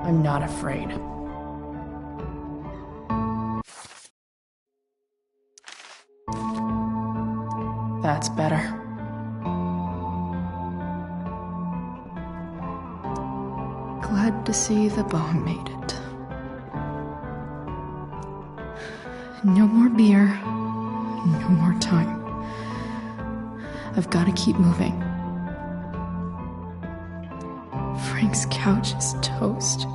I'm not afraid. That's better. Glad to see the bone made it. No more beer. No more time. I've got to keep moving. Frank's couch is toast.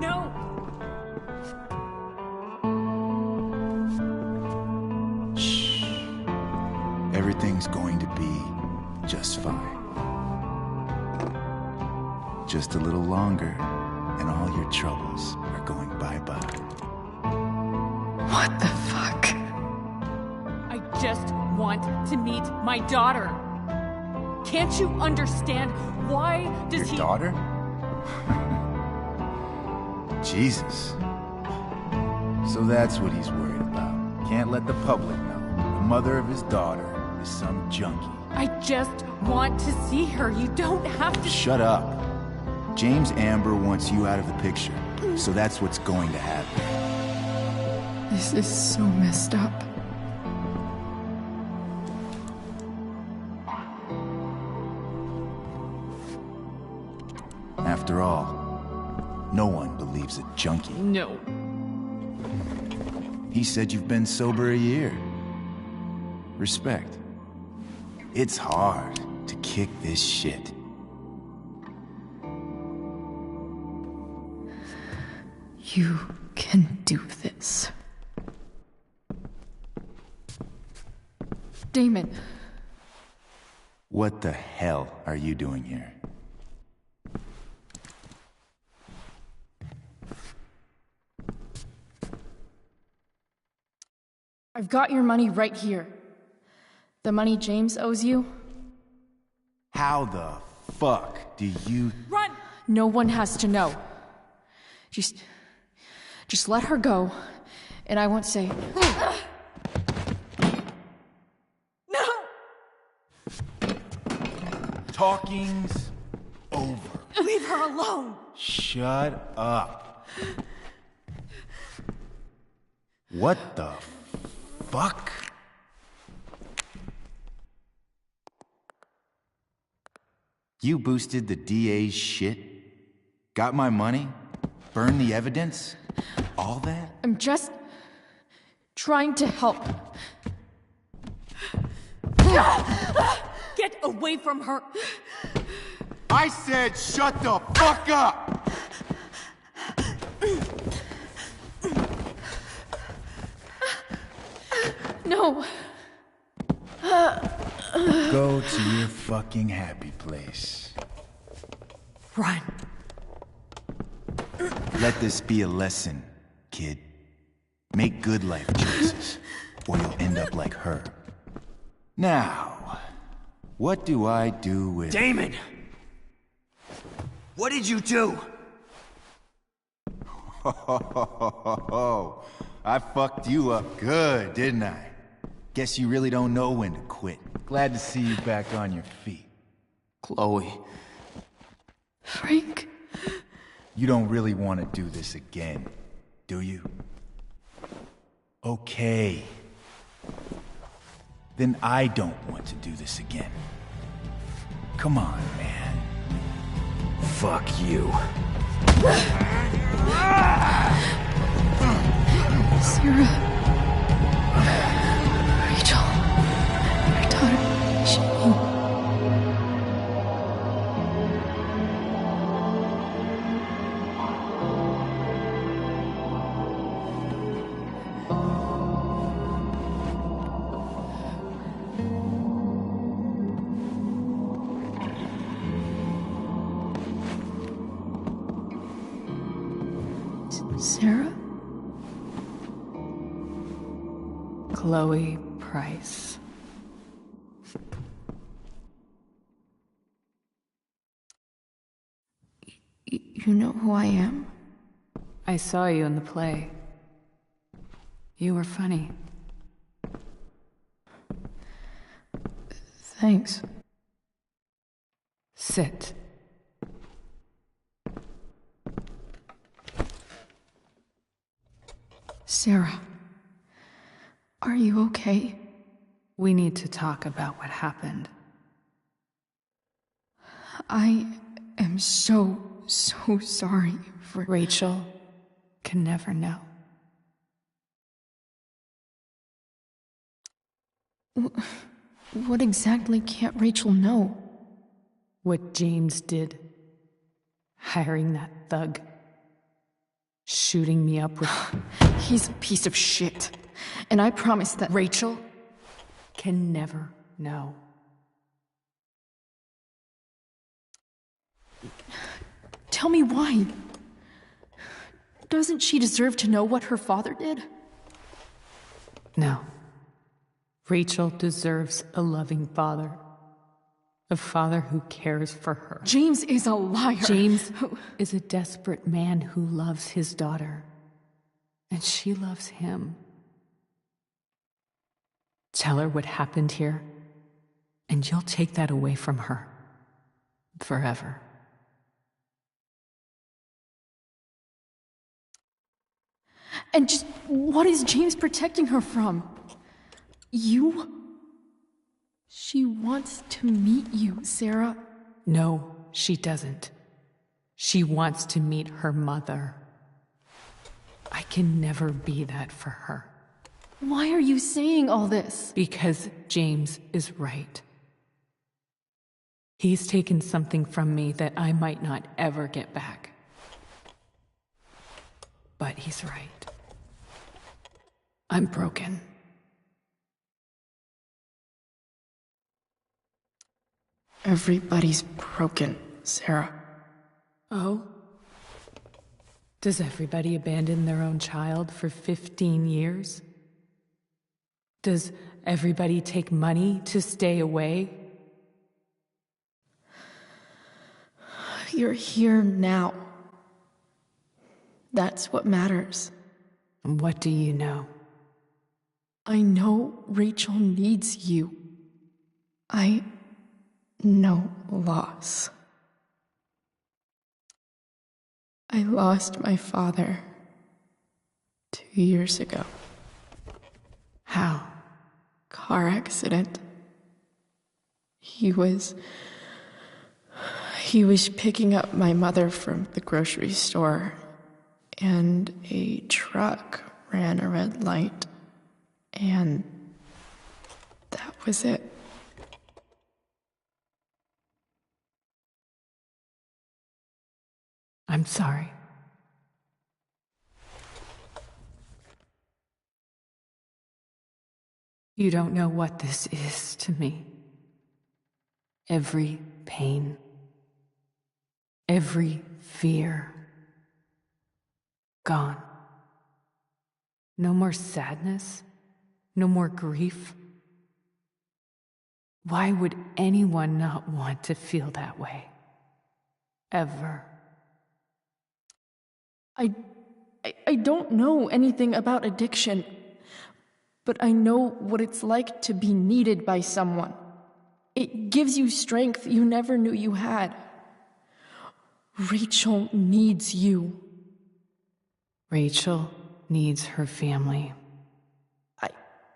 No! Shh. Everything's going to be just fine. Just a little longer, and all your troubles are going bye-bye. What the fuck? I just want to meet my daughter. Can't you understand? Why does Your daughter? Jesus. So that's what he's worried about. Can't let the public know. The mother of his daughter is some junkie. I just want to see her. You don't have to. Shut up. James Amber wants you out of the picture. So that's what's going to happen. This is so messed up. After all, no one believes a junkie. No. He said you've been sober a year. Respect. It's hard to kick this shit. You can do this. Damon. What the hell are you doing here? I've got your money right here. The money James owes you. How the fuck do you... Run! No one has to know. Just let her go, and I won't say... No! Talking's over. Leave her alone! Shut up. What the fuck? You boosted the DA's shit? Got my money? Burned the evidence? All that? I'm just trying to help. Get away from her! I said shut the fuck up! No. Go to your fucking happy place. Run. Let this be a lesson, kid. Make good life choices, or you'll end up like her. Now, what do I do with... Damon! What did you do? I fucked you up good, didn't I? Guess you really don't know when to quit. Glad to see you back on your feet. Chloe. Frank. You don't really want to do this again, do you? Okay. Then I don't want to do this again. Come on, man. Fuck you. Sarah. Rachel. Our daughter, Shane. Sarah? Chloe Price. You know who I am? I saw you in the play. You were funny. Thanks. Sit. Sarah, are you okay? We need to talk about what happened. I am so sorry for... Rachel can never know. What exactly can't Rachel know? What James did. Hiring that thug. Shooting me up with... He's a piece of shit. And I promise that... Rachel can never know. Tell me why. Doesn't she deserve to know what her father did? No. Rachel deserves a loving father. A father who cares for her. James is a liar. James is a desperate man who loves his daughter. And she loves him. Tell her what happened here, and you'll take that away from her. Forever. And just what is James protecting her from? You? She wants to meet you, Sarah. No, she doesn't. She wants to meet her mother. I can never be that for her. Why are you saying all this? Because James is right. He's taken something from me that I might not ever get back. But he's right. I'm broken. Everybody's broken, Sarah. Oh? Does everybody abandon their own child for 15 years? Does everybody take money to stay away? You're here now. That's what matters. What do you know? I know Rachel needs you. I know loss. I lost my father 2 years ago. How? Car accident. He was picking up my mother from the grocery store, and a truck ran a red light, and that was it. I'm sorry. You don't know what this is to me. Every pain, every fear, gone. No more sadness, no more grief. Why would anyone not want to feel that way? Ever. I don't know anything about addiction, but I know what it's like to be needed by someone. It gives you strength you never knew you had. Rachel needs you. Rachel needs her family.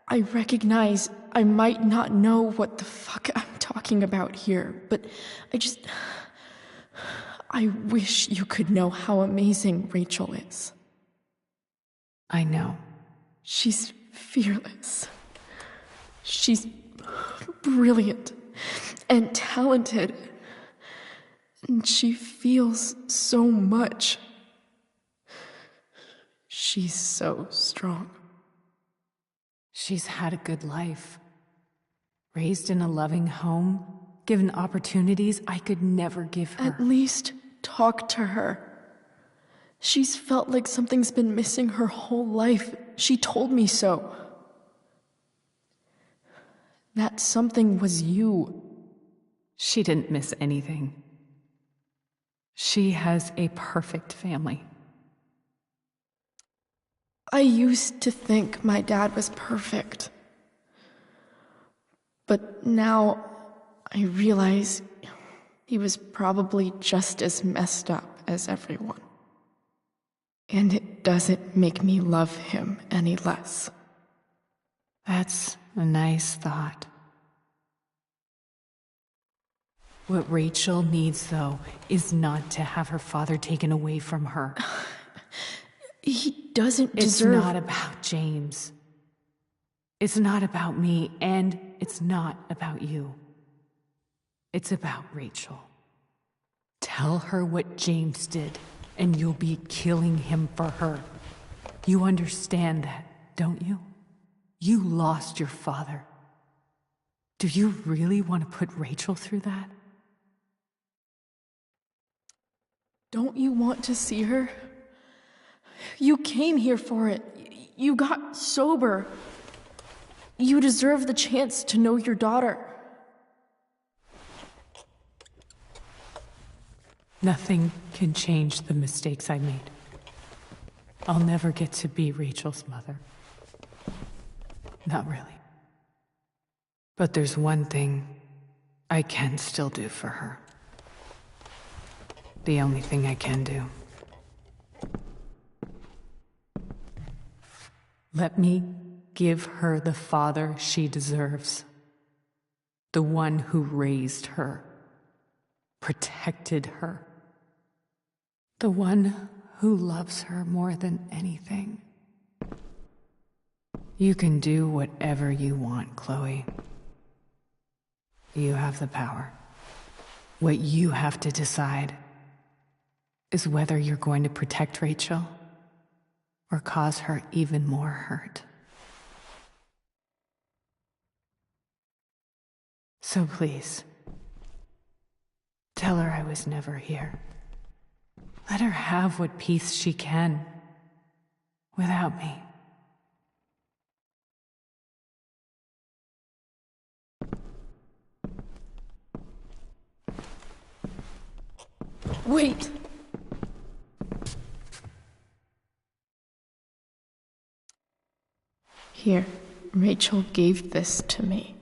I recognize I might not know what the fuck I'm talking about here, but I wish you could know how amazing Rachel is. I know. She's fearless. She's brilliant and talented. And she feels so much. She's so strong. She's had a good life. Raised in a loving home, given opportunities I could never give her. At least talk to her. She's felt like something's been missing her whole life. She told me so. That something was you. She didn't miss anything. She has a perfect family. I used to think my dad was perfect. But now I realize he was probably just as messed up as everyone. And it doesn't make me love him any less. That's a nice thought. What Rachel needs, though, is not to have her father taken away from her. He doesn't deserve... It's not about James. It's not about me, and it's not about you. It's about Rachel. Tell her what James did, and you'll be killing him for her. You understand that, don't you? You lost your father. Do you really want to put Rachel through that? Don't you want to see her? You came here for it. You got sober. You deserve the chance to know your daughter. Nothing can change the mistakes I made. I'll never get to be Rachel's mother. Not really. But there's one thing I can still do for her. The only thing I can do. Let me give her the father she deserves. The one who raised her, protected her. The one who loves her more than anything. You can do whatever you want, Chloe. You have the power. What you have to decide is whether you're going to protect Rachel or cause her even more hurt. So please, tell her I was never here. Let her have what peace she can without me. Wait! Here, Rachel gave this to me.